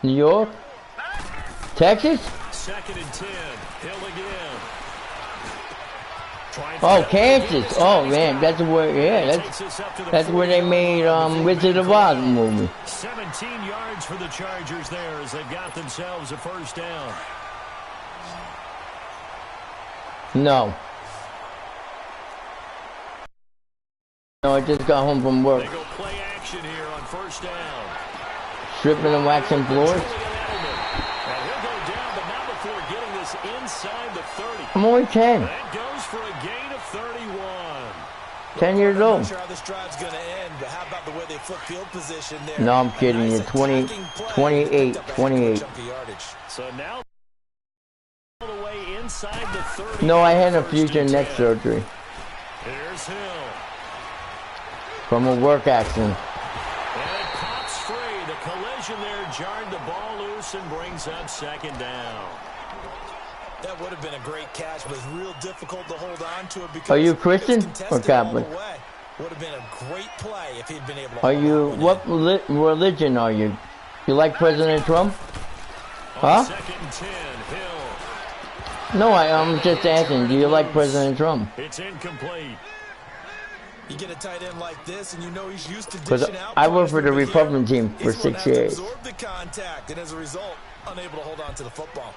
New York? Texas? 2nd and 10. Hill again. Oh, Kansas. Oh man, that's where. Yeah, that's where they made Wizard of Oz movie. 17 yards for the Chargers there as they've got themselves a first down. No. No, I just got home from work. They go play action here on first down. Stripping and waxing floors. And he'll go down, but not before getting this inside the 30. I'm only 10. That goes for a gain of 31. 10 years old. I'm not sure how this drive's going to end, but how about the way they flip field position there? No, I'm kidding you. 28. So now all the way inside the 30. No, I had a future neck surgery. Here's Hill. From a work accident. And it pops free. The collision there jarred the ball loose and brings up 2nd down. That would have been a great catch, but it's real difficult to hold on to it because are you Christian or Catholic? Would have been a great play if he'd been able to. Are you? What religion are you? You like President Trump? Huh? 2nd and 10, Hill. No, I'm just asking. Do you like President Trump? It's incomplete. You get a tight end like this, and you know he's used to Because dishing out. I worked for the Republican team for 6 years. Absorb the contact, and as a result, unable to hold on to the football.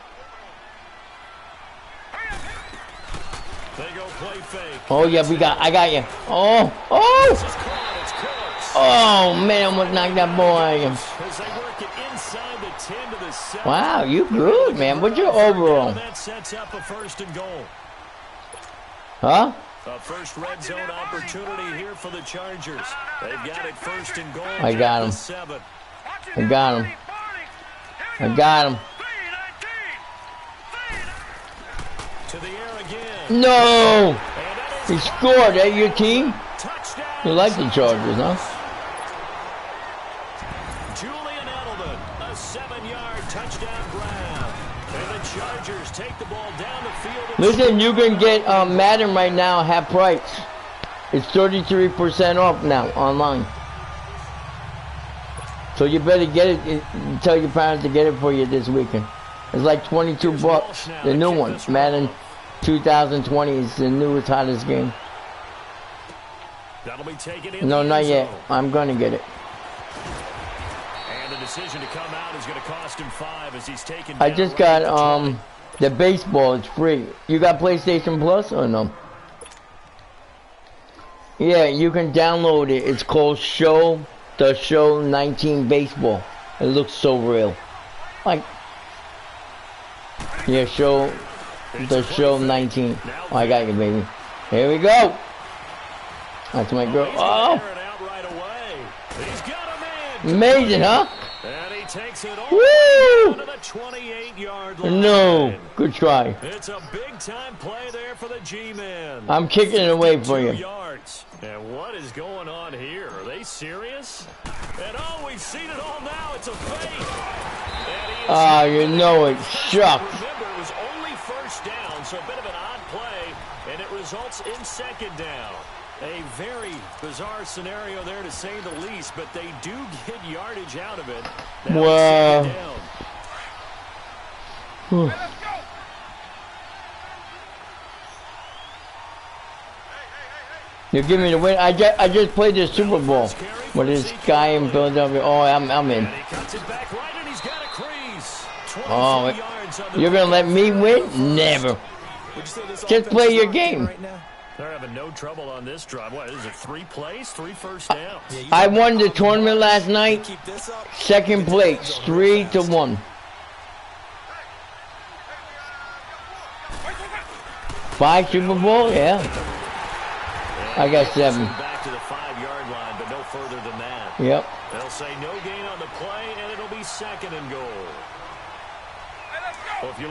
They go play fake. Oh yeah, I got you. Oh. This is caught. It's close. Oh man, I almost knocked that ball out of him. As they work it inside the 10 to the 7. Wow, you good, man. What's your overall? That sets up a 1st and goal. Huh? A first red zone opportunity here for the Chargers. They've got it 1st and goal. I got him. 7. I got him. I got him. To the air again. No! He scored. That your team? Touchdown. You like the Chargers, huh? Julian Edelman, a 7-yard touchdown grab. And the Chargers take the ball down the field. Listen, you can get Madden right now half price. It's 33% off now online. So you better get it. Tell your parents to get it for you this weekend. It's like $22. The new one, Madden 2020 is the newest hottest game. That'll be taken in. No, not yet. I'm gonna get it. And the decision to come out is going to cost him 5 as he's taken. I just got the baseball. It's free. You got PlayStation Plus or no? Yeah, you can download it. It's called The Show 19 Baseball. It looks so real. Like, yeah, The Show 19. Oh, I got you, baby. Here we go. That's my girl. Oh! Amazing, huh? And he takes it all Woo! to the 28-yard line. No. Good try. It's a big-time play there for the G-men. I'm kicking it away for you. Yards. And what is going on here? Are they serious? And oh, we've seen it all now. It's a fake. Ah, you know it. Shucks. Remember, it was only 1st down, so a bit of an odd play, and it results in 2nd down. A very bizarre scenario there, to say the least, but they do get yardage out of it. Wow. You give me the win. I just played the Super Bowl with this guy in Philadelphia. Oh, I'm in. Oh, you're gonna let me win? Never. Just play your game. They're having no trouble on this drive. What is it? 3 plays, 3 first downs. I won the tournament last night. 2nd place, 3-1. 5 Super Bowl, yeah. I got 7. Back to the 5-yard line, but no further than that. Yep. They'll say no gain on the play, and it'll be 2nd and goal.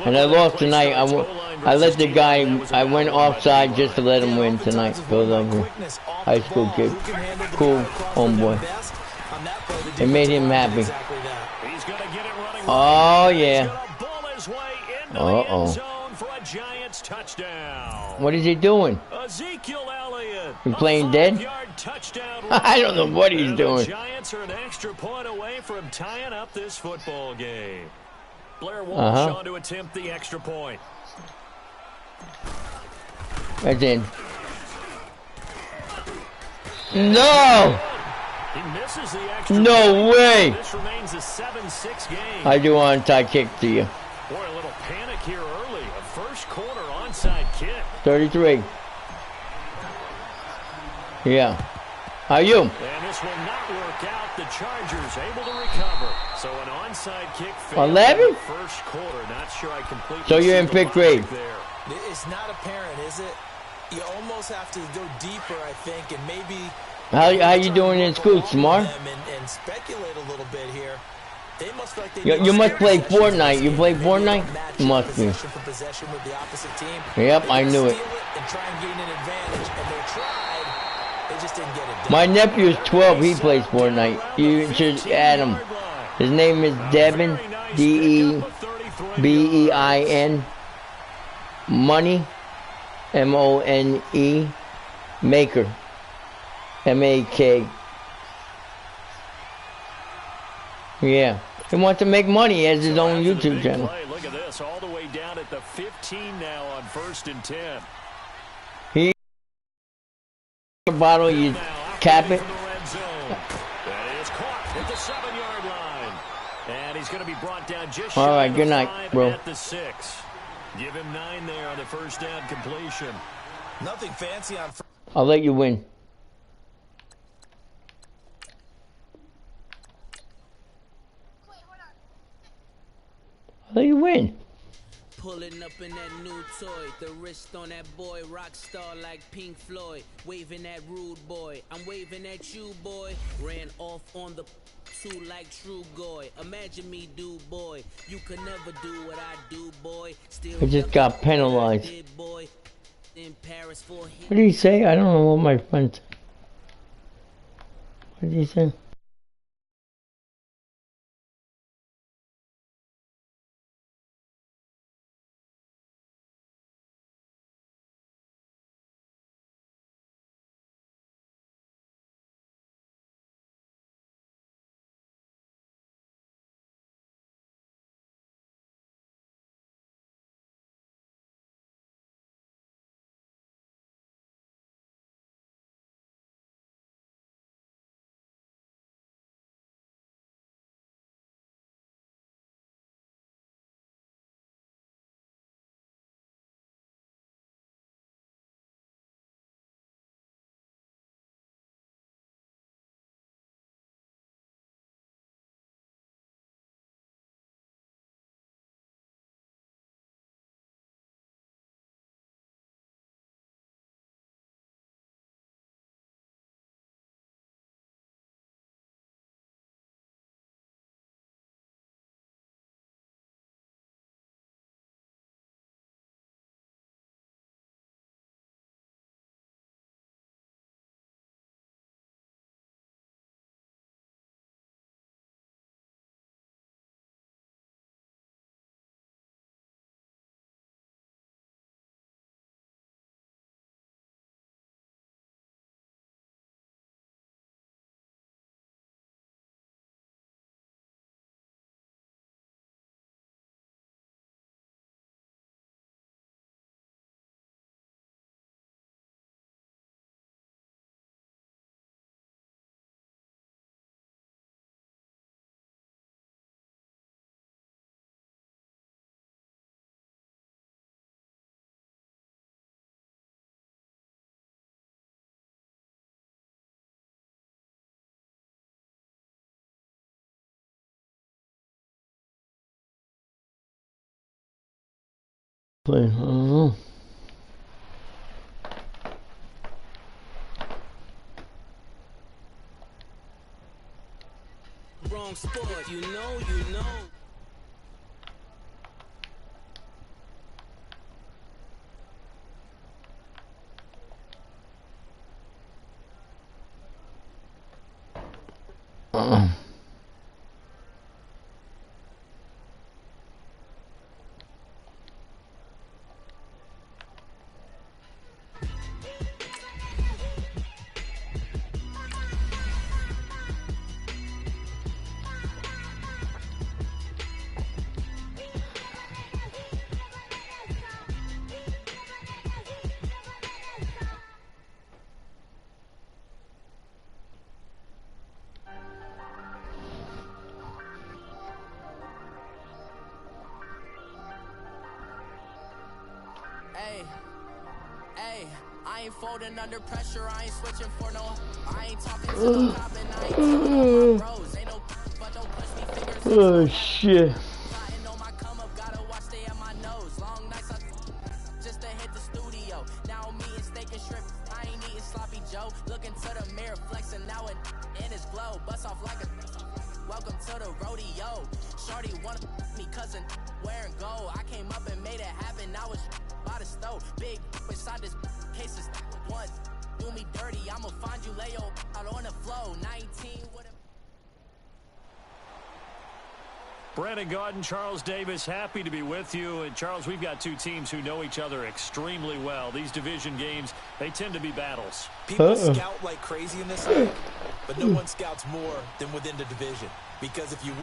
And I lost tonight. I let the guy, I went offside just to let him win tonight. Philadelphia. High school kid. Cool homeboy. It made him happy. Oh, yeah. Uh-oh. What is he doing? He playing dead? I don't know what he's doing. Giants are an extra point away from tying up this football game. Blair Walsh on to attempt the extra point. That's in. No! He misses the extra No point. way! This remains a 7-6 game. I do onside kick to you. Boy, a little panic here early. A first quarter onside kick. 33. Yeah. How are you? And this will not work out. The Chargers able to recover. So an onside kick failed 11? in the first quarter. Not sure I completely So you're see in the fifth grade. logic there. It's not apparent, is it? You almost have to go deeper, I think, and maybe... How you doing in school, Smart? And speculate a little bit here. They must feel like they You must play Fortnite. You play Fortnite? You must be. Yep, I knew it. My nephew's 12. He plays Fortnite. You should add him. His name is Devin. D-E-B-E-I-N. Money. M-O-N-E. Maker. M-A-K. Yeah. He wants to make money. He has his own YouTube channel. Look at this. All the way down at the 15 now on 1st and 10. He bottle, you cap it. That is caught at the 7-yard line. And he's going to be brought down just all right, shy good of night, 5 bro. at the 6. Give him 9 there on the first down completion. Nothing fancy on... I'll let you win. I'll let you win. Pulling up in that new toy, the wrist on that boy, rock star like Pink Floyd, waving at rude boy, I'm waving at you boy, ran off on the two like true goy, imagine me do boy, you could never do what I do boy, still I just got penalized. boy, in Paris for him. What did he say? I don't know what my friend said. What did he say? I don't know. Wrong sport, you know. I ain't folding under pressure, I ain't switching for no. I ain't talking to no cop and I ain't talking on my bros. Ain't no but don't push me fingers. Oh shit. Plotting on my come up, gotta watch stay at my nose. Long nights just to hit the studio. Now I'm eating steak and shrimp. I ain't eating sloppy Joe. Looking to the mirror, flexing now it in his glow. Bust off like a welcome to the rodeo. Shorty wanna me cousin wearing gold. I came up and made it happen. Now it's by the stove. Big inside this cases once. Do me dirty, I'ma find you lay out on the flow. 19 with a Brandon Gaudin, Charles Davis, happy to be with you. And Charles, we've got two teams who know each other extremely well. These division games, they tend to be battles. People scout like crazy in this league, but no one scouts more than within the division. Because if you...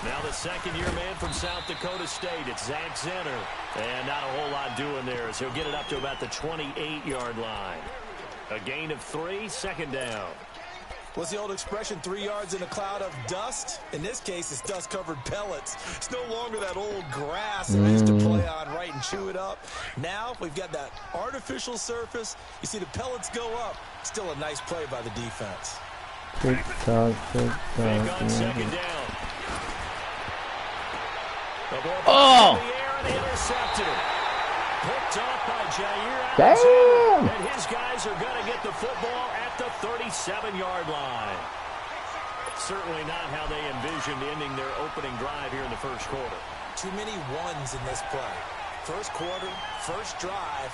Now the second-year man from South Dakota State, it's Zach Zenner. And not a whole lot doing there as he'll get it up to about the 28-yard line. A gain of 3, second down. What's the old expression, 3 yards in a cloud of dust? In this case, it's dust-covered pellets. It's no longer that old grass that we used to play on, right, and chew it up. Now we've got that artificial surface. You see the pellets go up. Still a nice play by the defense. Tick tock, tick Back tock. on second down. The ball Oh! in the air and intercepted it. Picked off by Jair Damn! Alexander. And his guys are going to get the football at the 37-yard line. Certainly not how they envisioned ending their opening drive here in the first quarter. Too many ones in this play. First quarter, first drive,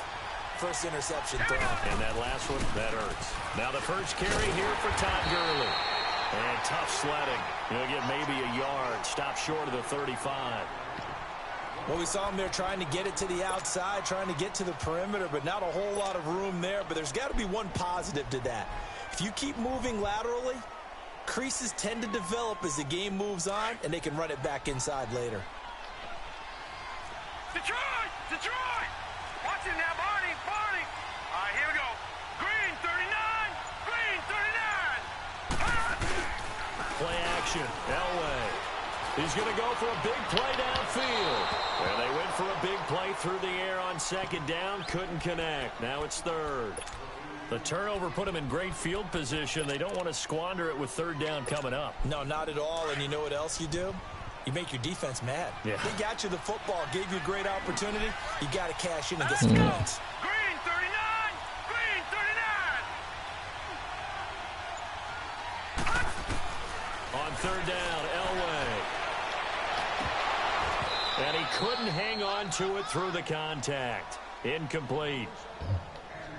first interception thrown. And that last one, that hurts. Now the first carry here for Todd Gurley. And tough sledding. He'll get maybe a yard. Stop short of the 35. Well, we saw him there trying to get it to the outside, trying to get to the perimeter, but not a whole lot of room there. But there's got to be one positive to that. If you keep moving laterally, creases tend to develop as the game moves on, and they can run it back inside later. Detroit! Detroit! Watch it now, Barney! Barney! All right, here we go. Green 39! Green 39! Play action. Elway. He's going to go for a big play downfield. And they went for a big play through the air on second down. Couldn't connect. Now it's third. The turnover put them in great field position. They don't want to squander it with third down coming up. No, not at all. And you know what else you do? You make your defense mad. Yeah. They got you the football, gave you a great opportunity. You got to cash in and get some points. Green 39! Green 39! On third down, Elway. And he couldn't hang on to it through the contact. Incomplete.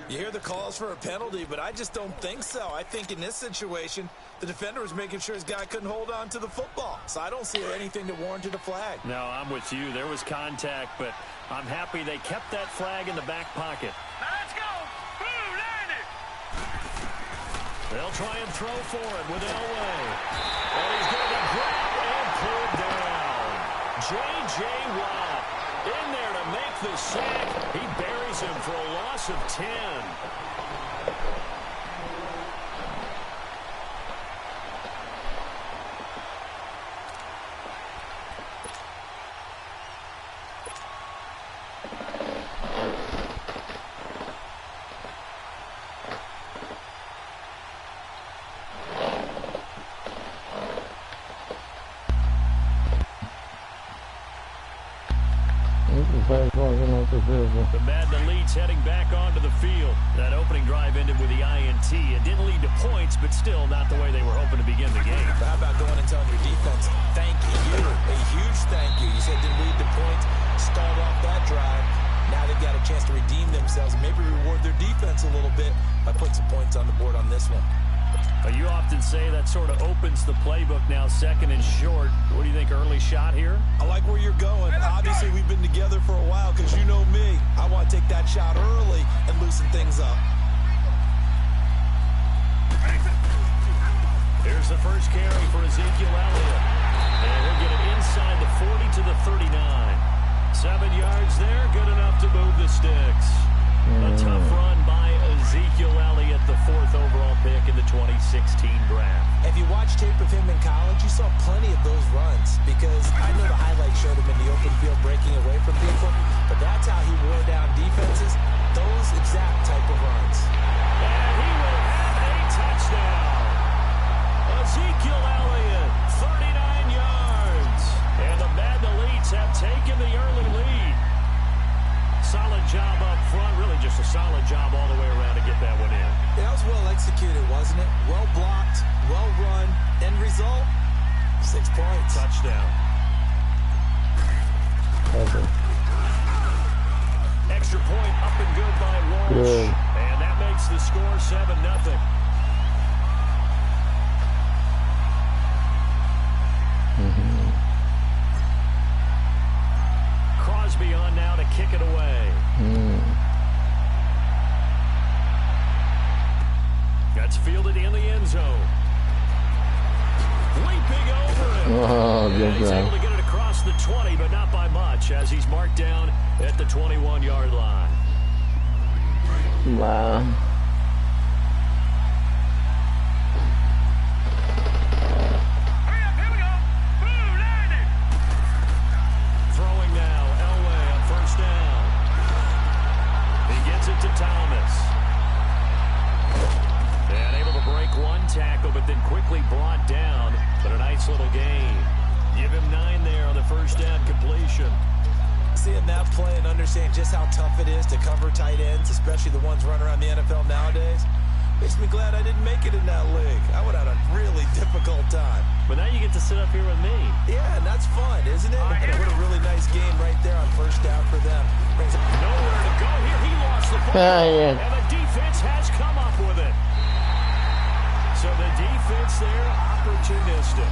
You hear the calls for a penalty, but I just don't think so. I think in this situation, the defender was making sure his guy couldn't hold on to the football. So I don't see anything that warranted a flag. No, I'm with you. There was contact, but I'm happy they kept that flag in the back pocket. Now let's go! Blue landed! They'll try and throw for it with Elway. And he's going to grab and pulled down. J.J. Watt in there to make the sack. He buries him for a loss of 10. The Madden Elites heading back onto the field. That opening drive ended with the INT. It didn't lead to points, but still not the way they were hoping to begin the game. But how about going and telling your defense, thank you, a huge thank you. You said it didn't lead to points, stalled off that drive. Now they've got a chance to redeem themselves and maybe reward their defense a little bit by putting some points on the board on this one. You often say that sort of opens the playbook now, second and short. What do you think, early shot here? I like where you're going. Obviously, we've been together for a while because you know me. I want to take that shot early and loosen things up. Here's the first carry for Ezekiel Elliott. And he'll get it inside the 40 to the 39. 7 yards there, good enough to move the sticks. A tough run by Ezekiel Elliott, the 4th overall pick in the 2016 draft. If you watch tape of him in college, you saw plenty of those runs because I know the highlights showed him in the open field breaking away from people, but that's how he wore down defenses, those exact type of runs. And he will have a touchdown. Ezekiel Elliott, 39 yards. And the Madden Elites have taken the early lead. Solid job up front, really just a solid job all the way around to get that one in. That was well executed, wasn't it? Well blocked, well run. End result, 6 points. Touchdown. Extra point up and good by Walsh. And that makes the score 7-0. Crosby on now to kick it away. That's fielded in the end zone. Leaping over it. Oh, and he's able to get it across the 20, but not by much, as he's marked down at the 21-yard line. Wow. Throwing now, Elway on first down. He gets it to Thomas. And able to break one tackle, but then quickly brought down. But a nice little gain. Give him 9 there on the first down completion. Seeing that play and understanding just how tough it is to cover tight ends, especially the ones running around the NFL nowadays, makes me glad I didn't make it in that league. I would have had a really difficult time. But now you get to sit up here with me. Yeah, and that's fun, isn't it? And what a really nice game right there on first down for them. Brings up nowhere to go here. He lost the ball. Yeah. And the defense has come up with it. So the defense there, opportunistic.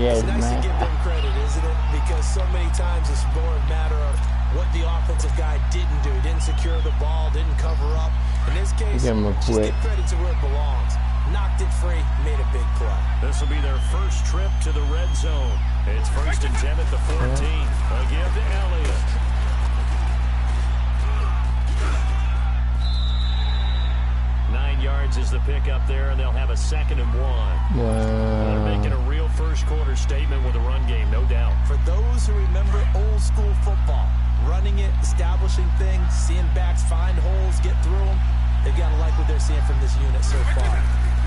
It's nice to give them credit, isn't it? Because so many times it's more a matter of what the offensive guy didn't do. Didn't secure the ball, didn't cover up. In this case, just give credit to where it belongs. Knocked it free, made a big play. This will be their first trip to the red zone. It's 1st and 10 at the 14. A give to Elliott. Yards is the pick up there, and they'll have a 2nd and 1. Wow. They're making a real first quarter statement with a run game, no doubt. For those who remember old school football, running it, establishing things, seeing backs find holes, get through them, they've got to like what they're seeing from this unit so far.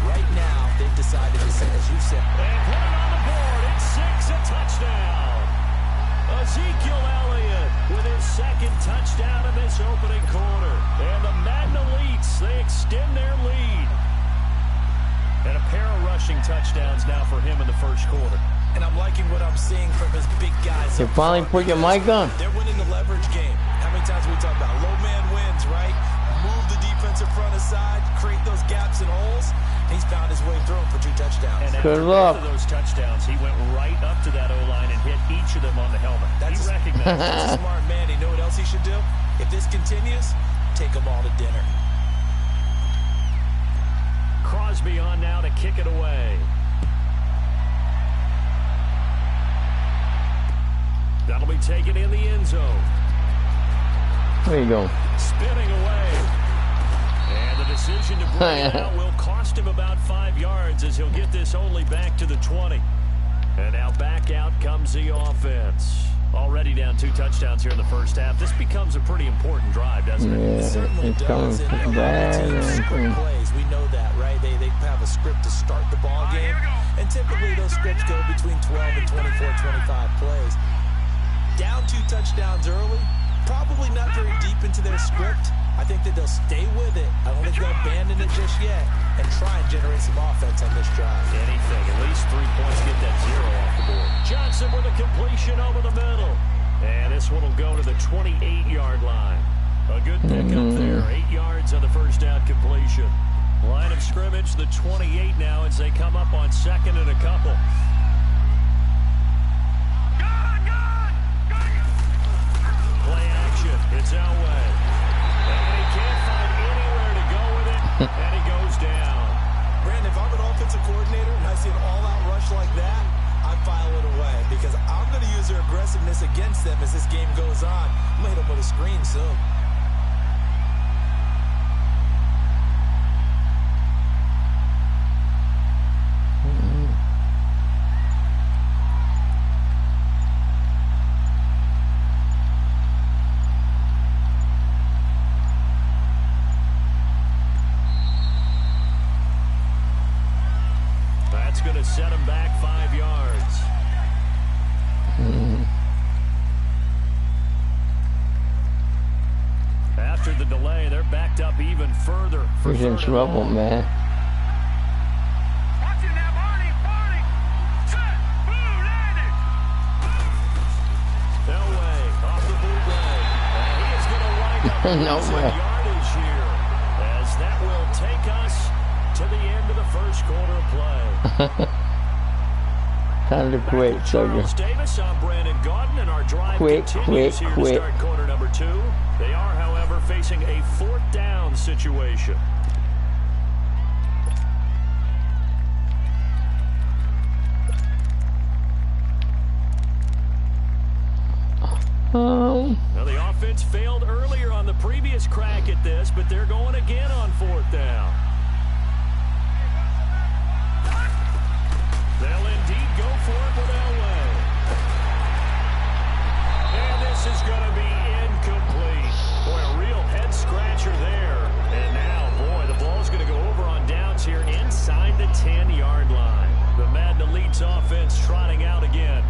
Right now, they've decided to say, as you said, and put it on the board. It's 6, a touchdown. Ezekiel Elliott with his 2nd touchdown in this opening quarter. And the Madden Elites, they extend their lead. And a pair of rushing touchdowns now for him in the first quarter. And I'm liking what I'm seeing from his big guys. You finally put your mic on. They're winning the leverage game. How many times have we talked about low man wins, right? Move the defensive front aside, create those gaps and holes. He's found his way through them for 2 touchdowns. And after both of those touchdowns, he went right up to that O-line and hit each of them on the helmet. He recognized it. That's a smart man. You know what else he should do? If this continues, take them all to dinner. Crosby on now to kick it away. That'll be taken in the end zone. There you go. Spinning away. And the decision to bring it out will cost him about 5 yards as he'll get this only back to the 20. And now back out comes the offense. Already down 2 touchdowns here in the first half. This becomes a pretty important drive, doesn't it? Yeah, it certainly it's does. coming bad. Script plays. We know that, right? They have a script to start the ball game. And typically those scripts go between 12 and 24, 25 plays. Down 2 touchdowns early, Probably not very deep into their script. I think that they'll stay with it. I don't think they'll abandon it just yet and try and generate some offense on this drive. Anything. At least 3 points, get that 0 off the board. Johnson with a completion over the middle. And this one will go to the 28-yard line. A good pickup there. 8 yards on the first down completion. Line of scrimmage, the 28 now as they come up on second and a couple. Play action. It's Elway. And he can't find anywhere to go with it. And he goes down. Brandon, if I'm an offensive coordinator and I see an all-out rush like that, I file it away because I'm going to use their aggressiveness against them as this game goes on. I'm going to hit them with a screen soon. That's going to set him back 5 yards. After the delay, they're backed up even further. He's in trouble, man. Watching that, Barney. Set, blue, landed. Elway off the bootleg. And he is going to wind up No losing way. yardage here. As that will take us to the end of the first quarter of play. Time to quit, sucker. Charles Davis, I'm Brandon Gaudin, and our drive continues here to start quarter number 2. They are, however, facing a 4th down situation. Now, the offense failed earlier on the previous crack at this, but they're going again on 4th down. They'll indeed go for it with Elway. And this is going to be incomplete. Boy, a real head-scratcher there. And now, boy, the ball's going to go over on downs here inside the 10-yard line. The Madden Elite's offense trotting out again.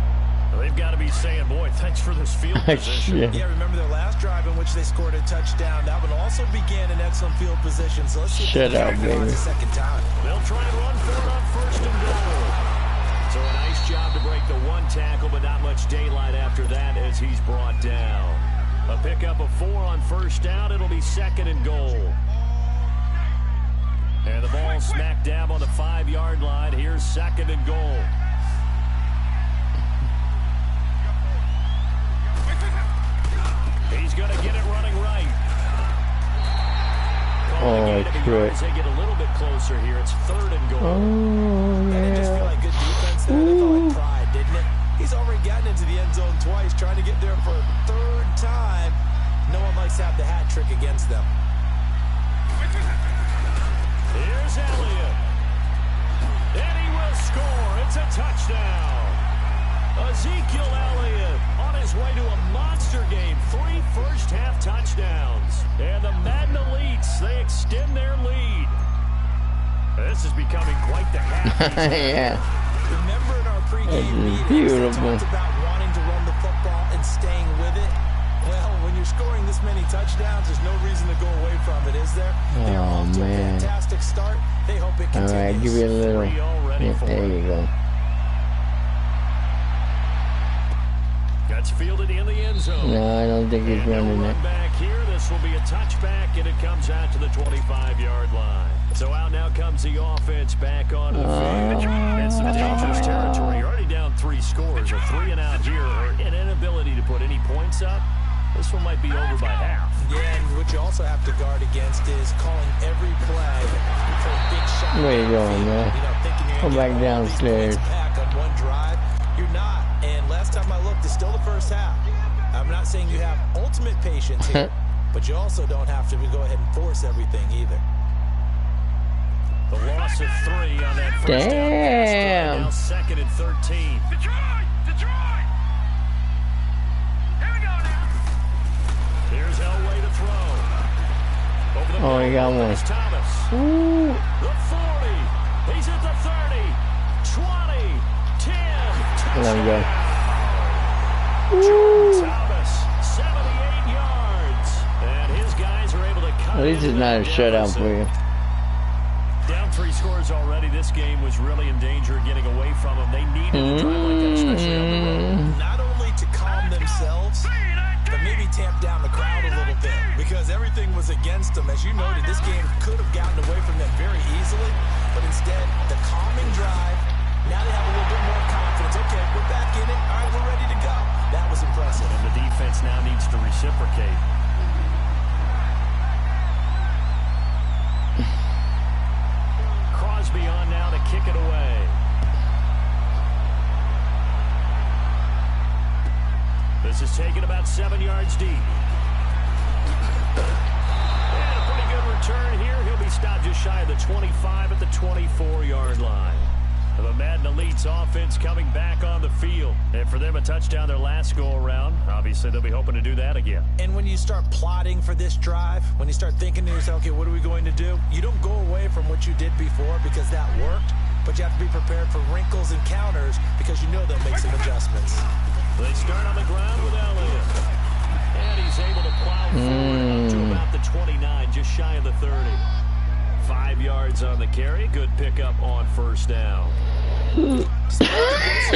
Well, they've got to be saying, boy, thanks for this field position. Yeah, remember their last drive in which they scored a touchdown. That one also began in excellent field position. So let's see if they can do it the second time. They'll try and run for it on 1st and goal. So a nice job to break the 1 tackle, but not much daylight after that as he's brought down. A pickup of 4 on 1st down. It'll be 2nd and goal. And the ball smack dab on the 5-yard line. Here's 2nd and goal. He's going to get it running right. Oh, trick. As they get a little bit closer here, it's 3rd and goal. Oh, That didn't just feel like good defense there. That felt like pride, didn't it? He's already gotten into the end zone twice, trying to get there for a 3rd time. No one likes to have the hat trick against them. Here's Elliott. And he will score. It's a touchdown. Ezekiel Elliott on his way to a monster game. 3 first-half touchdowns. And the Madden Elites, they extend their lead. This is becoming quite the half. Yeah. Remember in our pregame meetings, beautiful. we talked about wanting to run the football and staying with it. Well, when you're scoring this many touchdowns, there's no reason to go away from it, is there? They're off to a fantastic start. They hope it continues. All right, give you a little. Yeah, there you go. That's fielded in the end zone. No, I don't think he's running it. Back here, this will be a touchback, and it comes out to the 25-yard line. So out now comes the offense back onto the field. It's some dangerous territory. You're already down 3 scores. A 3 and out here, or an inability to put any points up. This one might be over by half. Yeah, and what you also have to guard against is calling every play for a big shot. Where you going, man? Come back downstairs. Back on one drive. You're not. And last time I looked, it's still the first half. I'm not saying you have ultimate patience here, but you also don't have to go ahead and force everything either. The loss of 3 on that first down pass. Now 2nd and 13. Detroit! Here we go now. Here's Elway to throw. Over the Oh, he got one. Thomas. Ooh. The 40. He's at the 30. 20. 10. Let him go. Jordan Thomas, 78 yards. At least it's not a shutout for you. Down 3 scores already. This game was really in danger of getting away from them. They needed a drive like that, especially on the road. Not only to calm themselves, but maybe tamp down the crowd a little bit, because everything was against them. As you noted, this game could have gotten away from them very easily, but instead, the calming drive, now they have a little bit more confidence. Okay, we're back in it. All right, we're ready to go. That was impressive. And the defense now needs to reciprocate. Crosby on now to kick it away. This is taken about 7 yards deep. And a pretty good return here. He'll be stopped just shy of the 25 at the 24-yard line. The Madden Elite's offense coming back on the field. And for them, a touchdown their last go-around. Obviously, they'll be hoping to do that again. And when you start plotting for this drive, when you start thinking to yourself, okay, what are we going to do? You don't go away from what you did before because that worked, but you have to be prepared for wrinkles and counters because you know they'll make some adjustments. They start on the ground with Elliott. And he's able to plow forward up to about the 29, just shy of the 30. 5 yards on the carry. Good pickup on first down. He's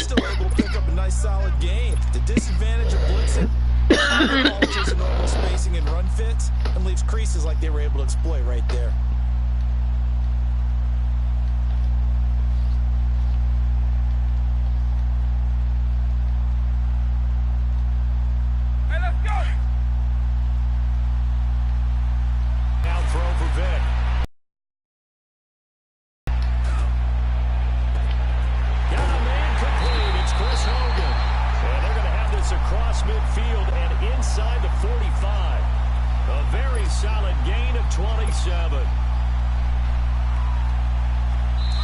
still able to pick up a nice solid gain. The disadvantage of blitzing, alters in normal spacing and run fits, and leaves creases like they were able to exploit right there. Hey, let's go! Now throw for Vic. Across midfield and inside the 45. A very solid gain of 27.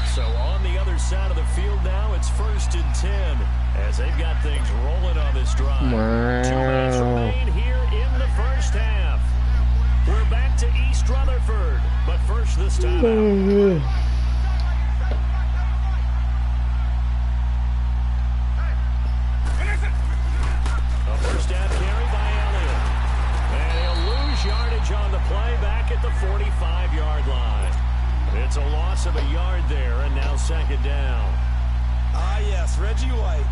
So on the other side of the field now, it's 1st and 10 as they've got things rolling on this drive. 2 minutes remain here in the first half. We're back to East Rutherford, but first this time out. On the play back at the 45-yard line. It's a loss of a yard there, and now 2nd down. Ah, yes, Reggie White.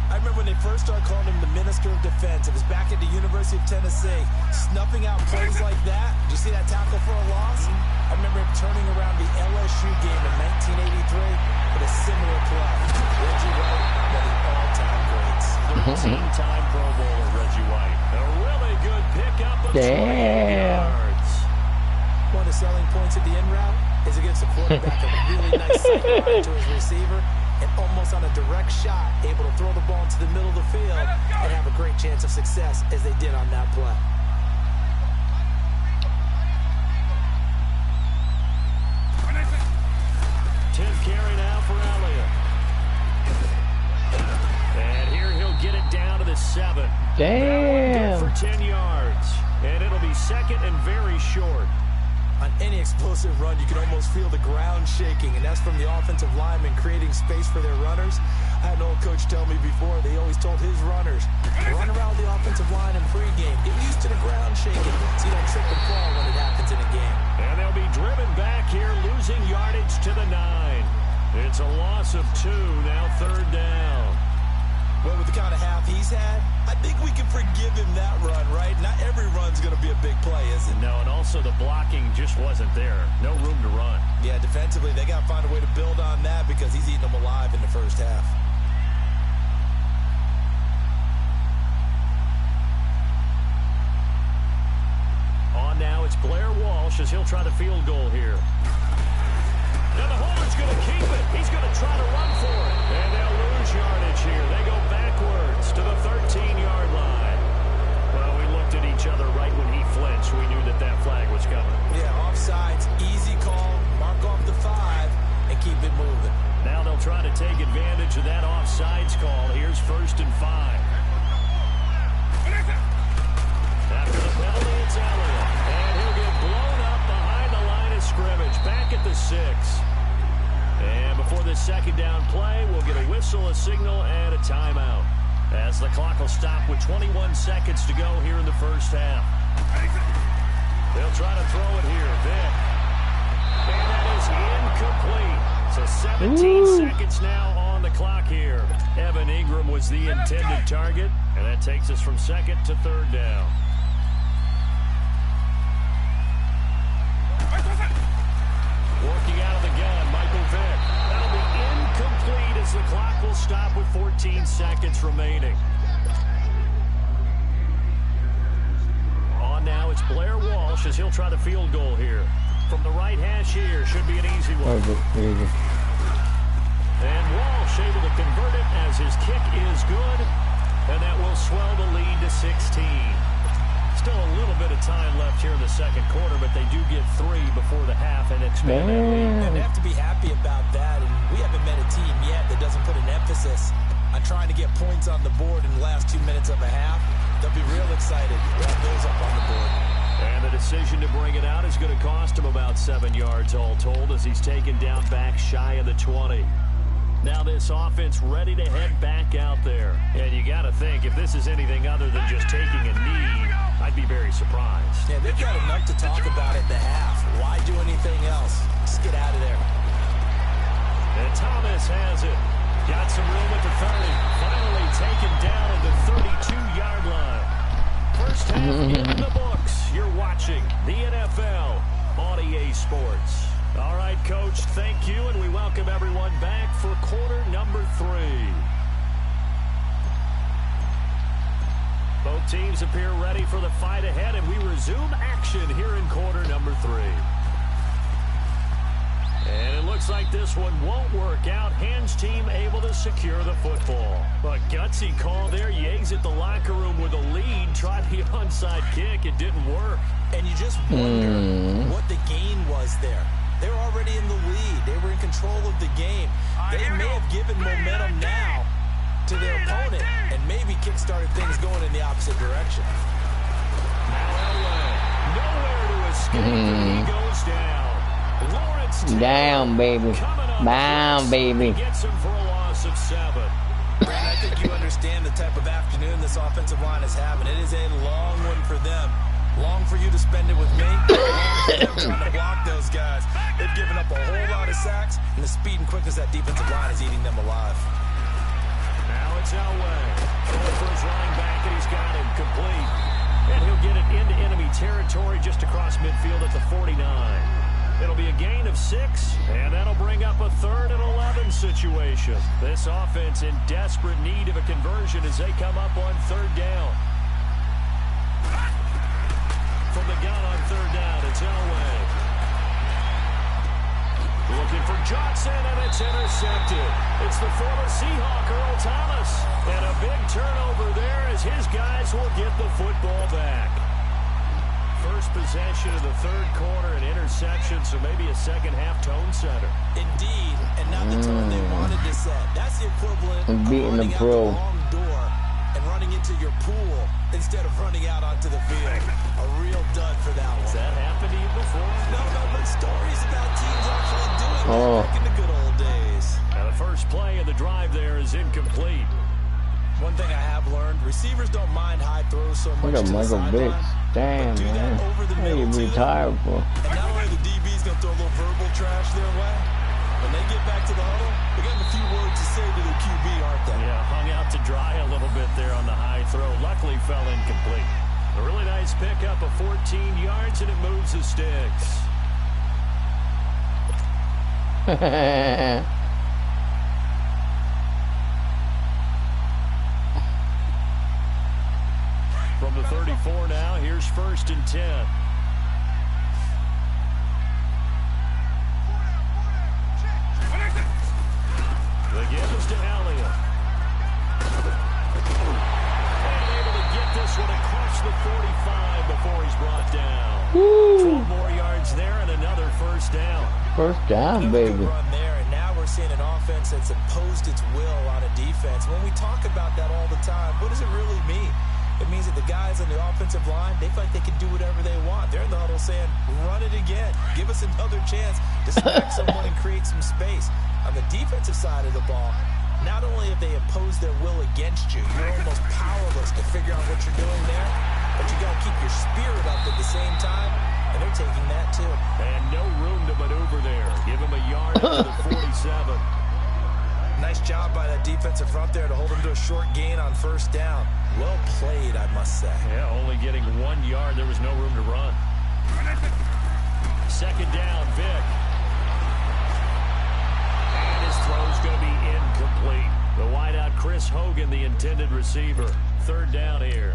I remember when they first started calling him the Minister of Defense. It was back at the University of Tennessee, snuffing out plays like that. Did you see that tackle for a loss? I remember him turning around the LSU game in 1983 with a similar play. Reggie White, one of the all-time greats. 13-time Pro Bowler Reggie White. A really good pickup of 28 yards. One of the selling points at the end route is it gives the quarterback a really nice sight line to his receiver, and almost on a direct shot, able to throw the ball into the middle of the field and have a great chance of success as they did on that play. Carry now for Elliott. And here he'll get it down to the 7. Damn. For 10 yards. And it'll be 2nd and very short. On any explosive run, you can almost feel the ground shaking, and that's from the offensive linemen creating space for their runners. I had an old coach tell me before, they always told his runners, run around the offensive line in pregame. Get used to the ground shaking so you don't trip and fall when it happens in a game. And they'll be driven back here, losing yardage to the 9. It's a loss of 2, now 3rd down. Well, with the kind of half he's had, I think we can forgive him that run, right? Not every run's going to be a big play, is it? No, and also the blocking just wasn't there. No room to run. Yeah, defensively, they got to find a way to build on that because he's eating them alive in the first half. On now, it's Blair Walsh as he'll try the field goal here. Now the holder's going to keep it. He's going to try to run for it. And they'll lose yardage here. They go backwards to the 13-yard line. Well, we looked at each other right when he flinched. We knew that that flag was coming. Yeah, offsides, easy call, mark off the 5, and keep it moving. Now they'll try to take advantage of that offsides call. Here's 1st and 5. After the penalty, it's Elliott. And he'll get blown up behind the line of scrimmage. Back at the 6. And before this 2nd down play, we'll get a whistle, a signal, and a timeout. As the clock will stop with 21 seconds to go here in the first half. They'll try to throw it here. Vic. And that is incomplete. So 17 seconds now on the clock here. Evan Ingram was the intended target, and that takes us from second to third down. Working out of the gun, Michael Vick. That'll be incomplete as the clock will stop with 14 seconds remaining. On now, it's Blair Walsh as he'll try the field goal here. From the right hash here, should be an easy one. And Walsh able to convert it as his kick is good. And that will swell the lead to 16. Still a little bit of time left here in the second quarter, but they do get 3 before the half and expand that lead. And they have to be happy about that. And we haven't met a team yet that doesn't put an emphasis on trying to get points on the board in the last 2 minutes of a half. They'll be real excited to have those up on the board. And the decision to bring it out is going to cost him about 7 yards all told as he's taken down back shy of the 20. Now this offense ready to head back out there. And you got to think, if this is anything other than just taking a knee, I'd be very surprised. Yeah, they've got enough to talk about at the half. Why do anything else? Just get out of there. And Thomas has it. Got some room at the 30. Finally taken down at the 32-yard line. First half in the books. You're watching the NFL on EA Sports. All right, Coach, thank you, and we welcome everyone back for quarter number 3. Both teams appear ready for the fight ahead, and we resume action here in quarter number 3. And it looks like this one won't work out. Hands team able to secure the football. A gutsy call there. You exit the locker room with a lead. Tried the onside kick. It didn't work. And you just wonder what the gain was there. They were already in the lead. They were in control of the game. They may have given momentum now to their opponent and maybe kickstarted things going in the opposite direction. Now nowhere to escape, and he goes down. Lawrence Down, baby. Down, baby. Gets him for a loss of 7. Brad, I think you understand the type of afternoon this offensive line is having. It is a long one for them. Long for you to spend it with me. Long for them trying to block those guys. They've given up a whole lot of sacks, and the speed and quickness of that defensive line is eating them alive. Now it's Elway. Going for his running back, and he's got him complete. And he'll get it into enemy territory just across midfield at the 49. It'll be a gain of 6, and that'll bring up a 3rd and 11 situation. This offense in desperate need of a conversion as they come up on 3rd down. From the gun on 3rd down, it's Elway. Looking for Johnson, and it's intercepted. It's the former Seahawk, Earl Thomas. And a big turnover there as his guys will get the football back. First possession of the 3rd quarter, an interception, so maybe a second-half tone setter. Indeed, and not the tone they wanted to set. That's the equivalent of beating running the out pro. the wrong door and running into your pool instead of running out onto the field. A real dud for that one. Has that happened to you before? No, but stories about teams actually doing that back in the good old days. Now the first play of the drive there is incomplete. One thing I have learned, receivers don't mind high throws so much Look at to the Michael sideline. Biggs. Damn, Do that man. over the What are middle, you too. retired for? And not only the DB's going to throw a little verbal trash their way, when they get back to the huddle, they got a few words to say to their QB, aren't they? Yeah, hung out to dry a little bit there on the high throw. Luckily fell incomplete. A really nice pickup of 14 yards, and it moves the sticks. From the 34 now, here's 1st and 10. The give is to Elliott. And able to get this one across the 45 before he's brought down. 12 more yards there and another 1st down. 1st down, baby. Good run there, and now we're seeing an offense that's imposed its will on a defense. When we talk about that all the time, what does it really mean? It means that the guys on the offensive line, they feel like they can do whatever they want. They're in the huddle saying, run it again. Give us another chance to smack someone and create some space. On the defensive side of the ball, not only have they imposed their will against you, you're almost powerless to figure out what you're doing there, but you got to keep your spirit up at the same time and they're taking that too. And no room to maneuver there. Give him a yard to the 47. Nice job by that defensive front there to hold him to a short gain on first down. Well played, I must say. Yeah, only getting 1 yard. There was no room to run. Second down, Vic. And his throw's going to be incomplete. The wideout, Chris Hogan, the intended receiver. Third down here.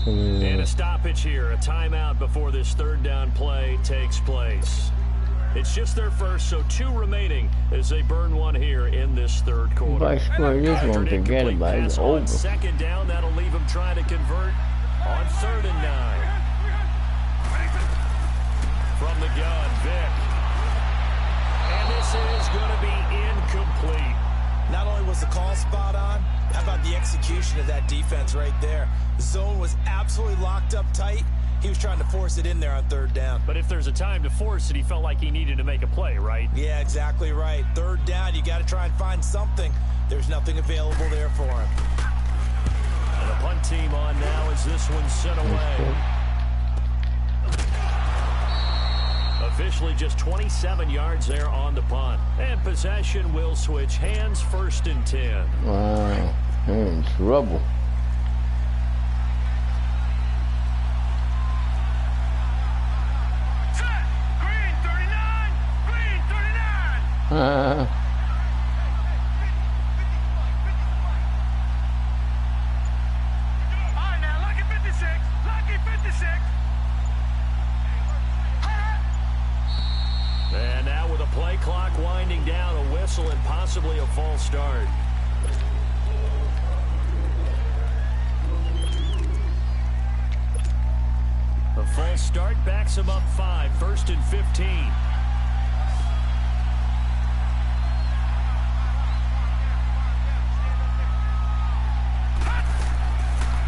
And a stoppage here. A timeout before this third down play takes place. It's just their first, so 2 remaining as they burn 1 here in this third quarter. If I score this one, forget about it. It's over. Second down, that'll leave them trying to convert on 3rd and 9. From the gun, Vic. And this is going to be incomplete. Not only was the call spot on, how about the execution of that defense right there? The zone was absolutely locked up tight. He was trying to force it in there on 3rd down. But if there's a time to force it, he felt like he needed to make a play, right? Yeah, exactly right. 3rd down, you got to try and find something. There's nothing available there for him. And the punt team on now as this one's sent away. Officially just 27 yards there on the punt. And possession will switch hands, 1st and 10. Wow, they're in trouble. Set. Green 39. Green 39. All right, now, lucky 56. Lucky 56. And now with a play clock winding down, a whistle and possibly a false start. A false start backs him up 5, 1st and 15.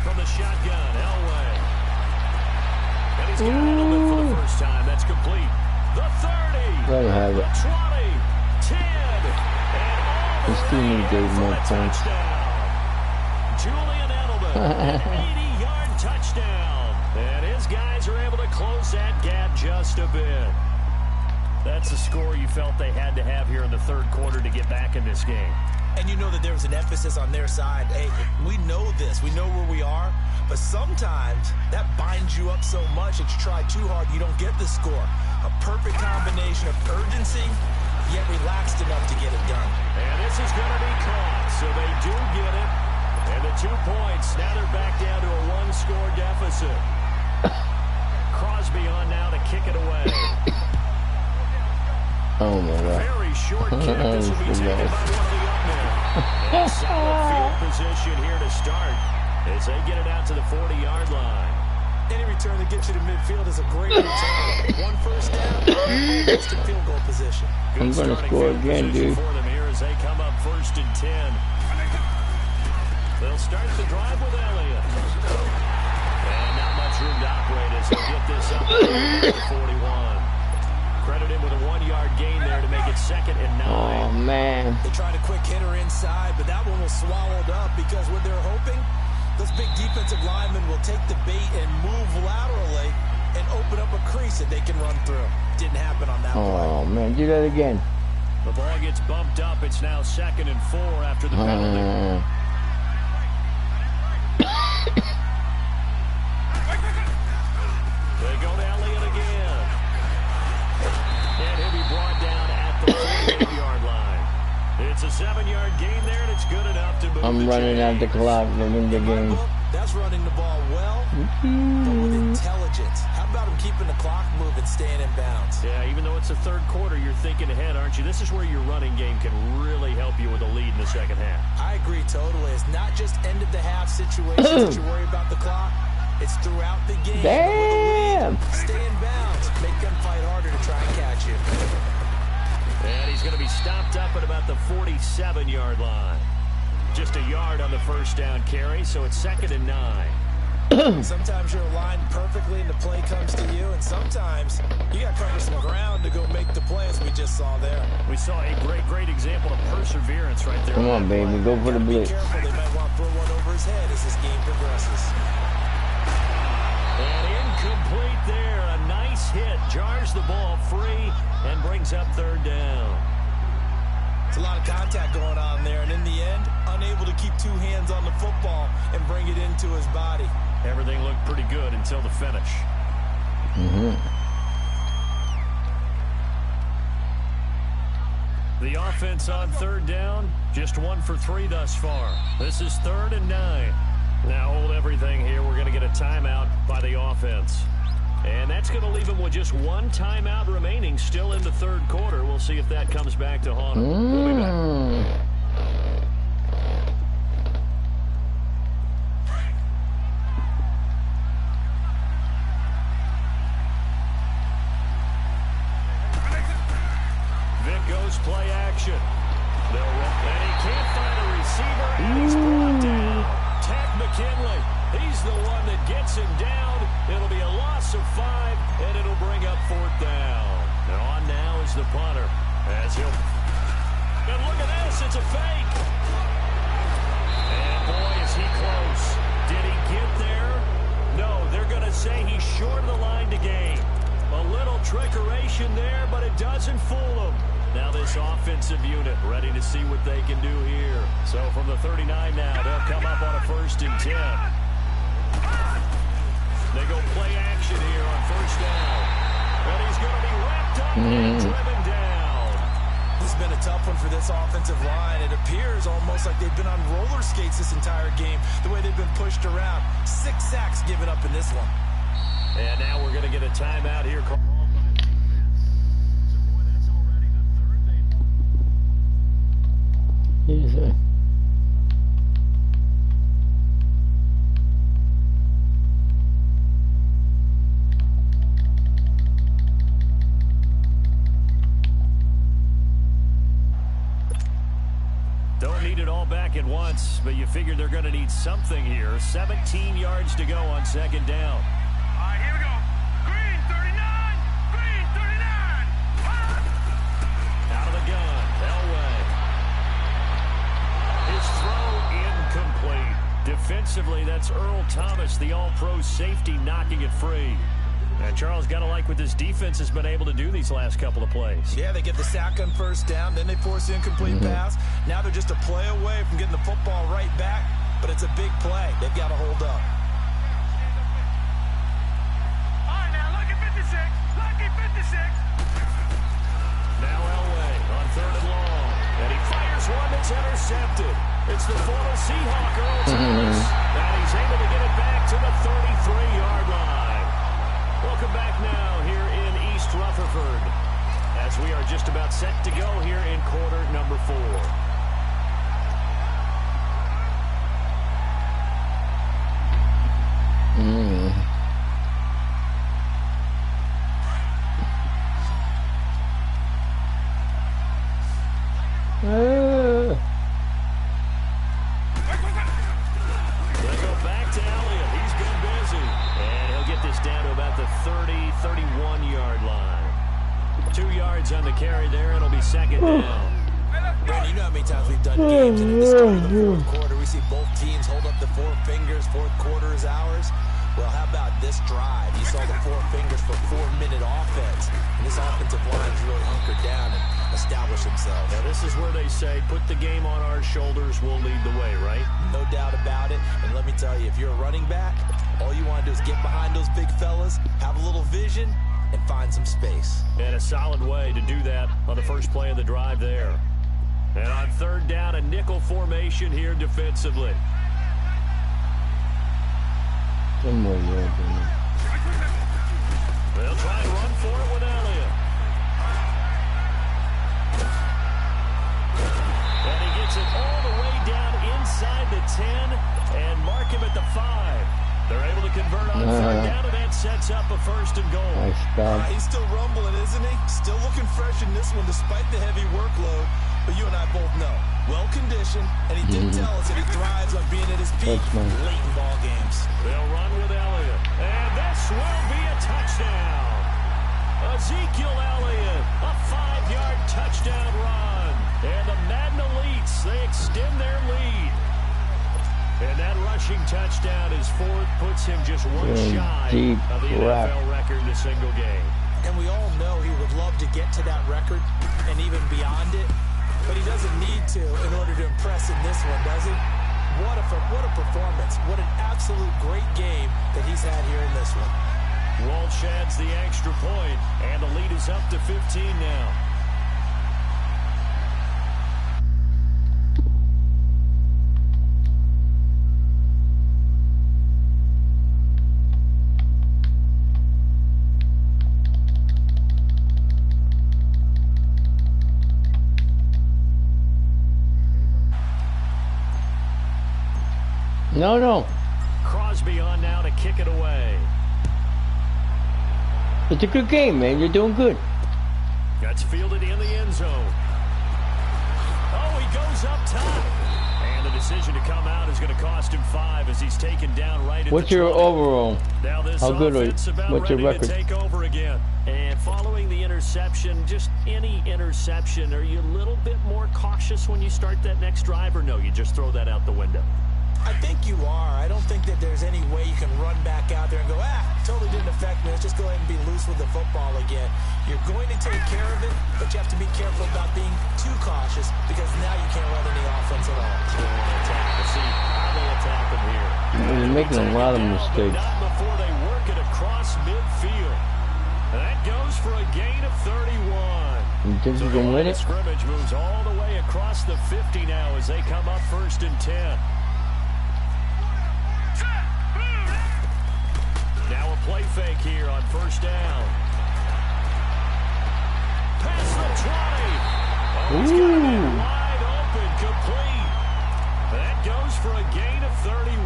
From the shotgun, Elway. And he's got it in the for the first time. That's complete. The 30, Let him have the it. 20, 10, and all This team needs to get more points. Julian Edelman, an 80-yard touchdown. And his guys are able to close that gap just a bit. That's the score you felt they had to have here in the third quarter to get back in this game. And you know that there was an emphasis on their side. Hey, we know this. We know where we are. But sometimes that binds you up so much that you try too hard, you don't get the score. A perfect combination of urgency, yet relaxed enough to get it done. And this is going to be caught, so they do get it. And the 2 points, now they're back down to a 1-score deficit. Crosby on now to kick it away. Oh my God. Very short kick. This will be taken by one of the up men. And solid field position here to start as they get it out to the 40-yard line. Any return that gets you to midfield is a great return. 1 first down, almost in field goal position. I'm going to score again, dude. For them here as they come up 1st and 10. They'll start the drive with Elliott. And not much room to operate as they get this up to 41. Credit him with a 1-yard gain there to make it 2nd and 9. Oh, man. They tried a quick hitter inside, but that one was swallowed up because what they're hoping, those big defensive linemen will take the bait and move laterally and open up a crease that they can run through. Didn't happen on that play. Oh, man. Do that again. The ball gets bumped up. It's now 2nd and 4 after the penalty. They go to Elliott again. And he'll be brought down at the 48-yard line. It's a 7-yard gain there, and it's good enough to move. I'm running out the clock to win the game. That's running the ball well, but with intelligence. How about him keeping the clock moving, staying in bounds? Yeah, even though it's the third quarter, you're thinking ahead, aren't you? This is where your running game can really help you with a lead in the second half. I agree totally. It's not just end-of-the-half situations that you worry about the clock. It's throughout the game. Damn! Stay in bounds. Make them fight harder to try and catch you. And he's going to be stopped up at about the 47-yard line. Just a yard on the first down carry, so it's 2nd and 9. Sometimes you're aligned perfectly and the play comes to you, and sometimes you got to cover some ground to go make the play, as we just saw there. We saw a great example of perseverance right there. Come on, baby. Go for the blitz. Be careful. They might want to throw one over his head as this game progresses. And Incomplete there. A nice hit. Jars the ball free and brings up third down. It's a lot of contact going on there, and in the end, unable to keep two hands on the football and bring it into his body. Everything looked pretty good until the finish. The offense on third down, just 1 for 3 thus far. This is 3rd and 9. Now hold everything here. We're going to get a timeout by the offense. And that's going to leave them with just 1 timeout remaining still in the third quarter. We'll see if that comes back to haunt them. We'll be back. Play action. And he can't find a receiver, and he's brought down. Ted McKinley. He's the one that gets him down. It'll be a loss of 5, and it'll bring up 4th down. And on now is the punter. As he'll... And look at this. It's a fake. And boy, is he close. Did he get there? No, they're going to say he's short of the line to gain. A little trickeration there, but it doesn't fool them. Now this offensive unit ready to see what they can do here. So from the 39 now, they'll come up on a 1st and 10. They go play action here on 1st down. And he's going to be wrapped up and driven down. This has been a tough one for this offensive line. It appears almost like they've been on roller skates this entire game, the way they've been pushed around. 6 sacks given up in this one. And now we're going to get a timeout here. Easy. Don't need it all back at once, but you figure they're going to need something here. 17 yards to go on 2nd down. All right, here we go. Green 39. Green 39. Out of the gun. Elway. His throw incomplete. Defensively, that's Earl Thomas, the all-pro safety, knocking it free. And Charles, got to like what this defense has been able to do these last couple of plays. Yeah, they get the sack on 1st down, then they force the incomplete pass. Now they're just a play away from getting the football right back, but it's a big play. They've got to hold up. All right, now, lucky 56. Lucky 56. Now Elway on 3rd and long. And he fires one that's intercepted. It's the former Seahawk, Earl Thomas. And he's able to get it back to the 33-yard line. Welcome back now here in East Rutherford as we are just about set to go here in quarter number 4. They go back to Elliott. He's been busy. And he'll get this down to about the 30, 31-yard line. 2 yards on the carry there. It'll be 2nd down. Brandon, you know how many times we've done games, and at the start of the 4th quarter, we see both teams hold up the 4 fingers. 4th quarter is ours. Well, how about this drive? You saw the 4 fingers for 4-minute offense. And this offensive line has really hunkered down and established themselves. Now, this is where they say, put the game on our shoulders, we'll lead the way, right? No doubt about it. And let me tell you, if you're a running back, all you want to do is get behind those big fellas, have a little vision, and find some space. And a solid way to do that on the first play of the drive there. And on 3rd down, a nickel formation here defensively. Some more yards in there. They'll try and run for it with Elliott. And he gets it all the way down inside the 10 and mark him at the 5. They're able to convert on 3rd down, and that sets up a 1st and goal. Nice job. He's still rumbling, isn't he? Still looking fresh in this one despite the heavy workload. But you and I both know, well-conditioned, and he did tell us that he thrives on being at his peak late in ball games. They'll run with Elliott, and this will be a touchdown. Ezekiel Elliott, a 5-yard touchdown run. And the Madden Elites, they extend their lead. And And that rushing touchdown is fourth, puts him just one shy of the NFL record in a single game. And we all know he would love to get to that record and even beyond it, but he doesn't need to in order to impress in this one, does he? What a performance. What an absolute great game that he's had here in this one. Walsh adds the extra point, and the lead is up to 15 now. No. Crosby on now to kick it away. It's a good game, man. You're doing good. That's fielded in the end zone. Oh, he goes up top. And the decision to come out is going to cost him 5 as he's taken down right at What's the your 20. overall? Now this How good are you? What's your record? To take over again. And following the interception, just any interception, are you a little bit more cautious when you start that next drive, or no, you just throw that out the window? I think you are. I don't think that there's any way you can run back out there and go, totally didn't affect me. Let's just go ahead and be loose with the football again. You're going to take care of it, but you have to be careful about being too cautious because now you can't run any offense at all. See how they attack them here. They're making a lot of mistakes. Not before they work it across midfield. That goes for a gain of 31. You think you can win it? Scrimmage moves all the way across the 50 now as they come up 1st and 10. Now a play fake here on 1st down. Past the 20. Oh, he's got it wide open, complete. That goes for a gain of 31.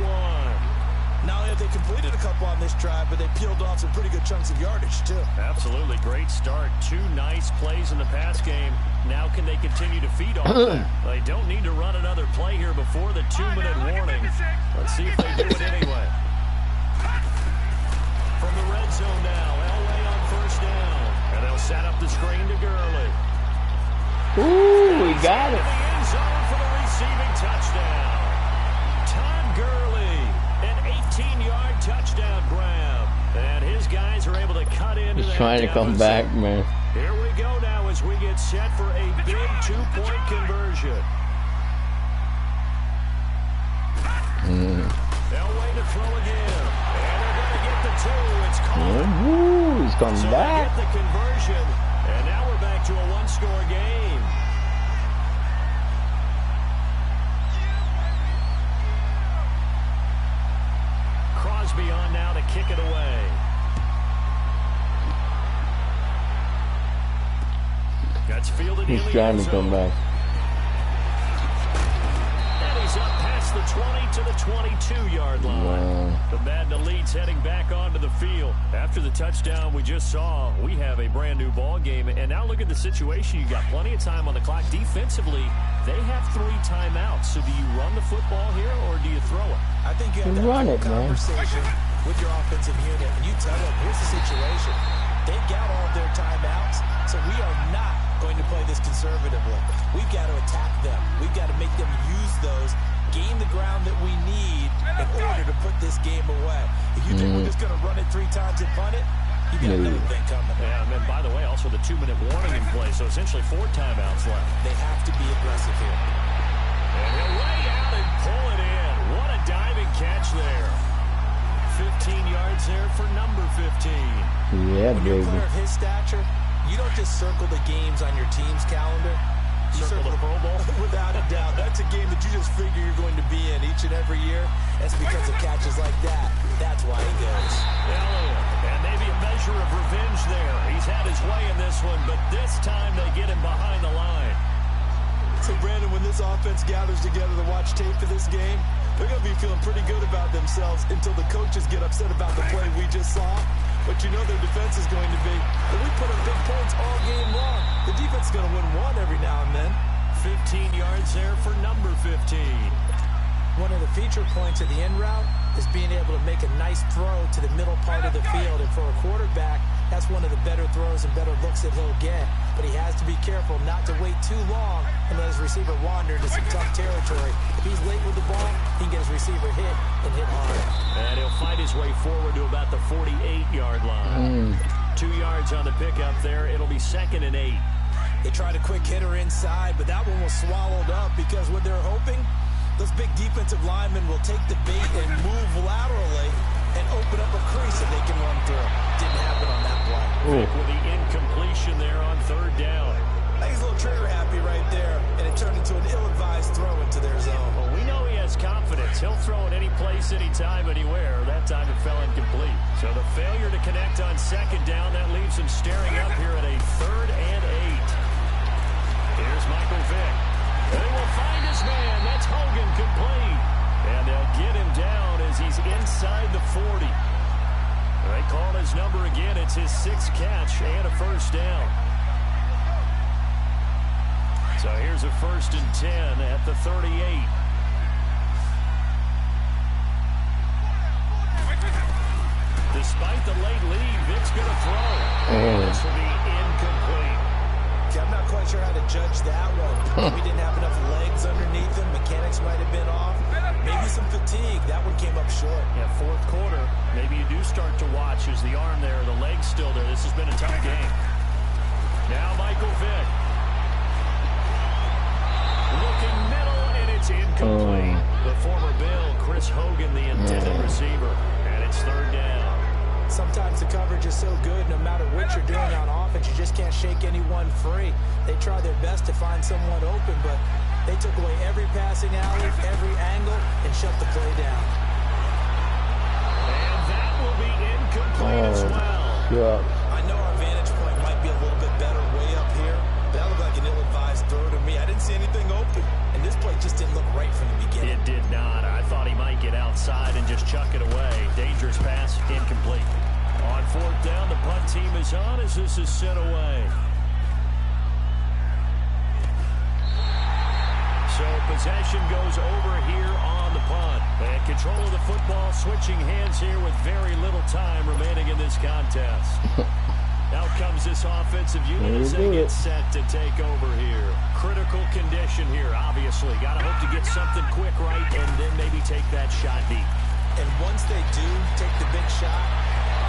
Not only have they completed a couple on this drive, but they peeled off some pretty good chunks of yardage, too. Absolutely. Great start. 2 nice plays in the pass game. Now can they continue to feed off that? They don't need to run another play here before the 2-minute warning. Let's see if they do it anyway. From the red zone now, Elway on 1st down. And they'll set up the screen to Gurley. Ooh, we got it. In the end zone for the receiving touchdown. Todd Gurley, an 18-yard touchdown grab. And his guys are able to cut into He's that. trying to come back, man. Here we go now as we get set for a big 2-point conversion. Elway to throw again. And they're going to get the 2. It's caught. Ooh, he's coming So back. they get the conversion. And now we're back to a 1-score game. Crosby on now to kick it away. That's fielded in He's the trying end to zone. come back. And he's up past the 20 to the 22-yard line. Wow. The Madden Elite's heading back onto the field. After the touchdown we just saw, we have a brand-new ball game. And now look at the situation. You got plenty of time on the clock. Defensively, they have 3 timeouts. So do you run the football here, or do you throw it? I think you have to Run have it, a man. conversation with your offensive unit, and you tell them, here's the situation. They've got all of their timeouts, so we are not going to play this conservatively. We've got to attack them. We've got to make them use those, gain the ground that we need in order to put this game away. If you think we're just going to run it 3 times and punt it, you got another thing coming. Yeah, and then, by the way, also the 2-minute warning in play, so essentially 4 timeouts left. They have to be aggressive here. And he'll lay out and pull it in. What a diving catch there. 15 yards there for number 15. Yeah, When you're a baby. player of his stature, you don't just circle the games on your team's calendar. You Circle the Pro Bowl? Without a doubt. That's a game that you just figure you're going to be in each and every year. That's because of catches like that. That's why he goes. Elliott, and maybe a measure of revenge there. He's had his way in this one, but this time they get him behind the line. So, Brandon, when this offense gathers together to watch tape for this game, they're going to be feeling pretty good about themselves until the coaches get upset about the play we just saw. But you know their defense is going to be, if we put up big points all game long, the defense is going to win one every now and then. 15 yards there for number 15. One of the feature points of the end route is being able to make a nice throw to the middle part of the field. And for a quarterback, that's one of the better throws and better looks that he'll get. But he has to be careful not to wait too long and let his receiver wander into some tough territory. If he's late with the ball, he can get his receiver hit and hit hard. And he'll fight his way forward to about the 48-yard line. 2 yards on the pickup there. It'll be 2nd and 8. They tried a quick hitter inside, but that one was swallowed up because what they're hoping, those big defensive linemen will take the bait and move laterally and open up a crease that they can run through. Didn't happen on that play. Vic with the incompletion there on 3rd down. I think he's a little trigger happy right there, and it turned into an ill-advised throw into their zone. Well, we know he has confidence. He'll throw it any place, anytime, anywhere. That time it fell incomplete. So the failure to connect on 2nd down, that leaves him staring up here at a 3rd and 8. Here's Michael Vick. They will find his man. That's Hogan, complete. And they'll get him down as he's inside the 40. They call his number again. It's his 6th catch and a 1st down. So here's a 1st and 10 at the 38. Despite the late lead, Vic's going to throw. This will be incomplete. Okay, I'm not quite sure how to judge that one. We didn't have enough legs underneath him. Mechanics might have been off. Maybe some fatigue. That one came up short. Yeah, 4th quarter. Maybe you do start to watch as the arm there, the leg's still there. This has been a tough game. Now Michael Vick. Looking middle, and it's incomplete. The former Bill, Chris Hogan, the intended receiver. And it's 3rd down. Sometimes the coverage is so good, no matter what you're doing on offense, you just can't shake anyone free. They try their best to find someone open, but they took away every passing alley, every angle, and shut the play down. And that will be incomplete as well. Yeah. I know our vantage point might be a little bit better way up here. That looked like an ill-advised throw to me. I didn't see anything open, and this play just didn't look right from the beginning. It did not. I thought he might get outside and just chuck it away. Dangerous pass, incomplete. On 4th down, the punt team is on as this is sent away. So possession goes over here on the punt. And control of the football, switching hands here with very little time remaining in this contest. Out comes this offensive unit as they get set to take over here. Critical condition here, obviously. Got to hope to get something quick right and then maybe take that shot deep. And once they do take the big shot,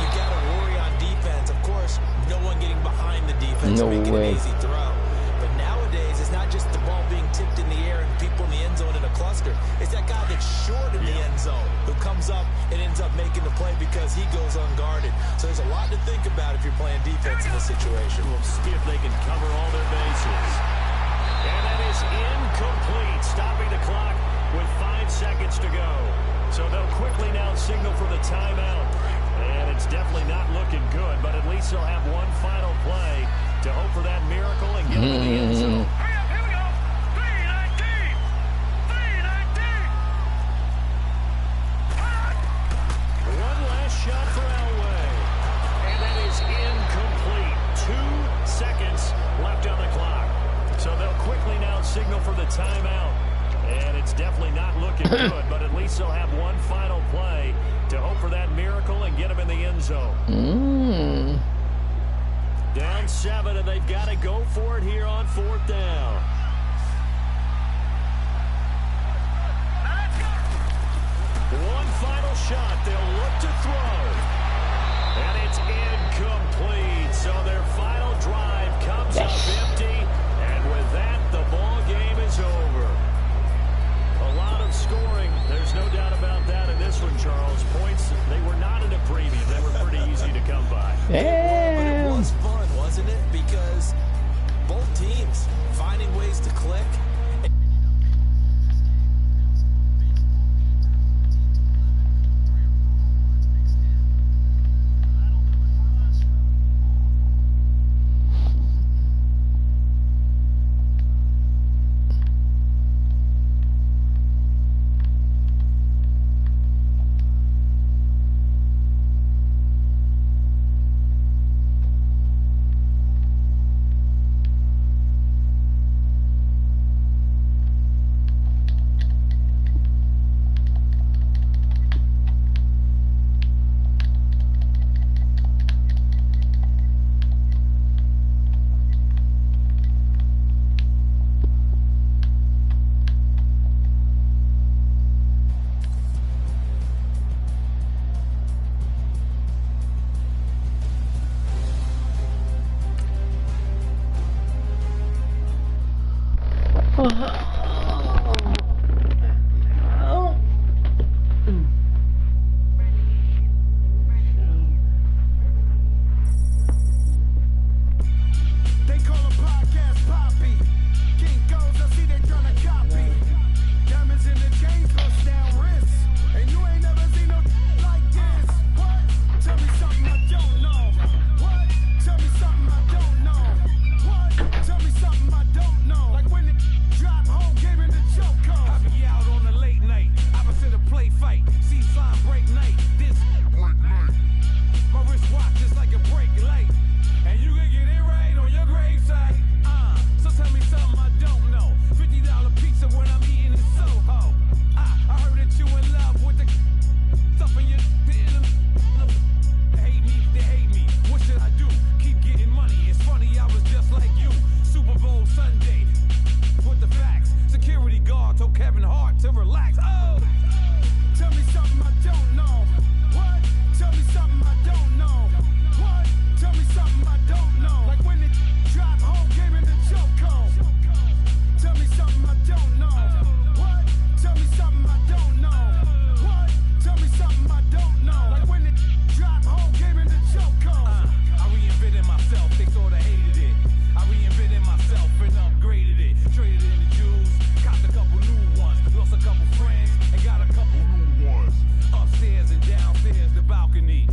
you got to worry on defense. Of course, no one getting behind the defense making an easy throw. But nowadays, it's not just the ball being tipped in the air and people in the end zone in a cluster. It's that guy that's short in the end zone who comes up and ends up making the play because he goes unguarded. So there's a lot to think about if you're playing defense in this situation. We'll see if they can cover all their bases. And that is incomplete, stopping the clock with 5 seconds to go. So they'll quickly now signal for the timeout. And it's definitely not looking good, but at least they'll have one final play to hope for that miracle and get into the end zone. Hurry up, here we go. 319. 319. One last shot for Elway. And that is incomplete. 2 seconds left on the clock. So they'll quickly now signal for the timeout. And it's definitely not looking good, but at least they'll have one final play to hope for that miracle and get them in the end zone. Down 7, and they've got to go for it here on 4th down. One final shot. They'll look to throw. And it's incomplete. So their final drive comes up empty. And with that, the ball game is over. A lot of scoring. There's no doubt about that in this one, Charles. Points, they were not in a premium. They were pretty easy to come by. But it was fun, wasn't it? Because both teams finding ways to click. They call a podcast Poppy. King goes, I see they tryna copy. Diamonds in the chains, bust down wrists. And you ain't never seen no like this. What? Tell me something I don't know. What? Tell me something I don't know. What? Tell me something I don't know. Like when it drop home, game in the choke. I be out on a late night, opposite a play fight. See sign break night. This break night. My wristwatch is like a brake light. And you can get it right on your gravesite. So tell me something I don't know. $50 pizza when I'm eating in Soho. I heard that you in love with the stuff in your They hate me. What should I do? Keep getting money. It's funny, I was just like you. Super Bowl Sunday. With the facts. Security guard told Kevin Hart to relax. Oh! Tell me something I don't know. What? Tell me something I don't know. What? Tell me something I don't know. Like when it drop home, game in the choke. Tell me something I don't know. What? Tell me something I don't know. What? Tell me something I don't know. Like when it drop home, game in the choke. I reinvented myself, they sorta hated it. I reinvented myself and upgraded it. Traded in the Jews, got a couple new ones. Lost a couple friends and got a couple new ones. Upstairs and downstairs, the balcony.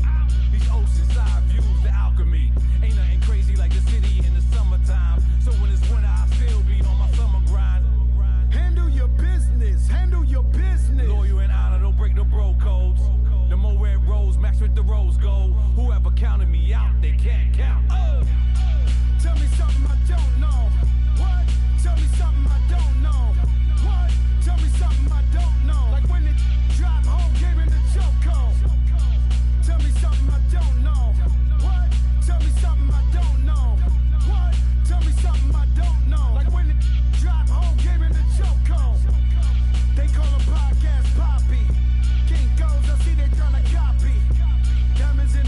These oceanside views, the alchemy. Ain't nothing crazy like the city in the summertime. So when it's winter, I still be on my summer grind. Handle your business, handle your business. Loyal and honor, don't break the bro codes. The more red rose, match with the rose gold. Whoever counted me out, they can't count. Oh! Tell me something I don't know. What? Tell me something I don't know. What? Tell me something I don't know. Like when it drop home, game in the choke. Tell me something I don't know. What? Tell me something I don't know. What? Tell me something I don't know. Like when it drop home, game in the choke. They call a podcast Poppy. King goes, I see they tryna copy. Diamonds in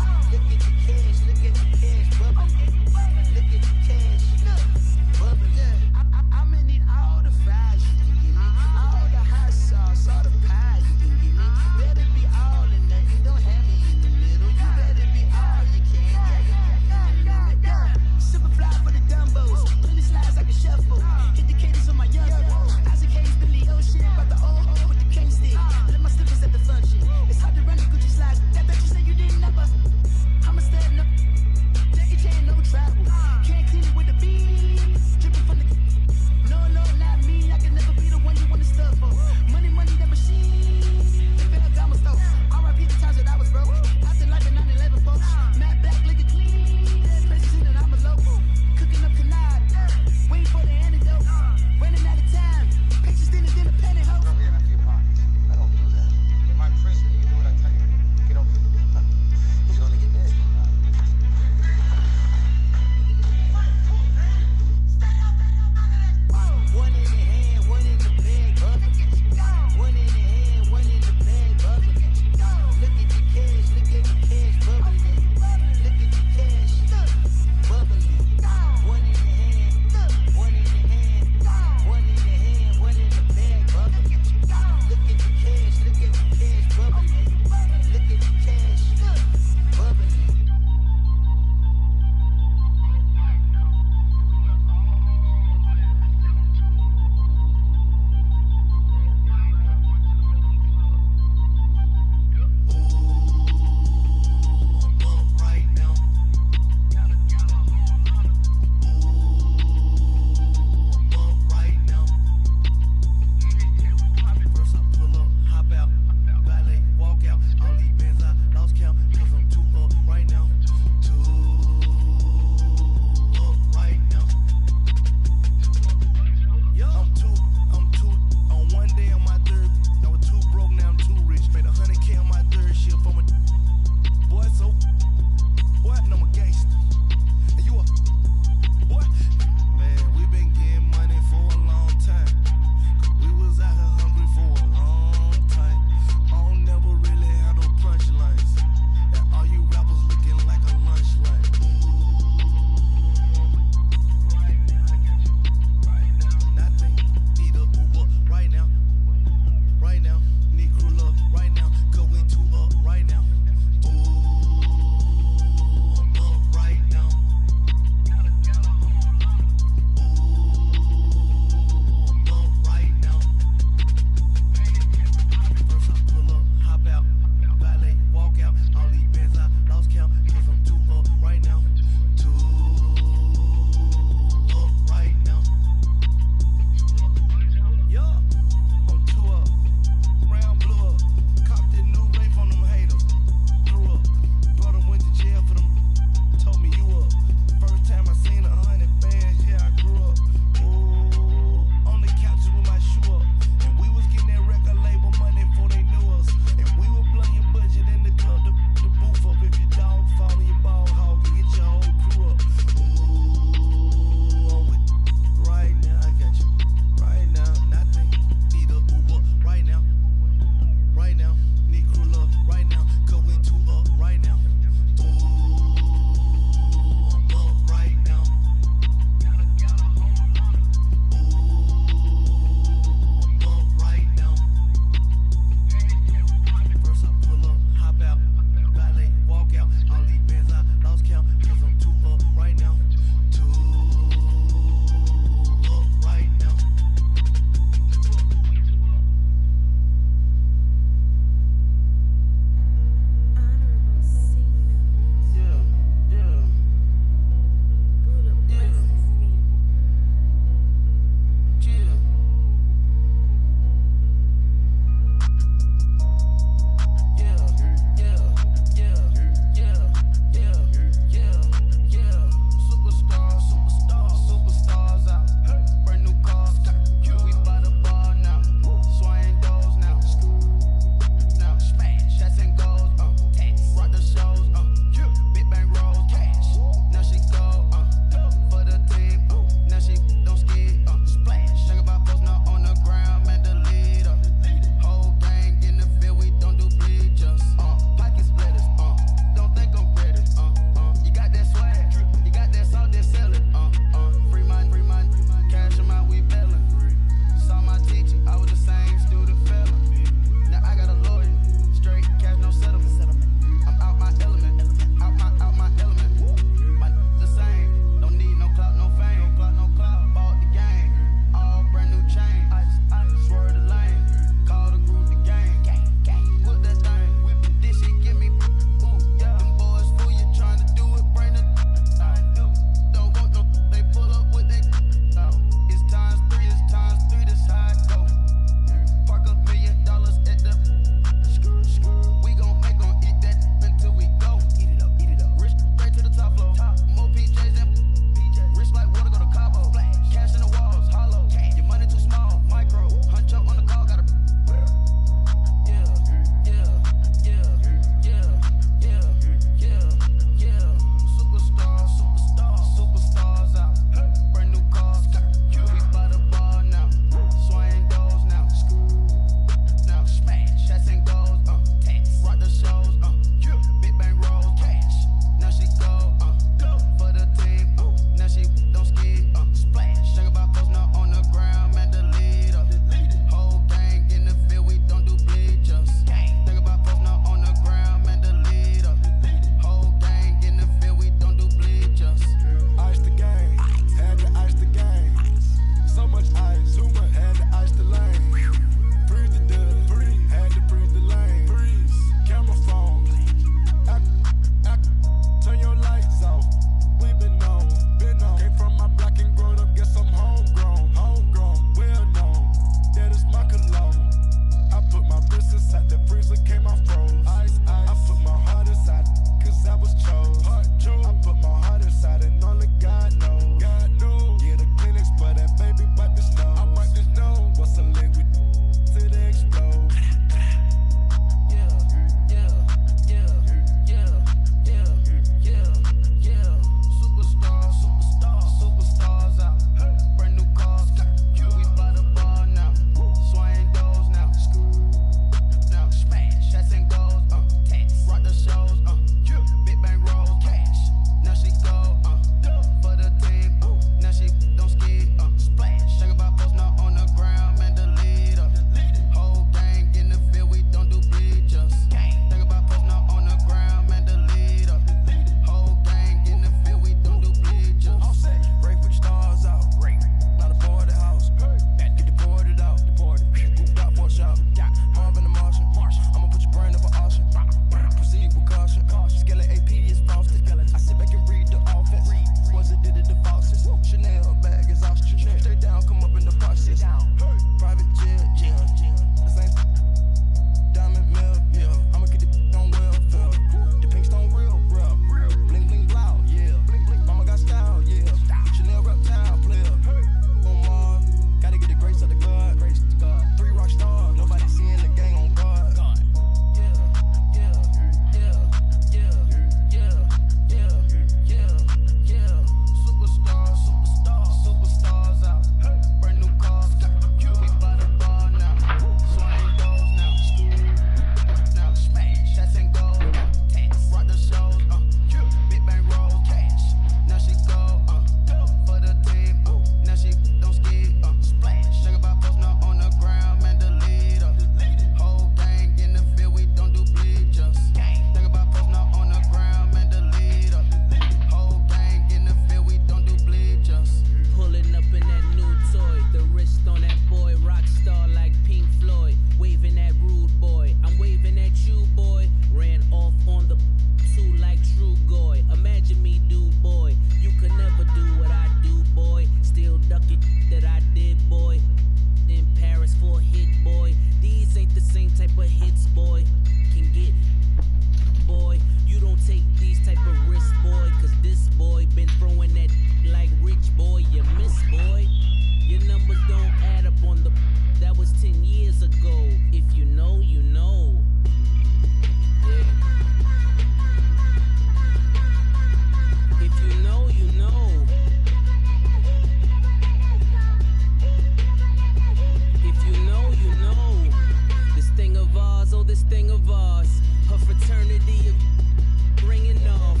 know this thing of ours, her fraternity of ringing off.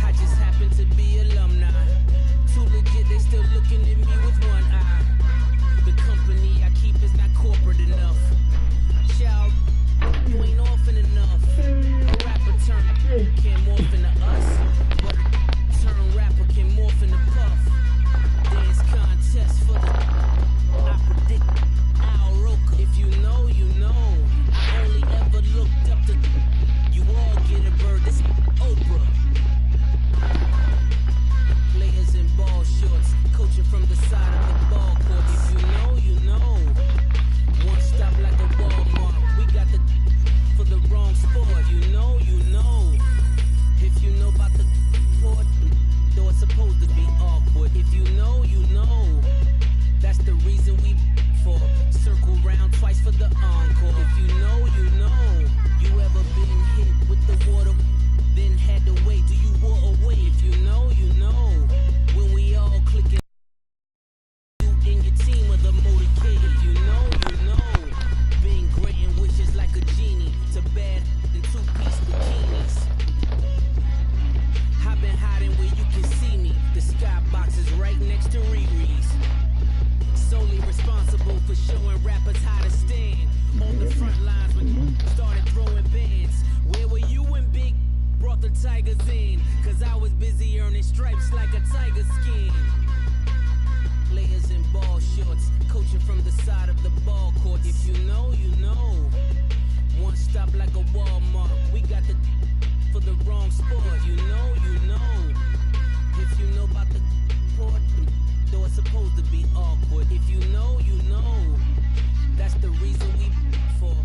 I just happen to be alumni. Too legit, they still looking at me with one eye. The company I keep is not corporate enough. Child, you ain't often enough. A rapper turn can't morph into us, but a turn rapper can morph into puff. Dance contest for the I predict Al Roker. If you know, you know. I only ever looked up to you all get a bird. This Oprah. Players in ball shorts, coaching from the side of the ball court. If you know, you know. One stop like a Walmart. We got the for the wrong sport. You know, you know. If you know about the port, though it's supposed to be awkward. If you know, you know. That's the reason we for circle round twice for the encore. If you know, you know. You ever been hit with the water, then had to wait till you wore away. If you know, you know. When we all clicking you and your team of the motorcade. If you know, you know. Being granting wishes like a genie to bad in two-piece bikinis. I've been hiding where you can see me. The skybox is right next to Riri's. Solely responsible for showing rappers how to stand on the front lines when you started throwing bands. Where were you when Big brought the Tigers in? Cause I was busy earning stripes like a tiger skin. Players in ball shorts, coaching from the side of the ball court. If you know, you know. One stop like a Walmart. We got the for the wrong sport. You know, you know. If you know about the port, though it's supposed to be awkward. If you know, you know. That's the reason we for.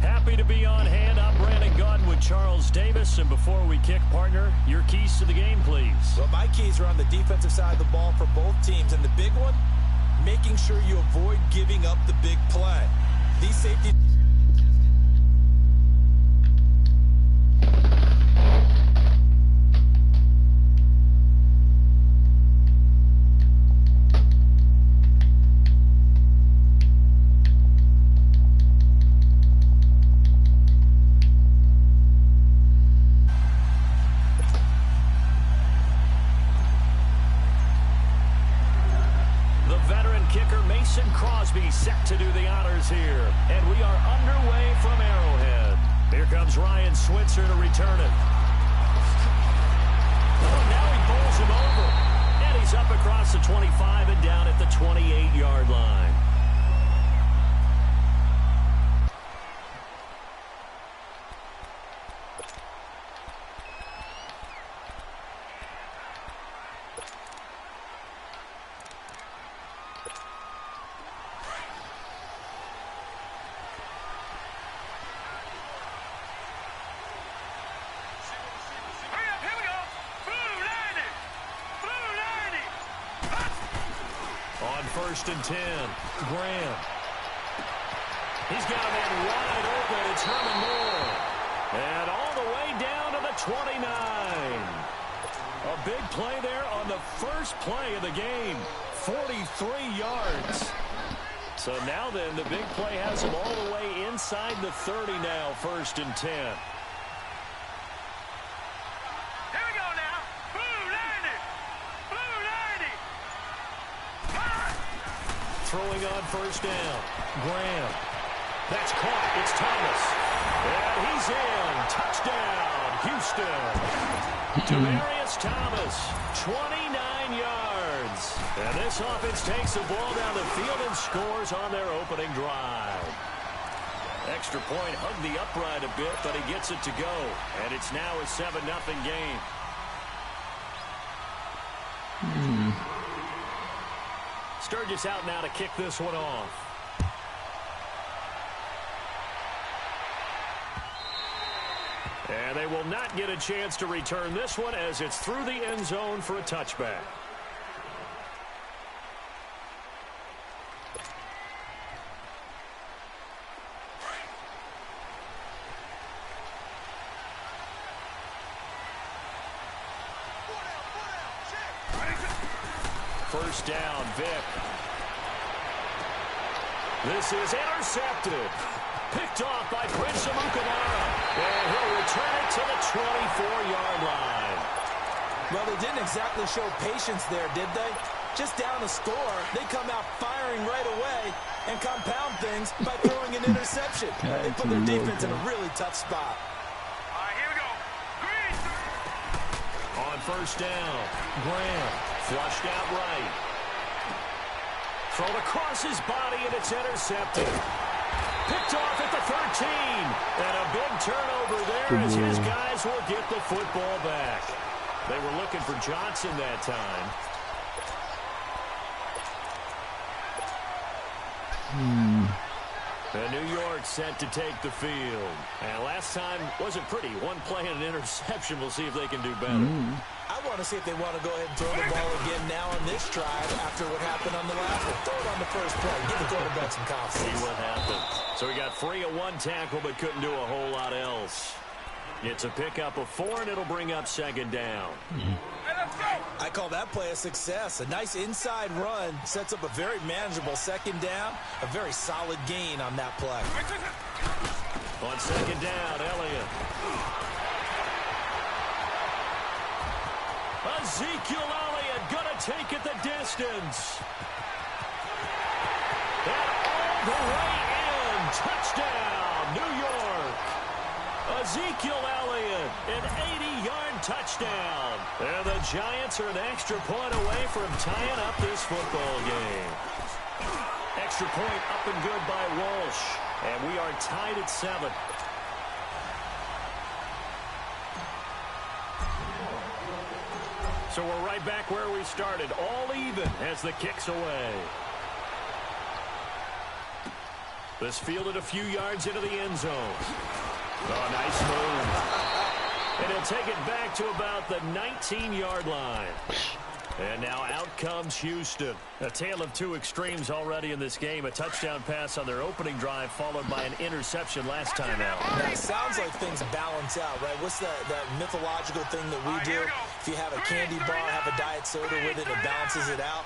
Happy to be on hand. I'm Brandon Gaudin with Charles Davis. And before we kick, partner, your keys to the game, please. Well, my keys are on the defensive side of the ball for both teams. And the big one, making sure you avoid giving up the big play. These safety... set to do the honors here. And we are underway from Arrowhead. Here comes Ryan Switzer to return it. Oh, now he bowls him over. And he's up across the 25 and down at the 28-yard line. First and 10. Graham. He's got a man wide open. It's Herman Moore. And all the way down to the 29. A big play there on the first play of the game. 43 yards. So now then, the big play has him all the way inside the 30 now. First and 10. Throwing on first down. Graham. That's caught. It's Thomas. And he's in. Touchdown, Houston. Demaryius Thomas, 29 yards. And this offense takes the ball down the field and scores on their opening drive. Extra point hugged the upright a bit, but he gets it to go. And it's now a 7-0 game. Sturgis out now to kick this one off. And they will not get a chance to return this one as it's through the end zone for a touchback. First down, Vic. This is intercepted. Picked off by Prince Amukamara. And he'll return it to the 24-yard line. Well, they didn't exactly show patience there, did they? Just down a score, they come out firing right away and compound things by throwing an interception. They put their defense in a really tough spot. All right, here we go. Green. On first down, Graham flushed out right. Thrown across his body, and it's intercepted. Picked off at the 13. And a big turnover there as his guys will get the football back. They were looking for Johnson that time. And New York set to take the field. And last time wasn't pretty. One play and an interception. We'll see if they can do better. I want to see if they want to go ahead and throw the ball again now on this drive after what happened on the last one. Throw it on the first play. Give the quarterback some confidence. See what happens. So he got free of one tackle but couldn't do a whole lot else. It's a pickup of 4, and it'll bring up second down. I call that play a success. A nice inside run sets up a very manageable second down. A very solid gain on that play. On second down, Elliott. Ezekiel Elliott gonna take it the distance. And all the way in. Touchdown, New York. Ezekiel Elliott, an 80-yard touchdown. And the Giants are an extra point away from tying up this football game. Extra point up and good by Walsh. And we are tied at 7. So we're right back where we started, all even as the kick's away. This fielded a few yards into the end zone. Oh, nice move. And he'll take it back to about the 19-yard line. And now out comes Houston. A tale of two extremes already in this game. A touchdown pass on their opening drive followed by an interception last time out. Now, it sounds like things balance out, right? What's that mythological thing that we do? If you have a candy bar, have a diet soda with it, it balances it out.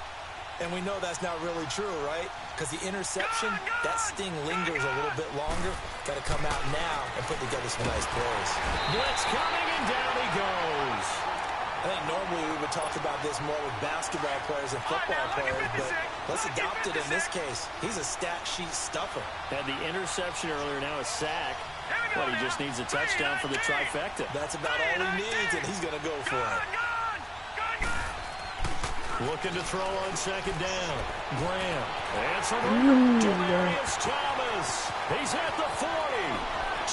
And we know that's not really true, right? Because the interception, that sting lingers a little bit longer. Got to come out now and put together some nice plays. Blitz coming, and down he goes. I think normally we would talk about this more with basketball players and football players, but let's adopt it in this case. He's a stat sheet stuffer. Had the interception earlier, now a sack. But he just needs a touchdown for the trifecta. That's about all he needs, and he's going to go for it. Looking to throw on second down. Graham. And some Demarius Thomas. He's at the 40,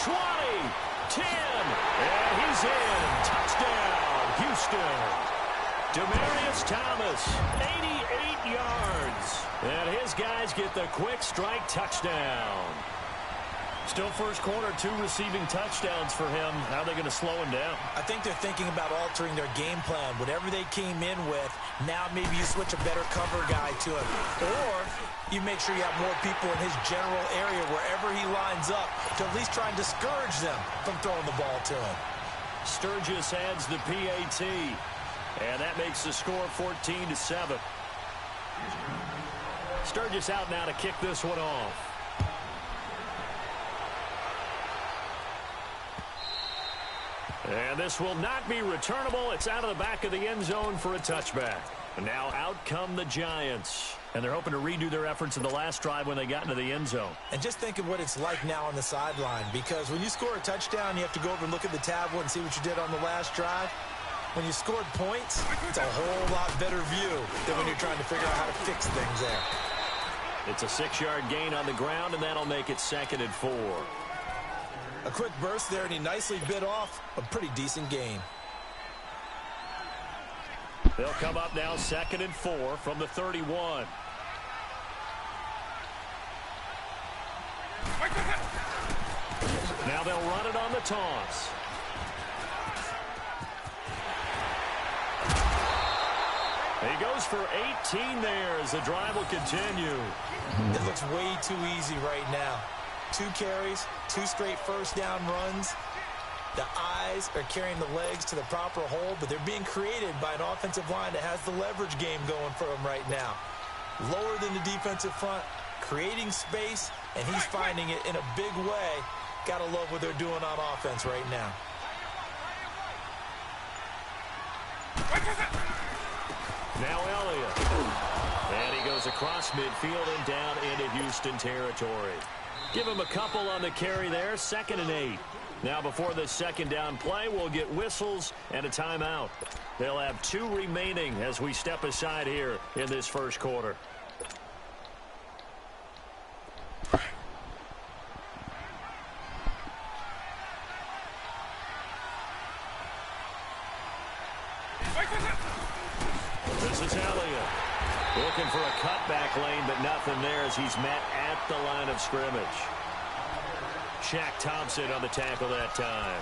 20, 10, and he's in. Touchdown, Houston. Demarius Thomas, 88 yards. And his guys get the quick strike touchdown. Still first quarter, 2 receiving touchdowns for him. How are they going to slow him down? I think they're thinking about altering their game plan. Whatever they came in with, now maybe you switch a better cover guy to him. Or you make sure you have more people in his general area wherever he lines up to at least try and discourage them from throwing the ball to him. Sturgis adds the PAT. And that makes the score 14-7. Sturgis out now to kick this one off. And this will not be returnable. It's out of the back of the end zone for a touchback. And now out come the Giants. And they're hoping to redo their efforts in the last drive when they got into the end zone. And just think of what it's like now on the sideline. Because when you score a touchdown, you have to go over and look at the tablet and see what you did on the last drive. When you scored points, it's a whole lot better view than when you're trying to figure out how to fix things there. It's a 6-yard gain on the ground, and that'll make it 2nd and 4. A quick burst there, and he nicely bit off a pretty decent gain. They'll come up now 2nd and 4 from the 31. Now they'll run it on the toss. He goes for 18 there as the drive will continue. It looks way too easy right now. 2 carries, 2 straight first down runs. The eyes are carrying the legs to the proper hold, but they're being created by an offensive line that has the leverage game going for them right now. Lower than the defensive front, creating space, and he's finding it in a big way. Gotta love what they're doing on offense right now. Now Elliott. And he goes across midfield and down into Houston territory. Give him a couple on the carry there, 2nd and 8. Now before this second down play, we'll get whistles and a timeout. They'll have 2 remaining as we step aside here in this first quarter. This is Elliott. Looking for a cutback lane, but nothing there as he's met at the line of scrimmage. Shaq Thompson on the tackle that time.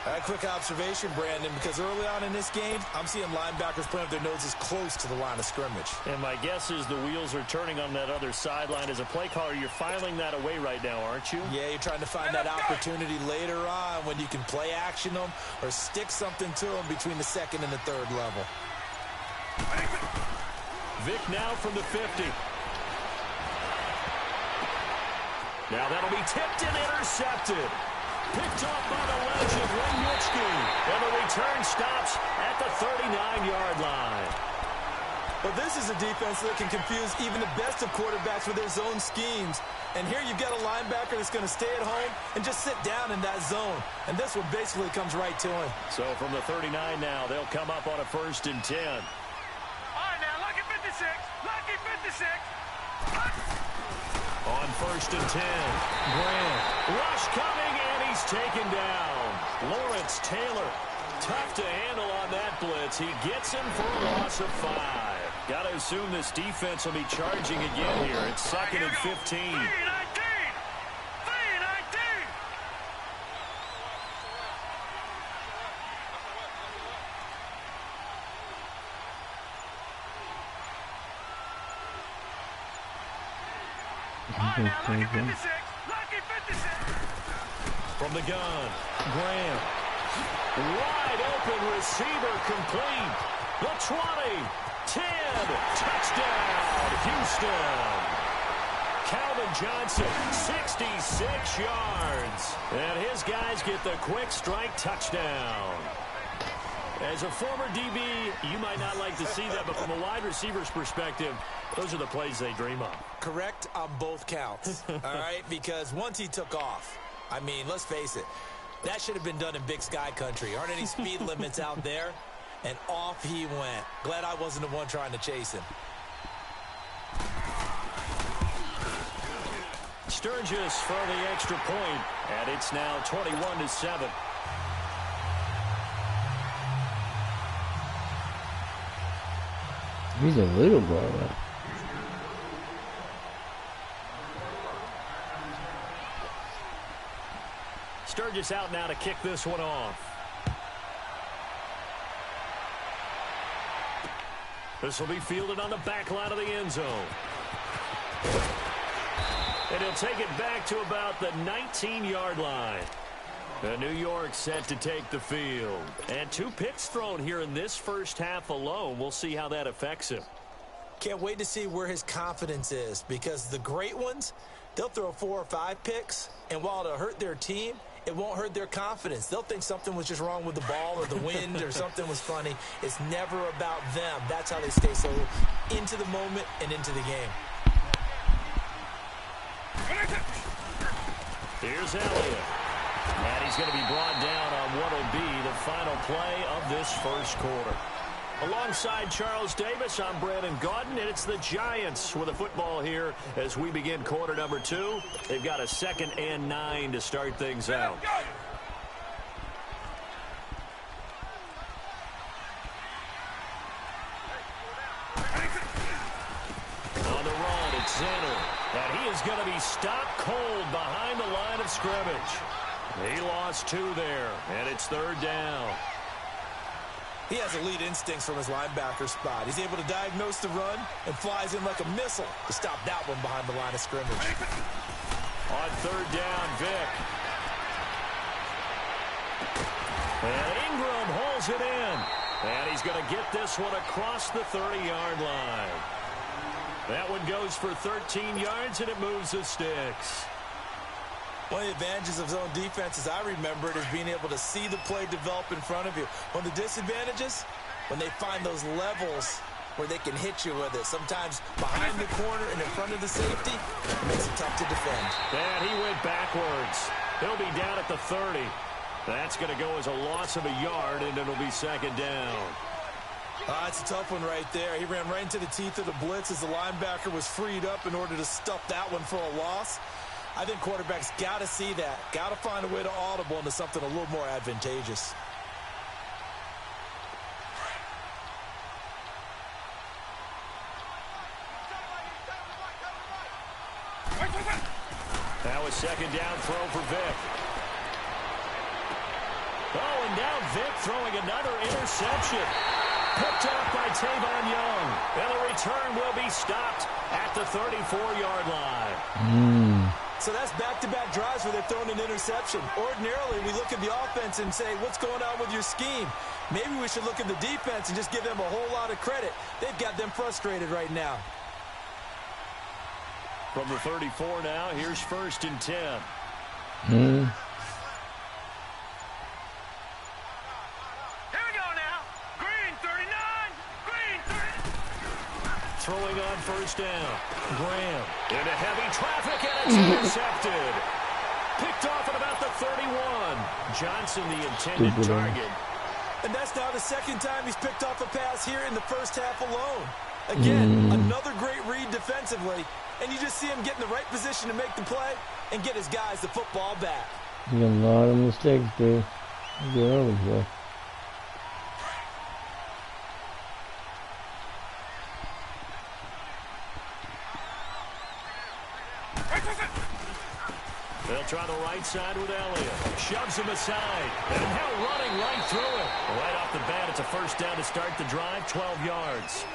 A quick observation, Brandon, because early on in this game, I'm seeing linebackers putting up their noses close to the line of scrimmage. And my guess is the wheels are turning on that other sideline. As a play caller, you're filing that away right now, aren't you? Yeah, you're trying to find that opportunity later on when you can play action them or stick something to them between the 2nd and the 3rd level. Vic now from the 50. Now that'll be tipped and intercepted. Picked off by the legend, Ray Nitschke. And the return stops at the 39-yard line. But this is a defense that can confuse even the best of quarterbacks with their zone schemes. And here you've got a linebacker that's going to stay at home and just sit down in that zone. And this one basically comes right to him. So from the 39 now, they'll come up on a 1st and 10. All right, now, lucky 56. Lucky 56. On 1st and 10, Grant. Rush coming, and he's taken down. Lawrence Taylor, tough to handle on that blitz. He gets him for a loss of 5. Got to assume this defense will be charging again here. It's 2nd and 15. 3-19. 3-19. All right, now, lucky 56. Lucky 56. From the gun, Graham. Wide open receiver complete. The 20, 10, touchdown, Houston. Calvin Johnson, 66 yards. And his guys get the quick strike touchdown. As a former DB, you might not like to see that, but from a wide receiver's perspective, those are the plays they dream of. Correct on both counts, all right? Because once he took off, I mean, let's face it, that should have been done in Big Sky country. Aren't any speed limits out there? And off he went. Glad I wasn't the one trying to chase him. Sturgis for the extra point, and it's now 21-7. He's a little brother. Sturgis out now to kick this one off. This will be fielded on the back line of the end zone. And he'll take it back to about the 19-yard line. New York set to take the field. And 2 picks thrown here in this first half alone. We'll see how that affects him. Can't wait to see where his confidence is, because the great ones, they'll throw 4 or 5 picks, and while it'll hurt their team, it won't hurt their confidence. They'll think something was just wrong with the ball or the wind or something was funny. It's never about them. That's how they stay so into the moment and into the game. Here's Elliott. And he's going to be brought down on what will be the final play of this first quarter. Alongside Charles Davis, I'm Brandon Gaudin, and it's the Giants with the football here as we begin quarter number 2. They've got a 2nd and 9 to start things out. On the run, it's Zinner. And he is going to be stopped cold behind the line of scrimmage. He lost 2 there, and it's 3rd down. He has elite instincts from his linebacker spot. He's able to diagnose the run and flies in like a missile to stop that one behind the line of scrimmage. On 3rd down, Vic. And Ingram holds it in. And he's going to get this one across the 30-yard line. That one goes for 13 yards, and it moves the sticks. One of the advantages of zone defense, as I remember it, is being able to see the play develop in front of you. One of the disadvantages, when they find those levels where they can hit you with it. Sometimes behind the corner and in front of the safety, it makes it tough to defend. And he went backwards. He'll be down at the 30. That's going to go as a loss of a yard, and it'll be second down. It's a tough one right there. He ran right into the teeth of the blitz as the linebacker was freed up in order to stuff that one for a loss. I think quarterbacks got to see that. Got to find a way to audible into something a little more advantageous. That was second down throw for Vic. Oh, and now Vic throwing another interception. Picked off by Tavon Young. And the return will be stopped at the 34-yard line. So that's back-to-back drives where they're throwing an interception. Ordinarily, we look at the offense and say, what's going on with your scheme? Maybe we should look at the defense and just give them a whole lot of credit. They've got them frustrated right now. From the 34 now, here's 1st and 10. Here we go now. Green 39. Green 30. Throwing on 1st down. Graham into heavy traffic, and it's intercepted. Picked off at about the 31. Johnson, the intended target. And that's now the second time he's picked off a pass here in the first half alone. Again, another great read defensively. And you just see him get in the right position to make the play and get his guys the football back. You got a lot of mistakes, dude. Good early, boy. They'll try the right side with Elliott. Shoves him aside. And now running right through it. Right off the bat, it's a 1st down to start the drive, 12 yards.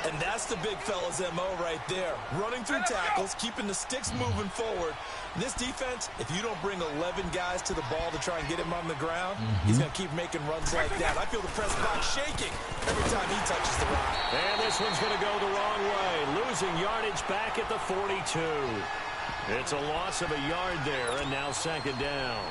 And that's the big fella's MO right there. Running through tackles, keeping the sticks moving forward. This defense, if you don't bring 11 guys to the ball to try and get him on the ground, he's going to keep making runs like that. I feel the press box shaking every time he touches the rock. And this one's going to go the wrong way. Losing yardage back at the 42. It's a loss of a yard there, and now second down.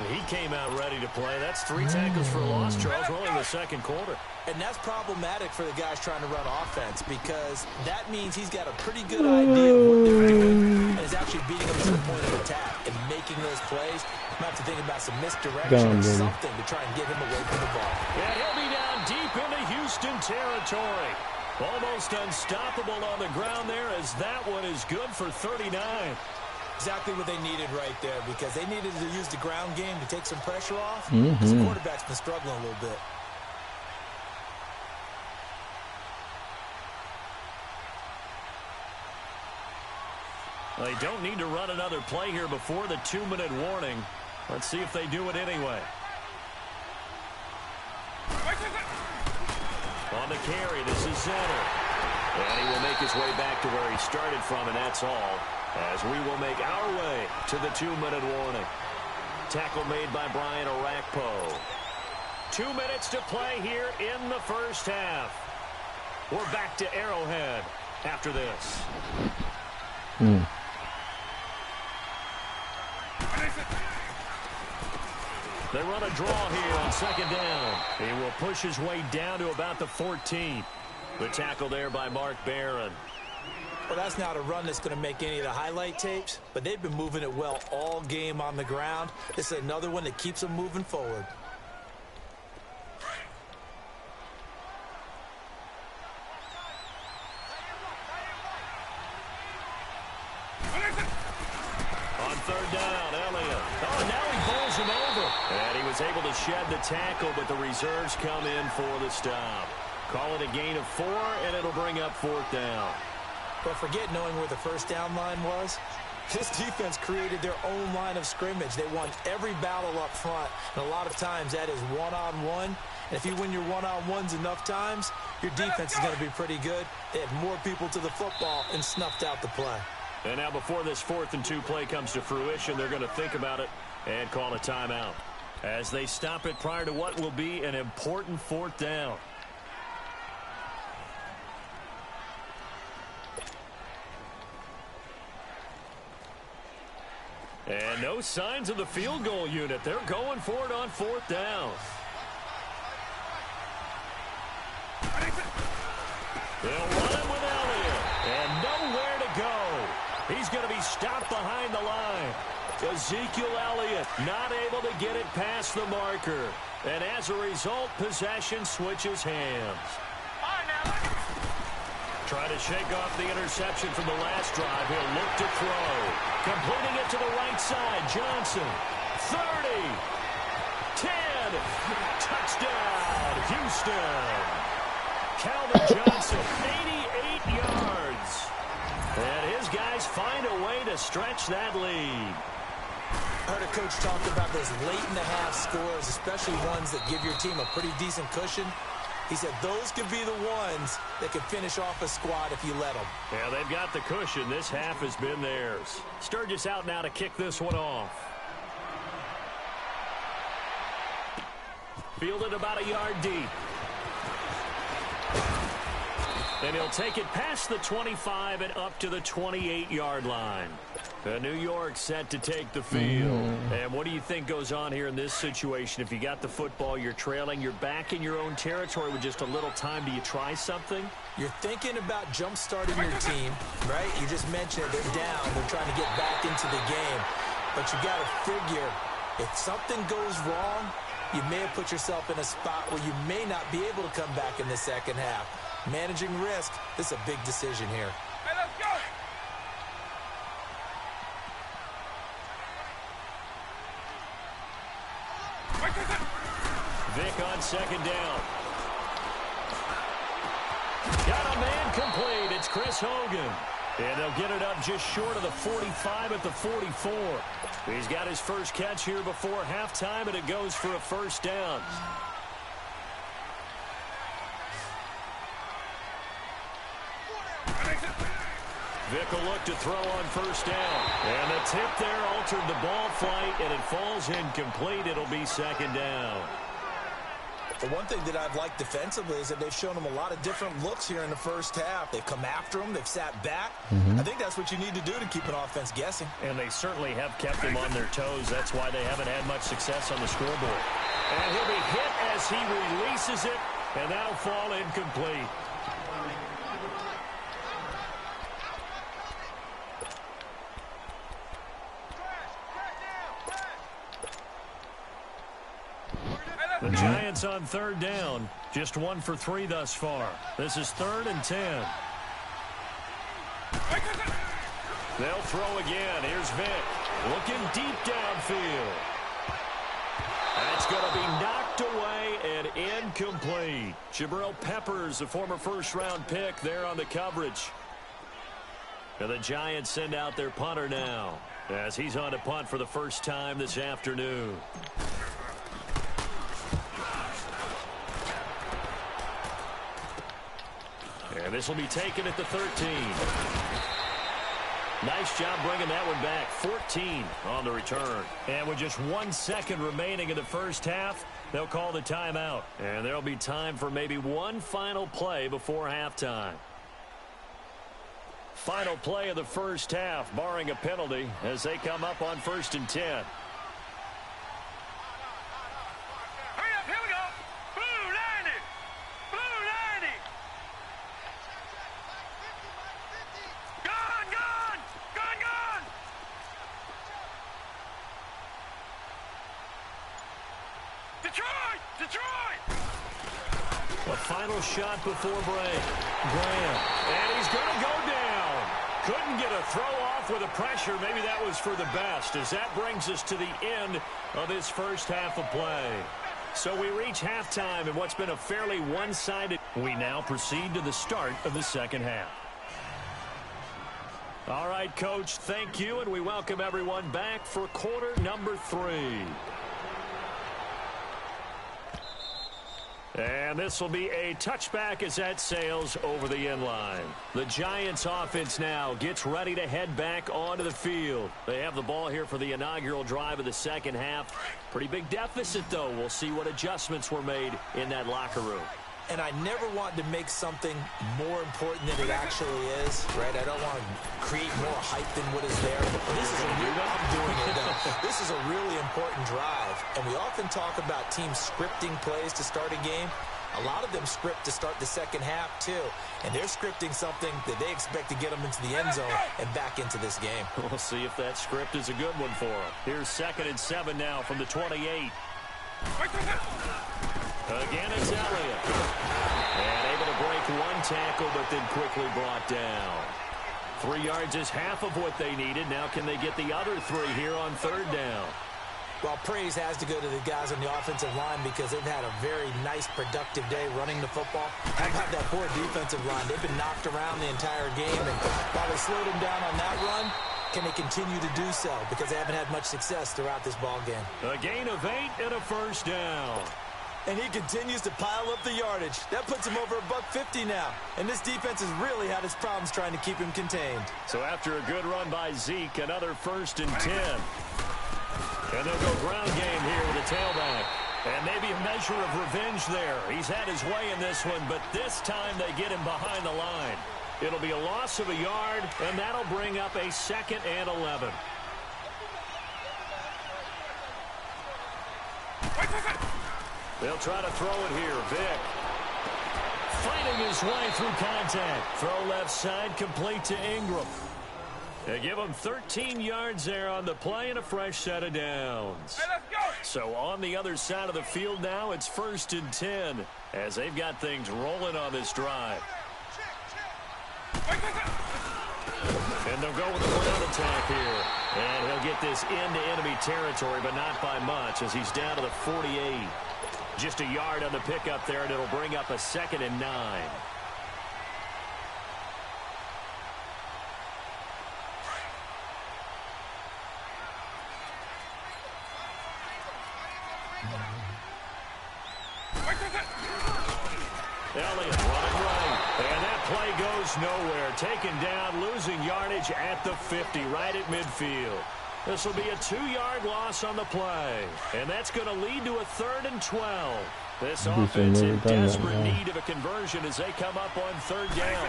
He came out ready to play. That's 3 tackles for a loss, Charles. We're only in the second quarter. And that's problematic for the guys trying to run offense because that means he's got a pretty good idea of what they're doing and is actually beating them to the point of attack and making those plays. Might have to think about some misdirection or something to try and get him away from the ball. And he'll be down deep into Houston territory. Almost unstoppable on the ground there as that one is good for 39. Exactly what they needed right there because they needed to use the ground game to take some pressure off. The quarterback's been struggling a little bit. They don't need to run another play here before the 2-minute warning. Let's see if they do it anyway. On the carry, this is Zetter. And he will make his way back to where he started from, and that's all. As we will make our way to the 2-minute warning. Tackle made by Brian Orakpo. 2 minutes to play here in the first half. We're back to Arrowhead after this. They run a draw here on second down. He will push his way down to about the 14. The tackle there by Mark Barron. Well, that's not a run that's going to make any of the highlight tapes, but they've been moving it well all game on the ground. This is another one that keeps them moving forward. On third down, Elliott. Oh, now he bowls him over. And he was able to shed the tackle, but the reserves come in for the stop. Call it a gain of 4, and it'll bring up 4th down. But forget knowing where the first down line was. This defense created their own line of scrimmage. They won every battle up front, and a lot of times that is one-on-one. And if you win your one-on-ones enough times, your defense is going to be pretty good. They had more people to the football and snuffed out the play. And now before this 4th and 2 play comes to fruition, they're going to think about it and call a timeout as they stop it prior to what will be an important 4th down. And no signs of the field goal unit. They're going for it on 4th down. They'll run it with Elliott. And nowhere to go. He's going to be stopped behind the line. Ezekiel Elliott not able to get it past the marker. And as a result, possession switches hands. Trying to shake off the interception from the last drive. He'll look to throw. Completing it to the right side. Johnson. 30. 10. Touchdown, Houston. Calvin Johnson, 88 yards. And his guys find a way to stretch that lead. I heard a coach talk about those late-in-the-half scores, especially ones that give your team a pretty decent cushion. He said those could be the ones that could finish off a squad if you let them. Yeah, they've got the cushion. This half has been theirs. Sturgis out now to kick this one off. Fielded about a yard deep. And he'll take it past the 25 and up to the 28-yard line. New York set to take the field. And what do you think goes on here in this situation? If you got the football, you're trailing, you're back in your own territory with just a little time. Do you try something? You're thinking about jump-starting your team, right? You just mentioned they're down. They're trying to get back into the game. But you got to figure, if something goes wrong, you may have put yourself in a spot where you may not be able to come back in the second half. Managing risk, this is a big decision here. Hey, let's go! Vic on 2nd down. Got a man complete. It's Chris Hogan. And they'll get it up just short of the 45 at the 44. He's got his first catch here before halftime, and it goes for a 1st down. Vic will look to throw on 1st down. And the tip there altered the ball flight, and it falls incomplete. It'll be 2nd down. The one thing that I've liked defensively is that they've shown them a lot of different looks here in the first half. They've come after them. They've sat back. I think that's what you need to do to keep an offense guessing. And they certainly have kept them on their toes. That's why they haven't had much success on the scoreboard. And he'll be hit as he releases it, and that'll fall incomplete. The Giants on 3rd down. Just 1 for 3 thus far. This is 3rd and 10. They'll throw again. Here's Vic. Looking deep downfield. That's going to be knocked away and incomplete. Jabril Peppers, a former 1st-round pick, there on the coverage. And the Giants send out their punter now, as he's on to punt for the first time this afternoon. And this will be taken at the 13. Nice job bringing that one back. 14 on the return. And with just 1 second remaining in the first half, they'll call the timeout. And there'll be time for maybe one final play before halftime. Final play of the first half, barring a penalty, as they come up on 1st and 10. A final shot before break. Graham. And he's going to go down. Couldn't get a throw off with the pressure. Maybe that was for the best, as that brings us to the end of this first half of play. So we reach halftime in what's been a fairly one-sided. We now proceed to the start of the second half. All right, Coach, thank you, and we welcome everyone back for quarter number 3. And this will be a touchback as that sails over the end line. The Giants offense now gets ready to head back onto the field. They have the ball here for the inaugural drive of the second half. Pretty big deficit, though. We'll see what adjustments were made in that locker room. and I never want to make something more important than it actually is, right? I don't want to create more hype than what is there. This is I'm doing it, though. This is a really important drive, and we often talk about teams scripting plays to start a game. A lot of them script to start the second half, too. And they're scripting something that they expect to get them into the end zone and back into this game. We'll see if that script is a good one for them. Here's 2nd and 7 now from the 28. Again, it's Elliott. And able to break one tackle, but then quickly brought down. 3 yards is half of what they needed. Now can they get the other 3 here on 3rd down? Well, praise has to go to the guys on the offensive line because they've had a very nice, productive day running the football. How about that poor defensive line? They've been knocked around the entire game, and while they slowed them down on that run, can they continue to do so? Because they haven't had much success throughout this ball game. A gain of 8 and a 1st down. And he continues to pile up the yardage. That puts him over $150 now. And this defense has really had its problems trying to keep him contained. So after a good run by Zeke, another 1st and 10. And they'll go ground game here with a tailback. And maybe a measure of revenge there. He's had his way in this one, but this time they get him behind the line. It'll be a loss of a yard, and that'll bring up a 2nd and 11. They'll try to throw it here. Vick fighting his way through contact. Throw left side, complete to Ingram. They give him 13 yards there on the play and a fresh set of downs. Hey, let's go. So on the other side of the field now, it's 1st and 10 as they've got things rolling on this drive. And they'll go with a ground attack here. And he'll get this into enemy territory, but not by much as he's down to the 48. Just a yard on the pickup there, and it'll bring up a 2nd and 9. Elliott running right, and that play goes nowhere. Taken down, losing yardage at the 50, right at midfield. This will be a 2-yard loss on the play, and that's going to lead to a 3rd and 12. This offense in desperate need of a conversion as they come up on 3rd down.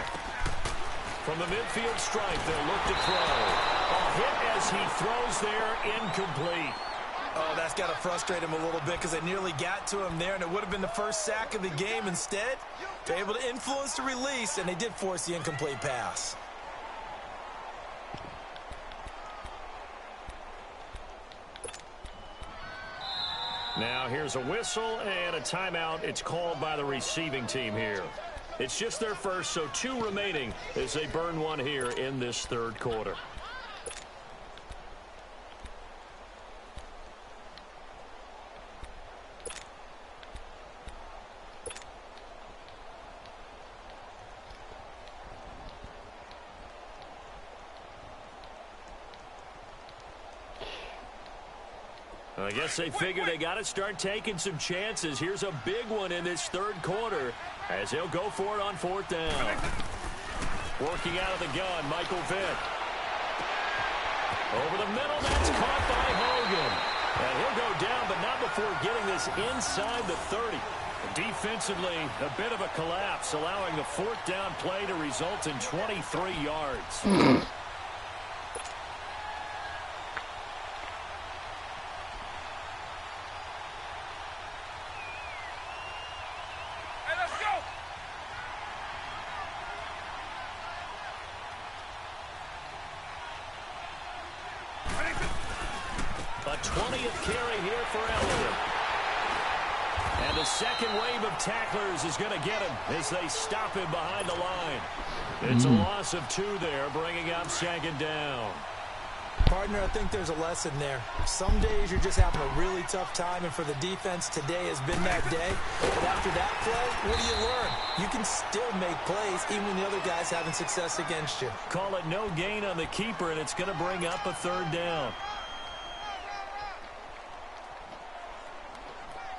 From the midfield stripe, they'll look to throw. A hit as he throws there, incomplete. Oh, that's got to frustrate him a little bit because they nearly got to him there, and it would have been the first sack of the game. Instead, they're able to influence the release, and they did force the incomplete pass. Now here's a whistle and a timeout. It's called by the receiving team here. It's just their first, so 2 remaining as they burn one here in this 3rd quarter. I guess they figure they got to start taking some chances. Here's a big one in this 3rd quarter as they'll go for it on 4th down. Working out of the gun, Michael Vick. Over the middle, that's caught by Hogan. And he'll go down, but not before getting this inside the 30. Defensively, a bit of a collapse, allowing the 4th down play to result in 23 yards. A 20th carry here for Elliott. And the second wave of tacklers is going to get him as they stop him behind the line. It's a loss of 2 there, bringing up 2nd down. Partner, I think there's a lesson there. Some days you're just having a really tough time, and for the defense, today has been that day. But after that play, what do you learn? You can still make plays even when the other guy's having success against you. Call it no gain on the keeper, and it's going to bring up a 3rd down.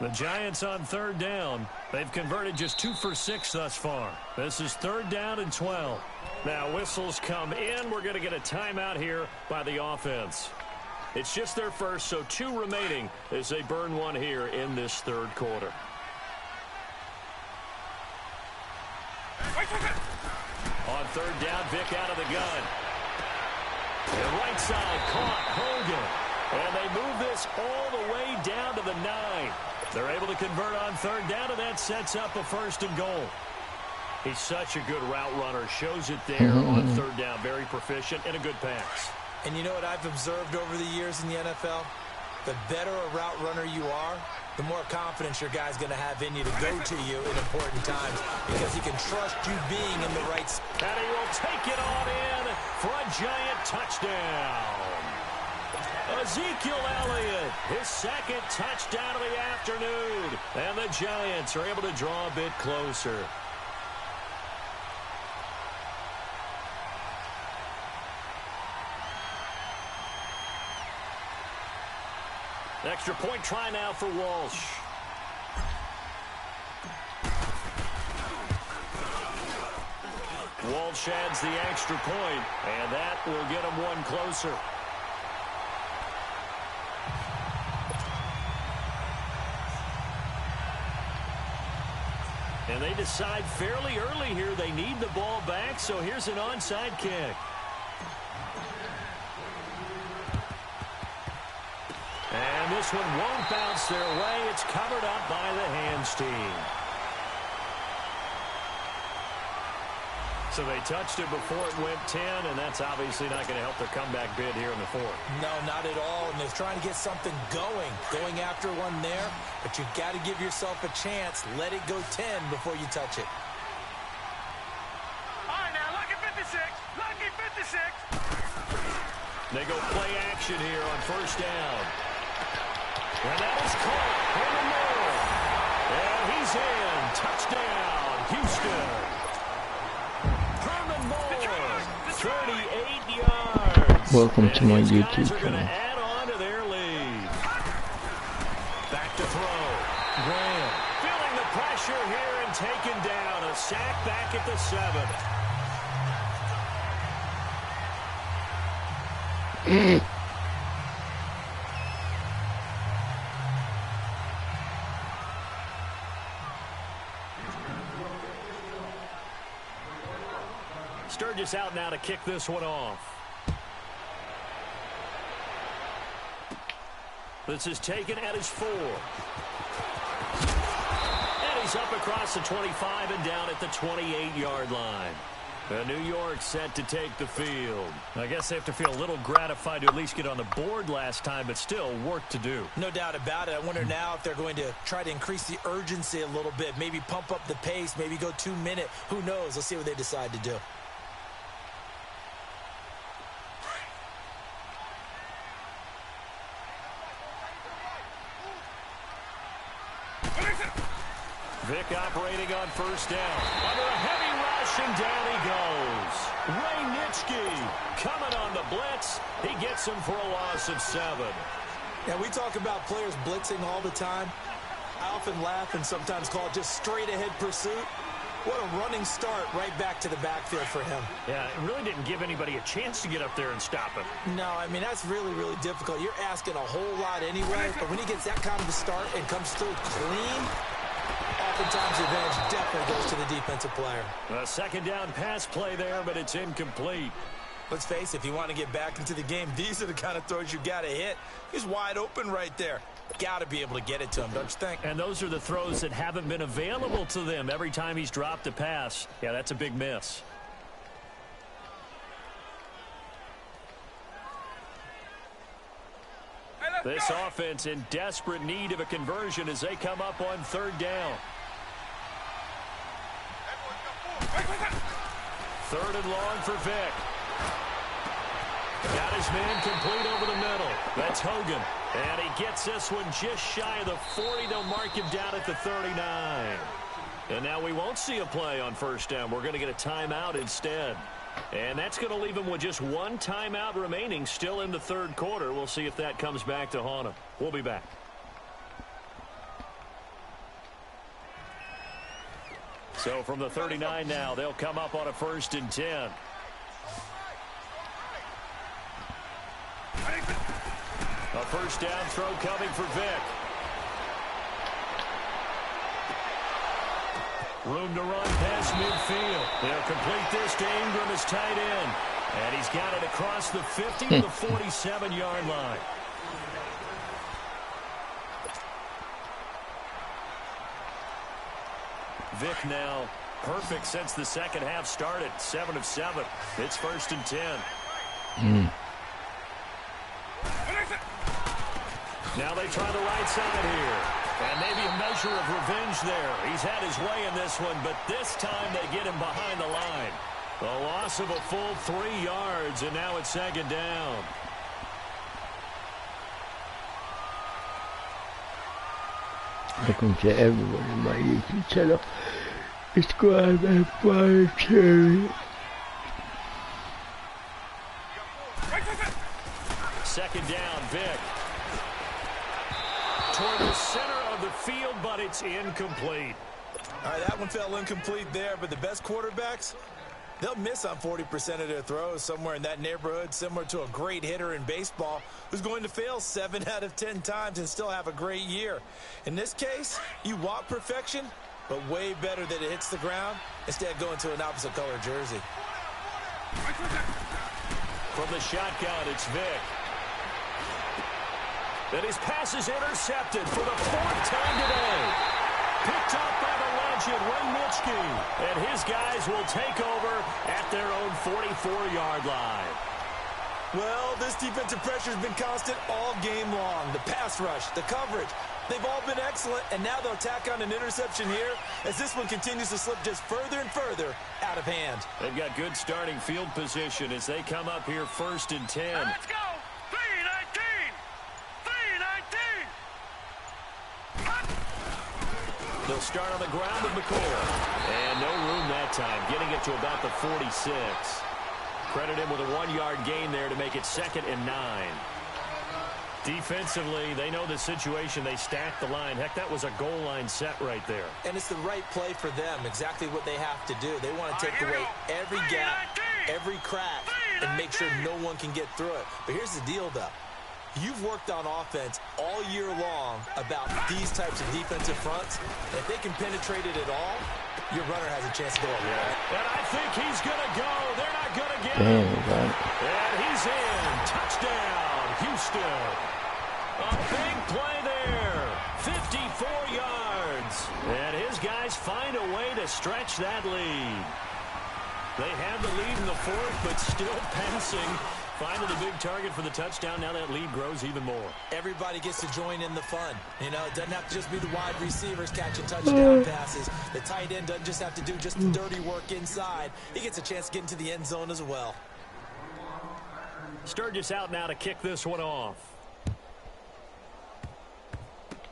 The Giants on 3rd down. They've converted just 2 for 6 thus far. This is 3rd down and 12. Now whistles come in. We're going to get a timeout here by the offense. It's just their first, so 2 remaining as they burn one here in this 3rd quarter. third down, Vic out of the gun. And right side, caught, Hogan. And they move this all the way down to the 9. They're able to convert on third down, and that sets up a 1st and goal. He's such a good route runner. Shows it there on third down. Very proficient and a good pass. And you know what I've observed over the years in the NFL? The better a route runner you are, the more confidence your guy's going to have in you to go to you in important times because he can trust you being in the right spot. And he will take it on in for a giant touchdown. Ezekiel Elliott, his 2nd touchdown of the afternoon. And the Giants are able to draw a bit closer. Extra point try now for Walsh. Walsh adds the extra point, and that will get him one closer. And they decide fairly early here they need the ball back, so here's an onside kick. And this one won't bounce their way. It's covered up by the hands team. So they touched it before it went 10, and that's obviously not going to help their comeback bid here in the 4th. No, not at all, and they're trying to get something going after one there, but you've got to give yourself a chance. Let it go 10 before you touch it. All right, now, lucky 56. Lucky 56. They go play action here on 1st down. And that is caught in the middle. And he's in. Touchdown, Houston. Herman Moore, 38 yards. Welcome to my And these YouTube guys are going to channel. add on to their lead. Back to throw. Graham feeling the pressure here and taken down. A sack back at the 7. Sturgis out now to kick this one off. This is taken at his 4. And he's up across the 25 and down at the 28-yard line. New York set to take the field. I guess they have to feel a little gratified to at least get on the board last time, but still work to do. No doubt about it. I wonder now if they're going to try to increase the urgency a little bit, maybe pump up the pace, maybe go 2-minute. Who knows? Let's see what they decide to do. Vic operating on 1st down. Under a heavy rush, and down he goes. Ray Nitschke coming on the blitz. He gets him for a loss of 7. Now, we talk about players blitzing all the time. I often laugh and sometimes call it just straight-ahead pursuit. What a running start right back to the backfield for him. Yeah, it really didn't give anybody a chance to get up there and stop him. No, I mean, that's really, really difficult. You're asking a whole lot anyway, but when he gets that kind of a start and comes through clean, oftentimes the advantage definitely goes to the defensive player. A 2nd down pass play there, but it's incomplete. Let's face it, if you want to get back into the game, these are the kind of throws you got to hit. He's wide open right there. Got to be able to get it to him, don't you think? And those are the throws that haven't been available to them every time he's dropped a pass. Yeah, that's a big miss. This offense in desperate need of a conversion as they come up on 3rd down. 3rd and long for Vic. Got his man complete over the middle. That's Hogan. And he gets this one just shy of the 40. They'll mark him down at the 39. And now we won't see a play on 1st down. We're going to get a timeout instead. And that's going to leave him with just one timeout remaining still in the 3rd quarter. We'll see if that comes back to haunt him. We'll be back. So from the 39 now, they'll come up on a 1st and 10. A 1st down throw coming for Vic. Room to run past midfield. They'll complete this to Ingram as tight end. And he's got it across the 50 to the 47-yard line. Vic now perfect since the second half started. 7 of 7. It's 1st and 10. Now they try the right side here. And maybe a measure of revenge there. He's had his way in this one, but this time they get him behind the line. A loss of a full 3 yards, and now it's 2nd down. Welcome to everyone in my YouTube channel. Subscribe and follow Cherry. 2nd down, Vic. Toward the center of the field, but it's incomplete. All right, that one fell incomplete there, but the best quarterbacks, they'll miss on 40% of their throws, somewhere in that neighborhood, similar to a great hitter in baseball who's going to fail 7 out of 10 times and still have a great year. In this case, you want perfection, but way better that it hits the ground instead of going to an opposite color jersey. From the shotgun, it's Vic. And his pass is intercepted for the 4th time today. Picked up by the legend, Ray Nitschke. And his guys will take over at their own 44-yard line. Well, this defensive pressure has been constant all game long. The pass rush, the coverage, they've all been excellent, and now they'll tack on an interception here as this one continues to slip just further and further out of hand. They've got good starting field position as they come up here 1st and 10. Let's go! 3-19! 3-19! They'll start on the ground with McCoy. And no room that time, getting it to about the 46. Credit him with a 1-yard gain there to make it 2nd and 9. Defensively, they know the situation. They stack the line. Heck, that was a goal line set right there. And it's the right play for them, exactly what they have to do. They want to take away every gap, every crack, and make sure no one can get through it. But here's the deal, though. You've worked on offense all year long about these types of defensive fronts. If they can penetrate it at all, your runner has a chance to go up. Yeah. And I think he's going to go. They're not going to get him. And he's in. Touchdown, Houston. A big play there. 54 yards. And his guys find a way to stretch that lead. They had the lead in the 4th, but still passing. Finding the big target for the touchdown. Now that lead grows even more. Everybody gets to join in the fun. You know, it doesn't have to just be the wide receivers catching touchdown passes. The tight end doesn't just have to do just the dirty work inside. He gets a chance to get into the end zone as well. Sturgis out now to kick this one off.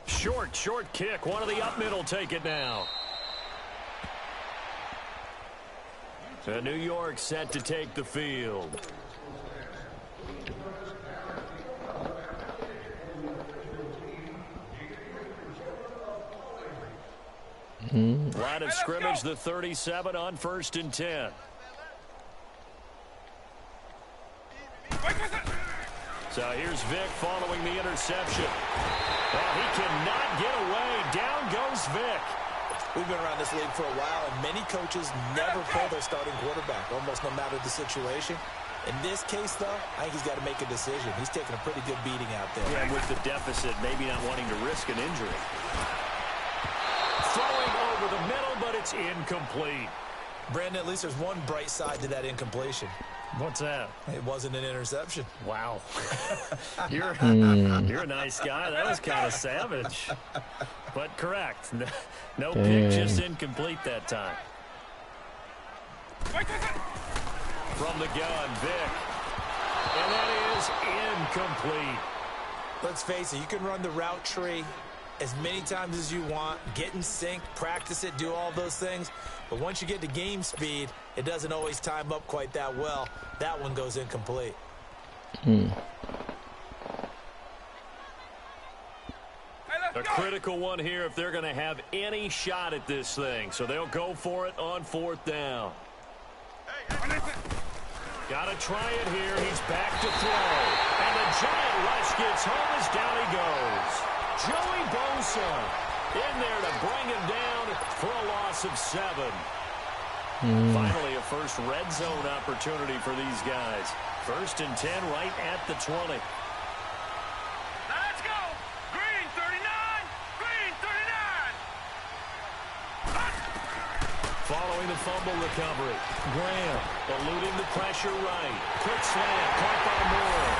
Short kick. One of the up middle take it now. So New York set to take the field. Line of scrimmage, the 37 on 1st and 10. So here's Vic following the interception. Well, he cannot get away. Down goes Vic. We've been around this league for a while, and many coaches never pull their starting quarterback, almost no matter the situation. In this case, though, I think he's got to make a decision. He's taking a pretty good beating out there. Yeah, with the deficit, maybe not wanting to risk an injury. Throwing over the middle, but it's incomplete. Brandon, at least there's one bright side to that incompletion. What's that? It wasn't an interception. Wow. You're a nice guy. That was kind of savage. But correct. No pick, just incomplete that time. From the gun, Vic. And that is incomplete. Let's face it, you can run the route tree as many times as you want, get in sync, practice it, do all those things. But once you get to game speed, it doesn't always time up quite that well. That one goes incomplete. A critical one here if they're going to have any shot at this thing. So they'll go for it on 4th down. Got to try it here. He's back to throw. And the giant rush gets home as down he goes. Joey Bosa. in there to bring him down for a loss of 7. Finally, a first red zone opportunity for these guys. 1st and 10 right at the 20. Let's go. Green 39. Green 39. Following the fumble recovery, Graham eluding the pressure right. Quick slant, caught by Moore.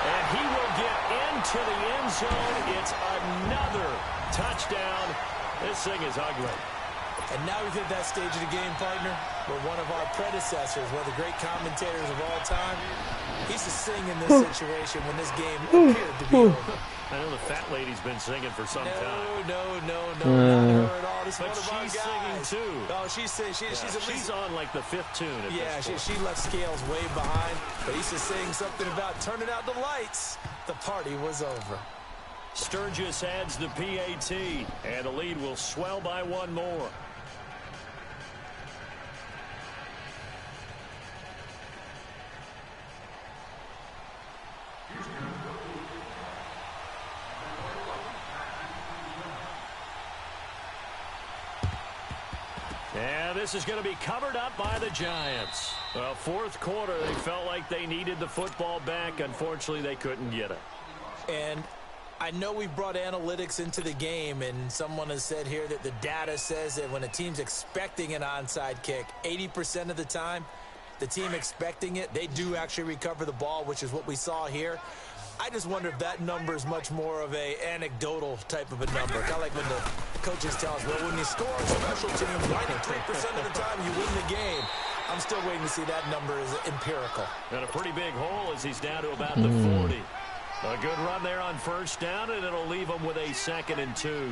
And he will get into the end zone. It's another touchdown. This thing is ugly. And now we've hit that stage of the game, partner, where one of our predecessors, one of the great commentators of all time, he used to sing in this situation when this game appeared to be over. I know the fat lady's been singing for some time. No, not her at all. This is But one of she's our guys. singing, too. Oh, she's at least... She's on like the 5th tune at this point. She left Scales way behind, but he used to sing something about turning out the lights. The party was over. Sturgis adds the PAT, and the lead will swell by 1 more. And this is going to be covered up by the Giants. Well, 4th quarter, they felt like they needed the football back. Unfortunately, they couldn't get it. And I know we brought analytics into the game, and someone has said here that the data says that when a team's expecting an onside kick, 80% of the time, the team expecting it, they do actually recover the ball, which is what we saw here. I just wonder if that number is much more of a anecdotal type of a number. Kind of like when the coaches tell us, well, when you score a special team, 93% of the time you win the game. I'm still waiting to see that number is empirical. And a pretty big hole as he's down to about the 40. A good run there on 1st down, and it'll leave him with a 2nd and 2.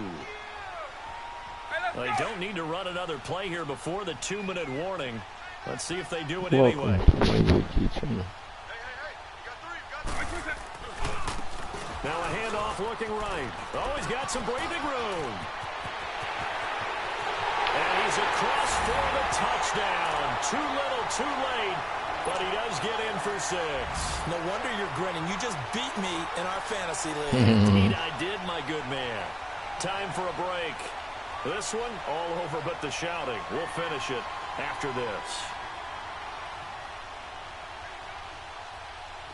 They don't need to run another play here before the 2-minute warning. Let's see if they do it anyway. Now a handoff looking right. Oh, he's got some breathing room. And he's across for the touchdown. Too little, too late. But he does get in for 6. No wonder you're grinning. You just beat me in our fantasy league. Indeed, I did, my good man. Time for a break. This one, all over but the shouting. We'll finish it after this.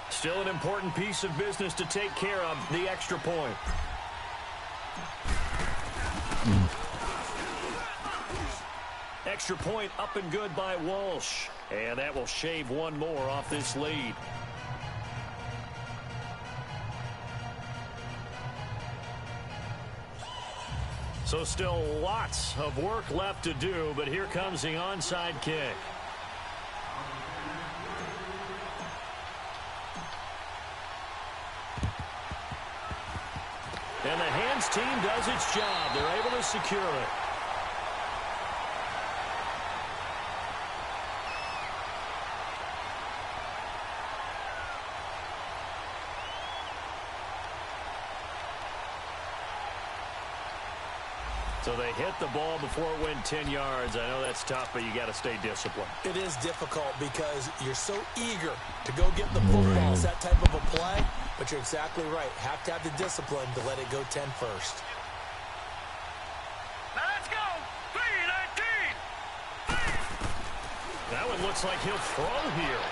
Still an important piece of business to take care of, the extra point. Extra point up and good by Walsh. And that will shave 1 more off this lead. So still lots of work left to do, but here comes the onside kick. And the hands team does its job. They're able to secure it. So they hit the ball before it went 10 yards. I know that's tough, but you got to stay disciplined. It is difficult because you're so eager to go get the football. It's that type of a play, but you're exactly right. Have to have the discipline to let it go 10 first. Let's go. 3-19. That one looks like he'll throw here.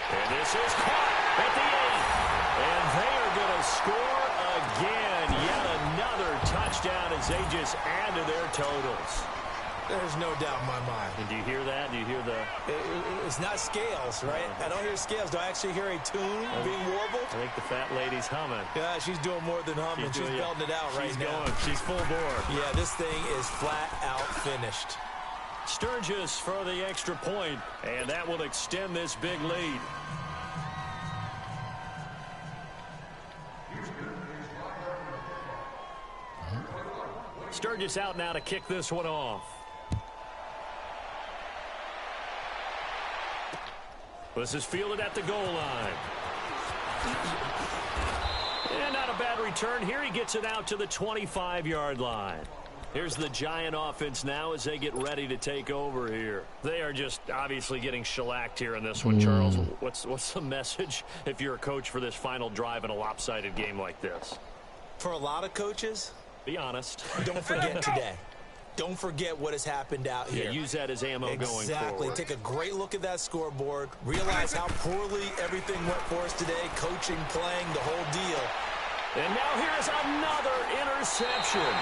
And this is caught at the 8. And they are going to score again. Yet another touchdown as they just add to their totals. There's no doubt in my mind. And do you hear that? Do you hear the... It's not scales, right? I don't hear scales. Do I actually hear a tune being warbled? I think the fat lady's humming. Yeah, she's doing more than humming. She's belting it out right now. She's full bore. Yeah, this thing is flat out finished. Sturgis for the extra point, and that will extend this big lead. Sturgis out now to kick this one off. This is fielded at the goal line. And not a bad return. Here he gets it out to the 25-yard line. Here's the Giant offense now as they get ready to take over here. They are just obviously getting shellacked here in this one, Charles. What's the message if you're a coach for this final drive in a lopsided game like this? For a lot of coaches, Be honest. Don't forget today. Don't forget what has happened out here. Yeah, use that as ammo going forward. Exactly. Take a great look at that scoreboard. Realize how poorly everything went for us today. Coaching, playing, the whole deal. And now here's another interception.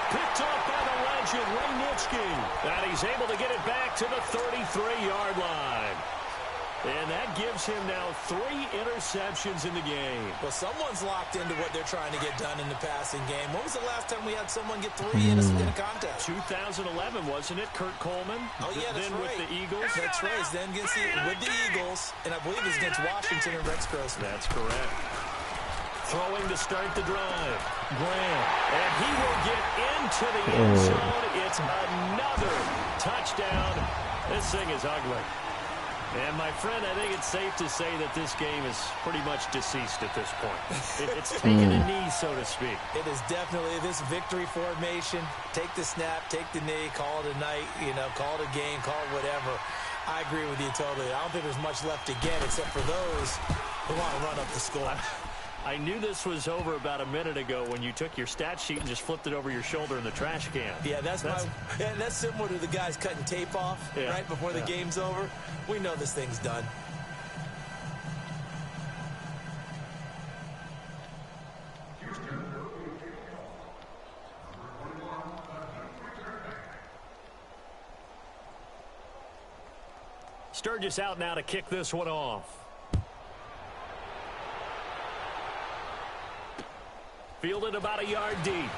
Picked up by the legend, Ray Nitschke. And he's able to get it back to the 33-yard line. And that gives him now 3 interceptions in the game. Well, someone's locked into what they're trying to get done in the passing game. When was the last time we had someone get 3 in a contest? 2011, wasn't it? Kurt Coleman. Oh, yeah, that's then right. with the Eagles. That's right. Then with the Eagles. And I believe it's against Washington and Rex Grossman. That's correct. Throwing to start the drive. Graham. And he will get into the end zone. It's another touchdown. This thing is ugly. And, my friend, I think it's safe to say that this game is pretty much deceased at this point. It's taken a knee, so to speak. It is definitely this victory formation. Take the snap, take the knee, call it a night, call it a game, call it whatever. I agree with you totally. I don't think there's much left to get except for those who want to run up the score. I knew this was over about a minute ago when you took your stat sheet and just flipped it over your shoulder in the trash can. Yeah, that's similar to the guys cutting tape off right before the game's over. We know this thing's done. Sturgis out now to kick this one off. Fielded about a yard deep.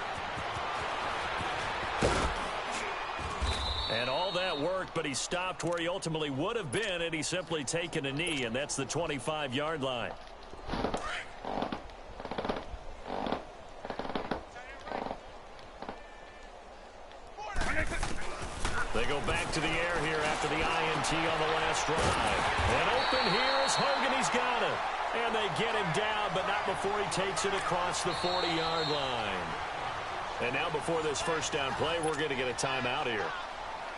And all that worked, but he stopped where he ultimately would have been had he simply taken a knee, and that's the 25-yard line. They go back to the air here after the INT on the last drive. And open here is Hogan. He's got it. And they get him down, but not before he takes it across the 40-yard line. And now before this first down play, we're going to get a timeout here,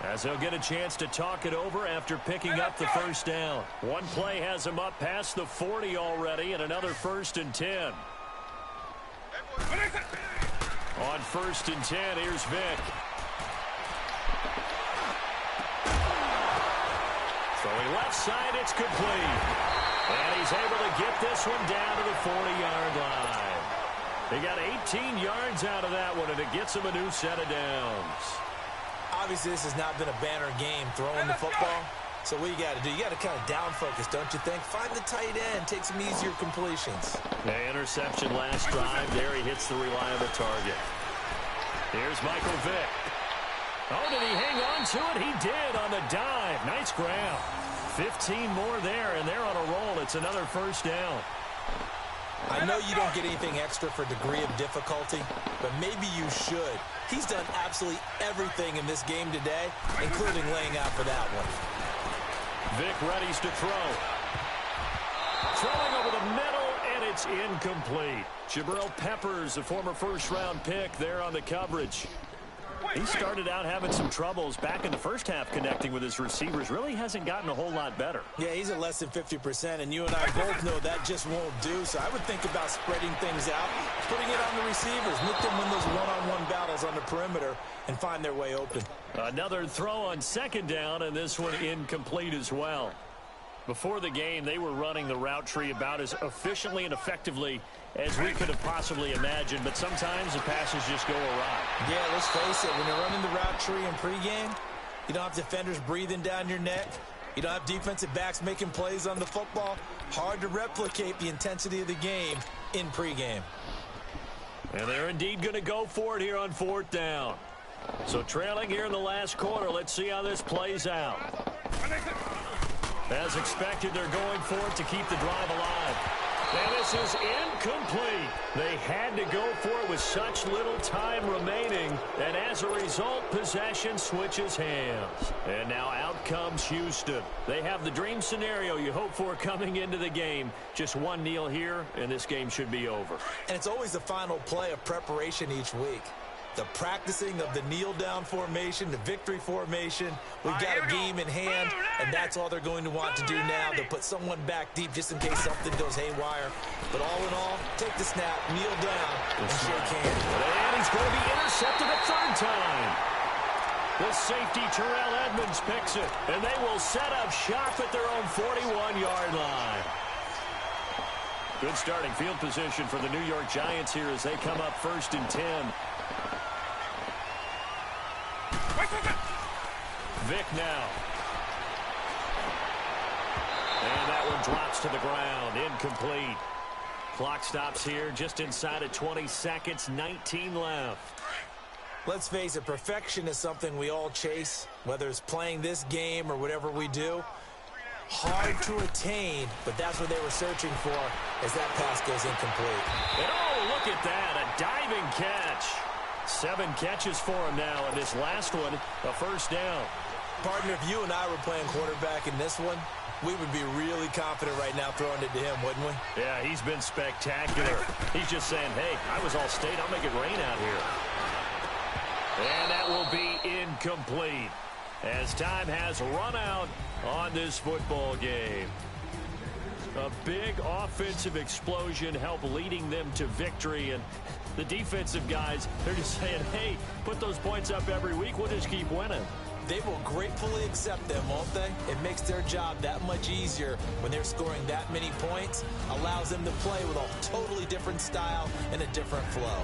as they'll get a chance to talk it over after picking up the first down. One play has him up past the 40 already, and another 1st and 10. On 1st and 10, here's Vic. Throwing left side, it's complete. And he's able to get this one down to the 40-yard line. He got 18 yards out of that one, and it gets him a new set of downs. Obviously, this has not been a banner game throwing the football. So what you got to do? You got to kind of down focus, don't you think? Find the tight end, take some easier completions. The interception last drive. There he hits the reliable target. Here's Michael Vick. Oh, did he hang on to it? He did on the dive. Nice grab. 15 more there, and they're on a roll. It's another first down. I know you don't get anything extra for degree of difficulty, but maybe you should. He's done absolutely everything in this game today, including laying out for that one. Vic readies to throw. Throwing over the middle, and it's incomplete. Jabril Peppers, a former first-round pick, there on the coverage. He started out having some troubles back in the first half connecting with his receivers. Really hasn't gotten a whole lot better. Yeah, he's at less than 50%, and you and I both know that just won't do. So I would think about spreading things out, putting it on the receivers, let them win those one-on-one battles on the perimeter and find their way open. Another throw on 2nd down, and this one incomplete as well. Before the game, they were running the route tree about as efficiently and effectively as we could have possibly imagined, but sometimes the passes just go awry. Yeah, let's face it, when you're running the route tree in pregame, you don't have defenders breathing down your neck. You don't have defensive backs making plays on the football. Hard to replicate the intensity of the game in pregame. And they're indeed going to go for it here on 4th down. So trailing here in the last quarter, let's see how this plays out. As expected, they're going for it to keep the drive alive. And this is incomplete. They had to go for it with such little time remaining. And as a result, possession switches hands. And now out comes Houston. They have the dream scenario you hope for coming into the game. Just one kneel here, and this game should be over. And it's always the final play of preparation each week. the practicing of the kneel-down formation, the victory formation. We've got a game in hand, and that's all they're going to want to do now. They'll put someone back deep just in case something goes haywire. But all in all, take the snap, kneel down, and shake hands. And he's going to be intercepted a third time. The safety, Terrell Edmonds, picks it, and they will set up shop at their own 41-yard line. Good starting field position for the New York Giants here as they come up 1st and 10. Vick now. And that one drops to the ground. Incomplete. Clock stops here just inside of 20 seconds. 19 left. Let's face it, perfection is something we all chase, whether it's playing this game or whatever we do. Hard to attain, but that's what they were searching for as that pass goes incomplete. And oh, look at that, a diving catch. 7 catches for him now, and this last one, a first down. Partner, if you and I were playing quarterback in this one, we would be really confident right now throwing it to him, wouldn't we? Yeah, he's been spectacular. He's just saying, hey, I was all state, I'll make it rain out here. And that will be incomplete as time has run out on this football game. A big offensive explosion helped leading them to victory, and the defensive guys, they're just saying, hey, put those points up every week, we'll just keep winning. They will gratefully accept them, won't they? It makes their job that much easier when they're scoring that many points, allows them to play with a totally different style and a different flow.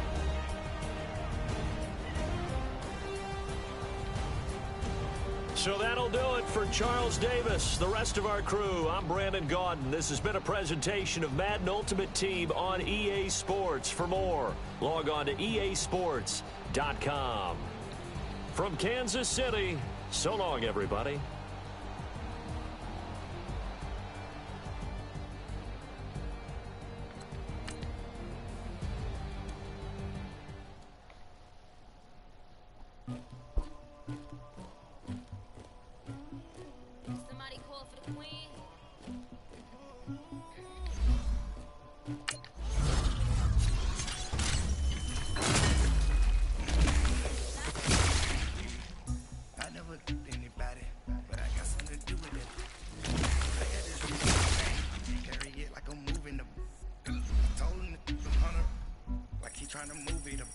So that'll do it for Charles Davis, the rest of our crew. I'm Brandon Gaudin. This has been a presentation of Madden Ultimate Team on EA Sports. For more, log on to easports.com. From Kansas City, so long, everybody. Somebody call for the queen. I never did anybody, but I got something to do with it. I got this thing, carry it like I'm moving the. Told him the hunter, like he trying to move it up.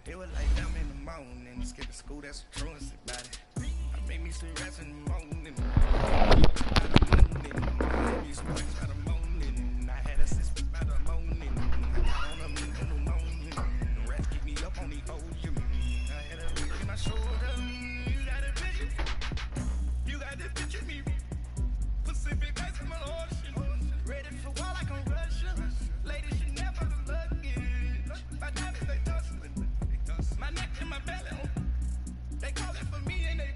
It was like them in the morning, skipping school, that's the truest about it. I made me some rest in the morning. I had a sister by the morning. I got on a moon in the morning. The rest keep me up on the ocean. I had a look in my shoulder. You got this bitch in me. Pacific back to my ocean. Ready for war like I'm Russian. Ladies, you never lucky. My diamonds, they tussling. My neck and my belly. They call it for me and they.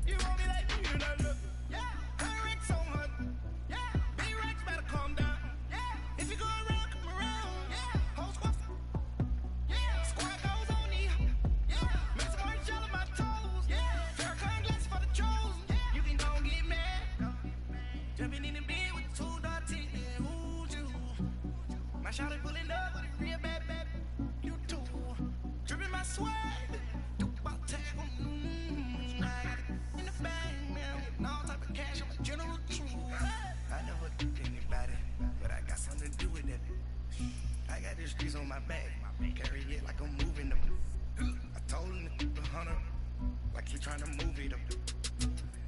You want me like you, don't look. Yeah, I wreck so much. Yeah, B-Rex better calm down. Yeah, if you go around, come around. Yeah, whole squad. Yeah, squad goes on me. Yeah, make some orange gel on my toes. Yeah, Farrakhan glass for the trolls. You can go and get mad. Jumping in the bed with 2 dark teeth. Ooh, you. My shawty pulling up with a real bad. You too. Dripping my swag. Do about tag on. I got it in the bag now. Getting all type of cash on my general truth. I never did anybody, but I got something to do with it. I got these streets on my back. Carry it like I'm moving them. I told him the hunter, like he trying to move it up.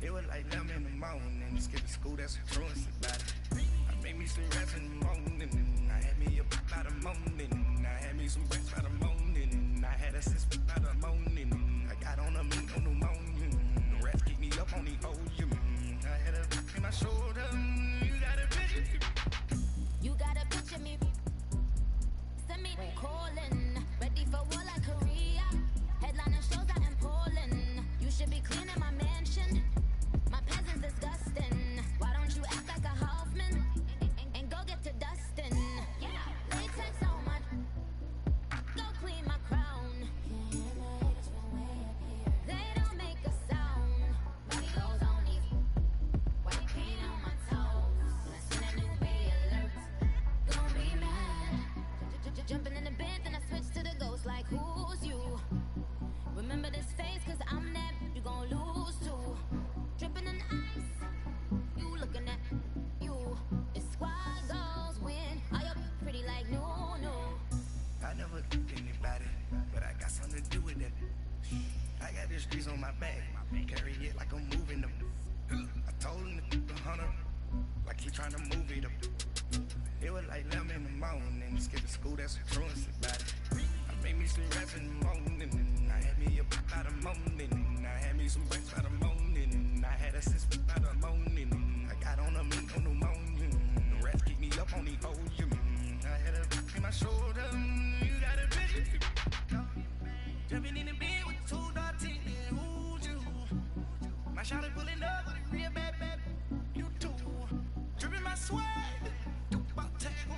It was like them in the morning, skipping school, that's the truest about it. I made me some rest in the morning. I had me up by the morning. I had me some breaks by the morning. I had a sister by the morning. I got on a moon on the morning. The rest keep me up on the ocean. I had a look in my shoulder. You got a picture. You got a picture me. Send me calling. Ready for war like Korea. Headlining shows out in Poland. You should be cleaning my mansion. My peasants disgusting. Why don't you act like a the streets on my back. Carry it like I'm moving them. I told him to the hunter, like he trying to move it up. It was like 11 in the morning. Skip to school, that's a truancy about it. I made me some raps in the morning. I had me a by the morning. I had me some breaks by the morning. I had a sense by the morning. I got on a meat on the morning. The rats keep me up on the podium. I had a in my shoulder. You got a bitch. Jumping in the bed with 2 dark teeth. Who's you? My shawty pulling up with a real bad. You too. Dripping my swag. Tag on.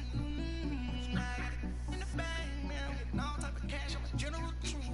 I got it in the bag now. Getting all type of cash. I'm a general truth.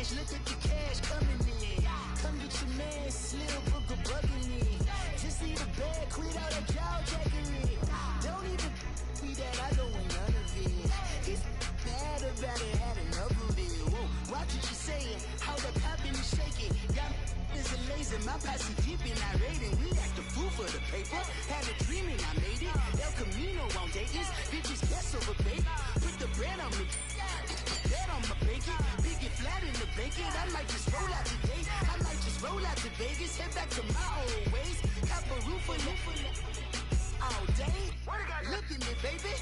Look at the cash coming in. Come get your man, Slim Booker bugging in. Just need a bag, quit all that jaw jackery. Don't even be that, I don't want none of it. He's bad about it, had enough of it. Whoa, watch what you're saying, how the poppin' and shaking. Got is a laser, my posse deep and I raiding. We act a fool for the paper, had a dream and I made it. El Camino on Dayton's, bitches guess over bait. Put the bread on me. That on my bacon, big and flat in the bacon. I might just roll out today. I might just roll out to Vegas, head back to my old ways. Cop a roof all day. Look at me, baby.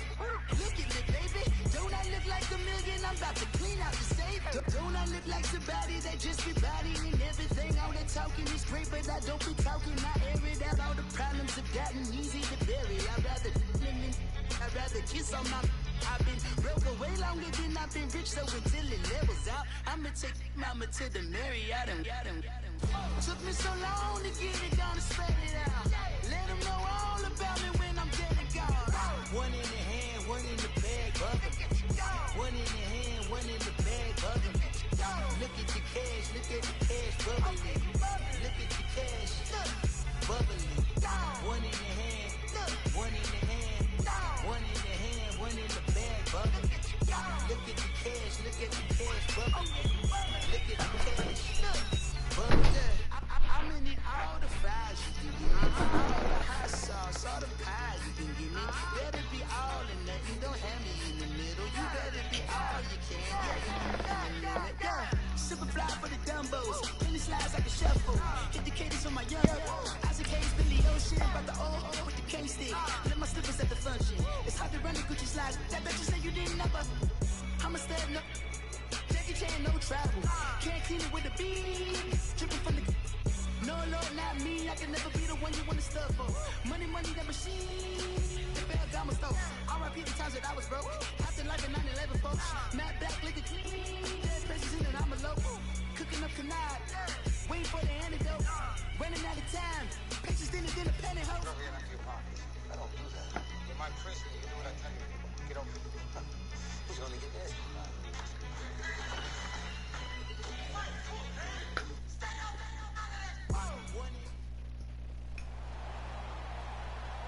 Look at me, baby. Don't I look like $1 million? I'm about to clean out the safe. Don't I look like somebody that just be bodying everything? All that talking is great, but I don't be talking. I air it out. All the problems have gotten easy to bury. I'd rather kiss on my. I've been broke way longer than I've been rich, so until it levels out, I'ma take mama to the Marriott and took me so long to get it done and spread it out. Let them know all about me when I'm dead and gone. One in the hand, one in the bag, bugger. One in the hand, one in the bag, bugger. Look at the cash, bubbling. Look at the cash, bubbling. One in the hand, one in the hand, one in the hand, one in the bag, bubbling. Look at the cash, bubbling. Look at the cash, bubbling. I'm in it, all the fries you can give me, all the hot sauce, all the pies you can give me. Better be all or nothing, don't have me in the middle. You better be all you can, yeah. Super fly for the dumbos, penny slides like a shuffle. Hit the cadence on my young Isaac Hayes, Billy Ocean, about the old with the cane stick. Let my slippers at the function. It's hard to run the Gucci slides. That bet you say you didn't never. I'm a stud, no. Jackie Chan, no travel. Can't clean it with a beat. Dripping from the. No, Lord, not me. I can never be the one you want to stuff for. Money, that machine. The Ferragamo store. R.I.P. the times that I was broke. After life in 9/11, folks. Matt back, liquor clean. Dead spaces in and I'm a local. Cooking up canard. Waiting for the antidote. Running out of time. Pictures in the penny hoe. I don't do that. In my prison, you do what I tell you. Get over it. Who's gonna get this?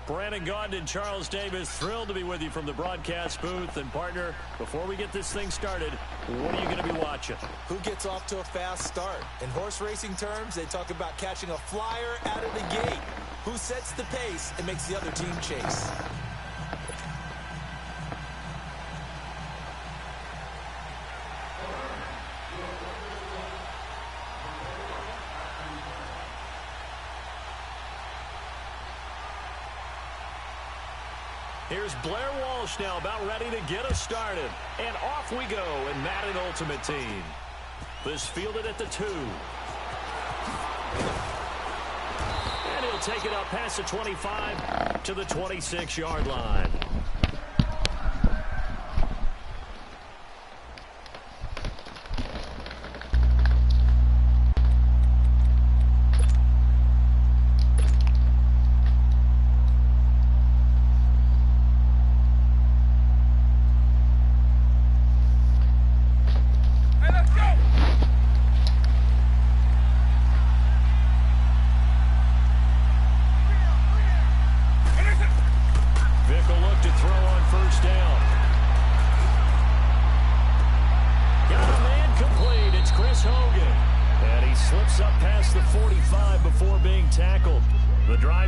Brandon Gaudin and Charles Davis, thrilled to be with you from the broadcast booth. And partner, before we get this thing started, what are you going to be watching? Who gets off to a fast start? In horse racing terms, they talk about catching a flyer out of the gate. Who sets the pace and makes the other team chase? Here's Blair Walsh now about ready to get us started. And off we go in Madden Ultimate Team. This fielded at the 2. And He'll take it up past the 25 to the 26-yard line.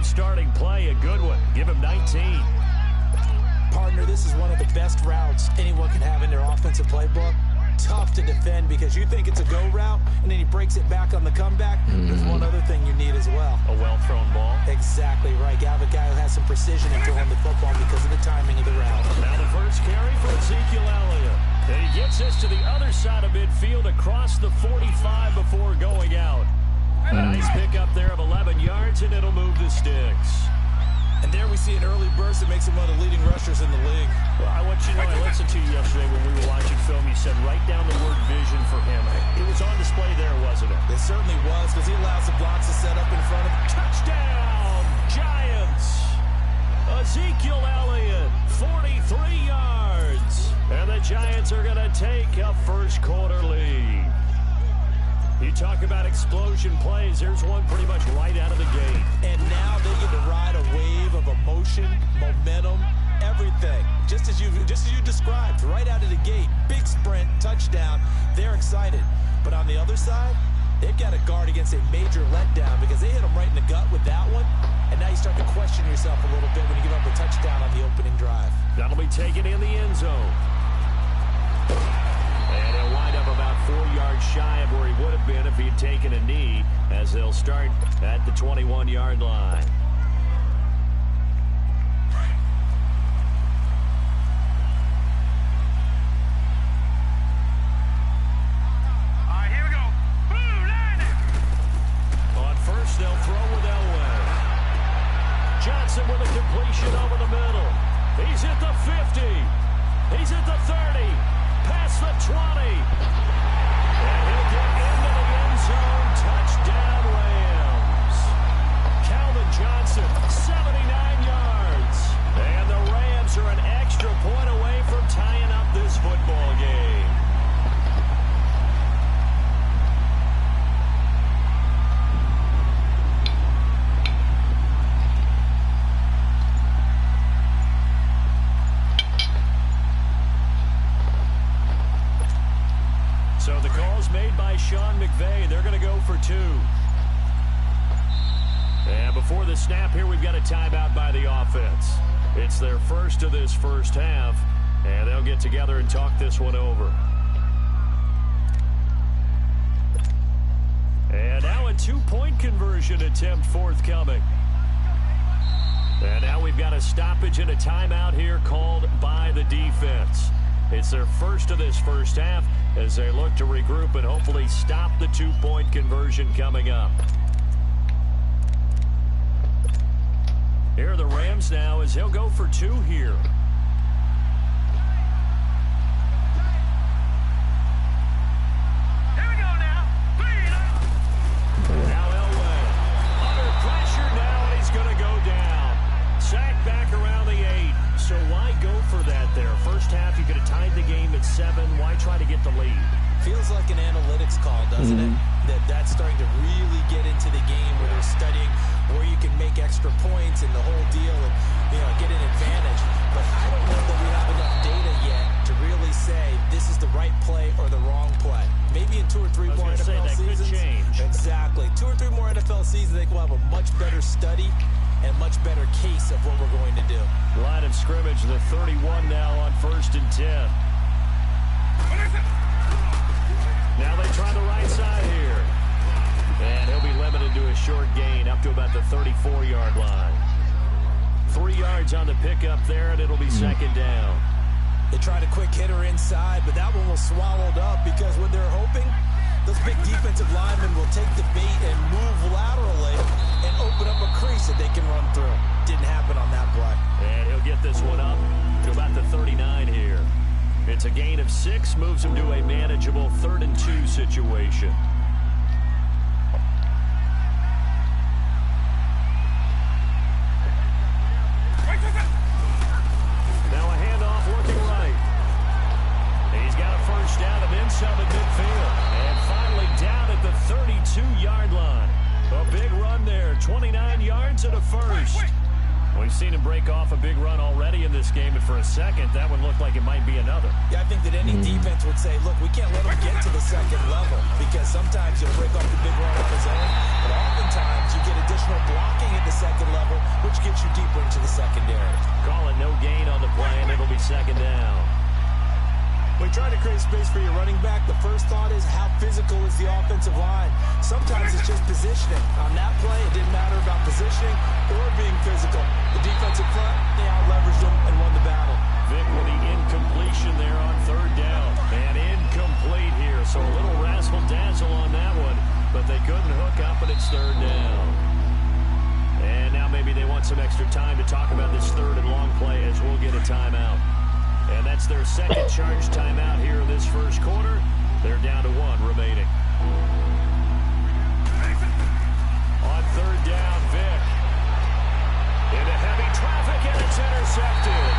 Starting play, a good one. Give him 19. Partner, this is one of the best routes anyone can have in their offensive playbook. Tough to defend because you think it's a go route, and then he breaks it back on the comeback. There's one other thing you need as well. A well-thrown ball. Exactly right. You have a guy who has some precision in throwing the football because of the timing of the route. Now the first carry for Ezekiel Elliott. And he gets this to the other side of midfield across the 45 before going out. A nice pickup there of 11 yards, and it'll move the sticks. And there we see an early burst that makes him one of the leading rushers in the league. Well, I want you to know, I listened to you yesterday when we were watching film. You said write down the word vision for him. It was on display there, wasn't it? It certainly was, because he allows the blocks to set up in front of him. Touchdown, Giants! Ezekiel Elliott, 43 yards. And the Giants are going to take a first quarter lead. You talk about explosion plays. Here's one pretty much right out of the gate. And now they get to ride a wave of emotion, momentum, everything. Just as you described, right out of the gate. Big sprint, touchdown. They're excited. But on the other side, they've got to guard against a major letdown because they hit them right in the gut with that one. And now you start to question yourself a little bit when you give up a touchdown on the opening drive. That'll be taken in the end zone. And he'll wind up about 4 yards shy of where he would have been if he had taken a knee, as they'll start at the 21-yard line. All right, here we go. Blue line it. On first, they'll throw with Elway. Johnson with a completion over the middle. He's at the 50. He's at the 30. Past the 20. And he'll get into the end zone. Touchdown, Rams. Calvin Johnson, 79 yards. And the Rams are an extra point away from tying up this football game. So the call's made by Sean McVay. They're going to go for 2. And before the snap here, we've got a timeout by the offense. It's their first of this first half, and they'll get together and talk this one over. And now a 2-point conversion attempt forthcoming. And now we've got a stoppage and a timeout here called by the defense. It's their first of this first half as they look to regroup and hopefully stop the 2-point conversion coming up. Here are the Rams now as they'll go for 2 here. Here we go now. Now Elway under pressure now, and he's going to go down. Sacked back around the 8. So why go for that there? First half, you could have tied the game at 7. Why try to get the lead? Feels like an analytics call, doesn't it? That's starting to really get into the game where they're studying where you can make extra points and the whole deal and, get an advantage. But I don't know that we have enough data yet to really say this is the right play or the wrong play. Maybe in 2 or 3 more NFL seasons. Could change. Exactly. 2 or 3 more NFL seasons, I think we'll have a much better study and much better case of what we're going to do. Line of scrimmage, the 31 now on 1st and 10. Now they try the right side here. And he'll be limited to a short gain up to about the 34-yard line. 3 yards on the pickup there, and it'll be second down. They tried a quick hitter inside, but that one was swallowed up because what they're hoping, those big defensive linemen will take the bait and move laterally and open up a crease that they can run through. Didn't happen on that play. And he'll get this one up to about the 39 here. It's a gain of 6, moves him to a manageable 3rd and 2 situation. Now a handoff working right. He's got a first down and then some at midfield. And finally down at the 32-yard line. A big run there, 29 yards and a first. We've seen him break off a big run already in this game, and for a second, that one looked like it might be another. Yeah, I think that any defense would say, look, we can't let him get to the second level, because sometimes he'll break off the big run on his own, but oftentimes you get additional blocking at the second level, which gets you deeper into the secondary. Call it no gain on the play, and it'll be second down. When you're trying to create space for your running back, the first thought is how physical is the offensive line. Sometimes it's just positioning. On that play, it didn't matter about positioning or being physical. The defensive front, they out-leveraged them and won the battle. Vic with the incompletion there on 3rd down. And incomplete here, so a little razzle-dazzle on that one, but they couldn't hook up, and it's 3rd down. And now maybe they want some extra time to talk about this 3rd and long play as we'll get a timeout. And that's their second charge timeout here in this first quarter. They're down to 1 remaining. On 3rd down, Vic. Into heavy traffic, and it's intercepted.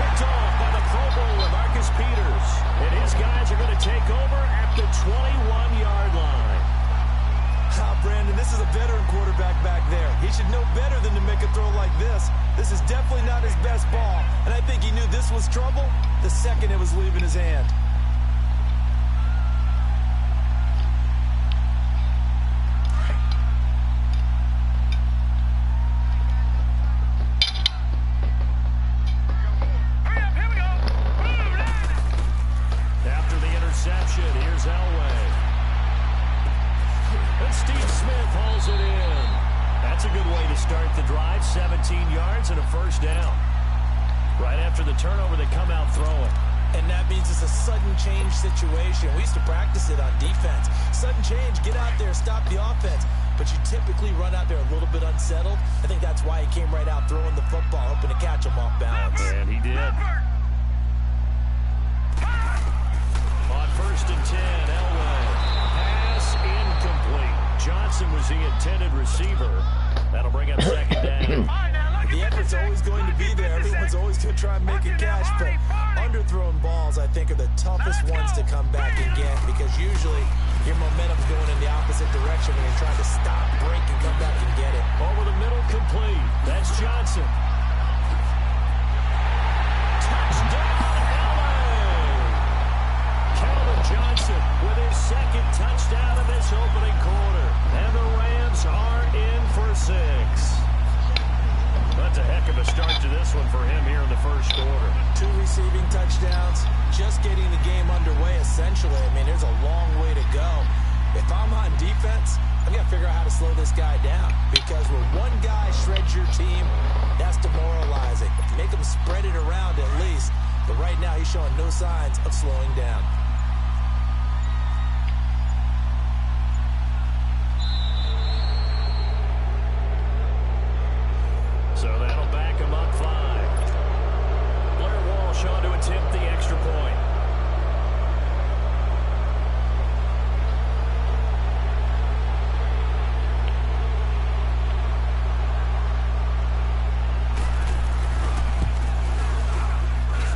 Picked off by the Pro Bowler, Marcus Peters. And his guys are going to take over at the 21-yard line. Brandon, this is a veteran quarterback back there. He should know better than to make a throw like this. This is definitely not his best ball, and I think he knew this was trouble the second it was leaving his hand. After the interception, here's Elway. And Steve Smith hauls it in. That's a good way to start the drive. 17 yards and a first down. Right after the turnover, they come out throwing. And that means it's a sudden change situation. We used to practice it on defense. Sudden change, get out there, stop the offense. But you typically run out there a little bit unsettled. I think that's why he came right out throwing the football, hoping to catch him off balance. And he did. On 1st and 10, Elway. Pass incomplete. Johnson was the intended receiver. That'll bring up 2nd down. The effort's always going to be there. Everyone's always going to try and make a catch, but underthrown balls, I think, are the toughest ones to come back and get, because usually your momentum's going in the opposite direction when you're trying to stop, break, and come back and get it. Over the middle, complete. That's Johnson. Touchdown, LA! Calvin Johnson with his 2nd touchdown of this opening quarter. And the Rams are in for 6. That's a heck of a start to this one for him here in the first quarter. 2 receiving touchdowns, just getting the game underway, essentially. I mean, there's a long way to go. If I'm on defense, I've got to figure out how to slow this guy down, because when one guy shreds your team, that's demoralizing. Make him spread it around at least. But right now, he's showing no signs of slowing down. So that'll back him up 5. Blair Walsh on to attempt the extra point.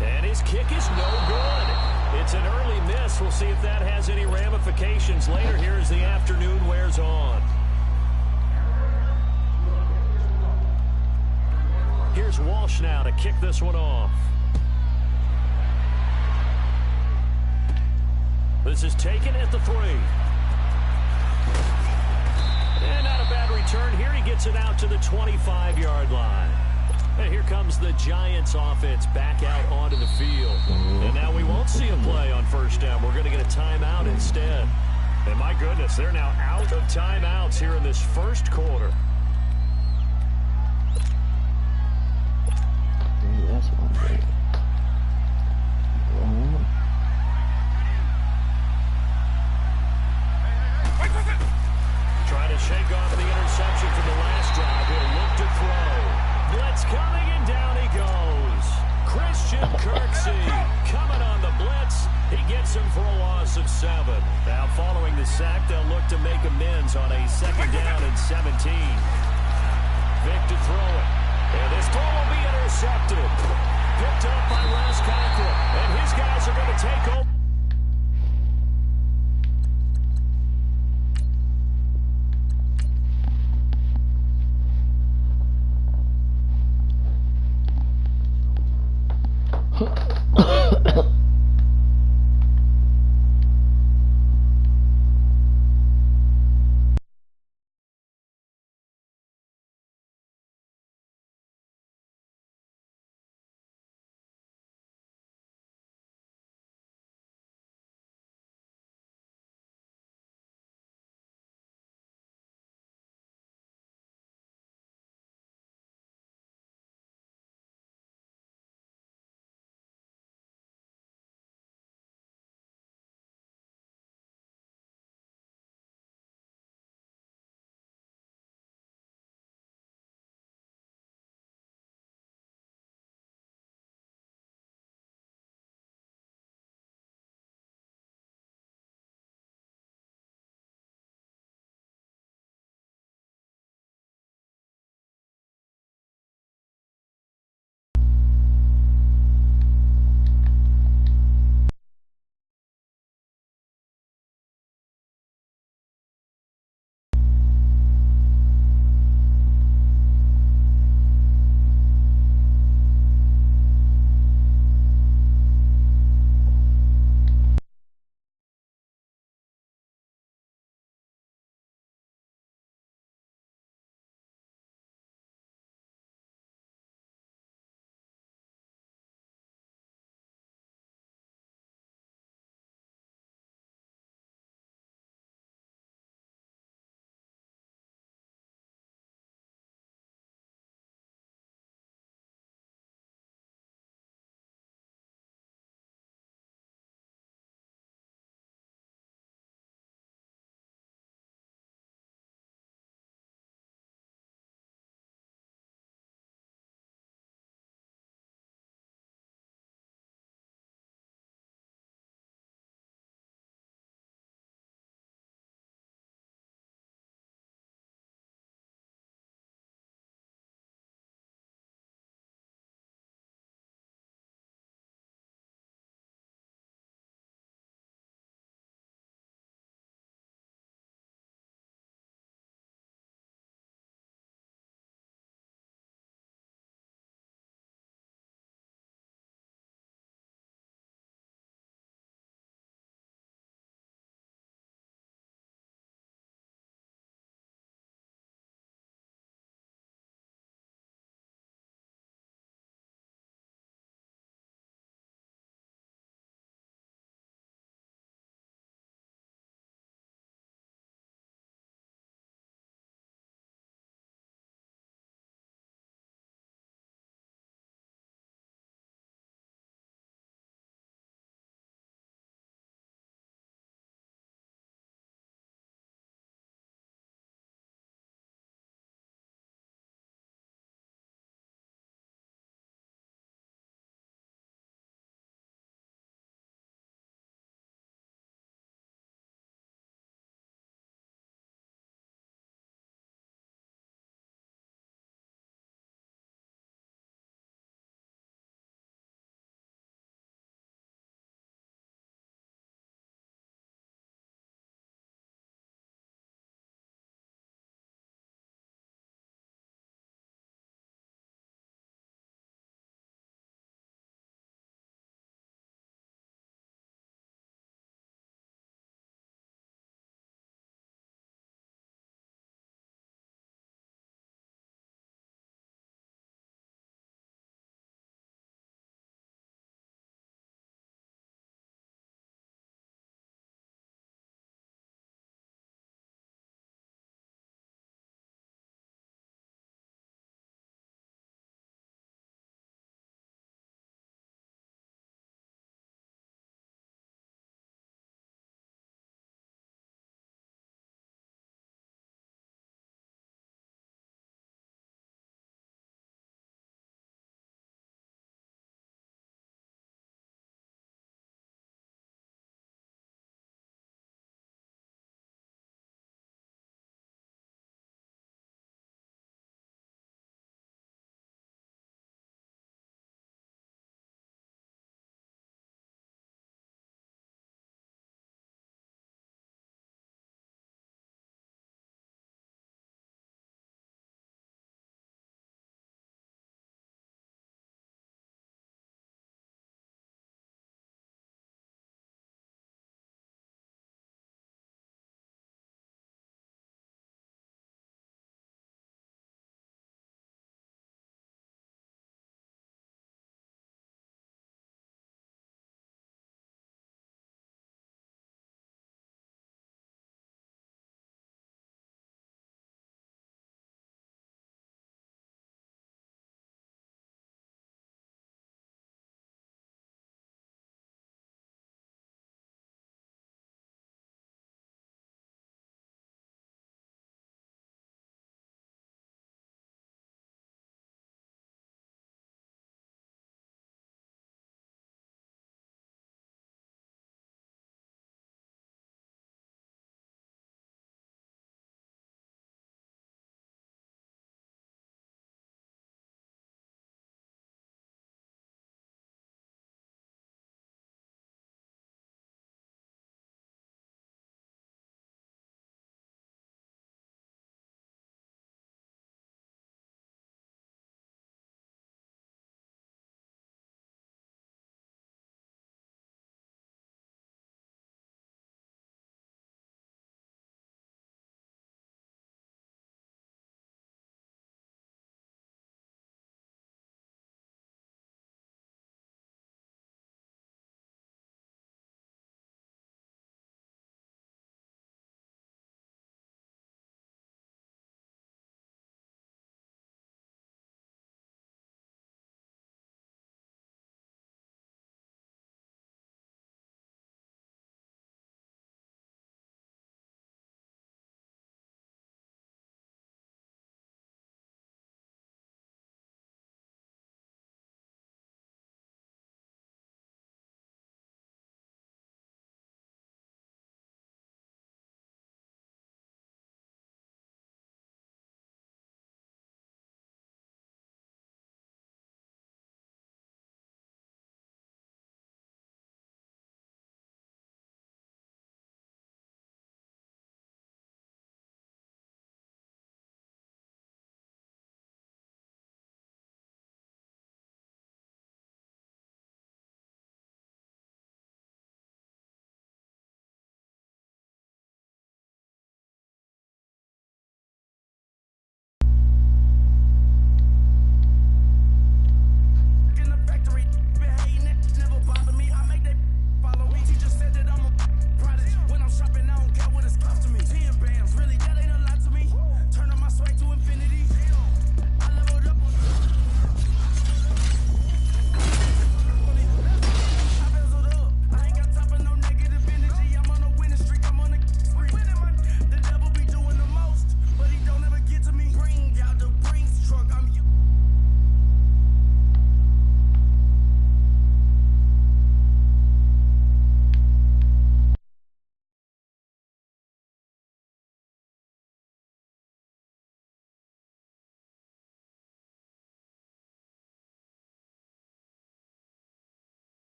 And his kick is no good. It's an early miss. We'll see if that has any ramifications later here as the afternoon wears on. Here's Walsh now to kick this one off. This is taken at the 3. And not a bad return here. He gets it out to the 25-yard line. And here comes the Giants offense back out onto the field. And now we won't see a play on 1st down. We're going to get a timeout instead. And my goodness, they're now out of timeouts here in this first quarter. That's one thing. Trying to shake off the interception from the last see. Coming on the blitz. He gets him for a loss of 7. Now following the sack, they'll look to make amends on a 2nd down and 17. Vic to throw it. And this throw will be intercepted. Picked up by Les Cockrell.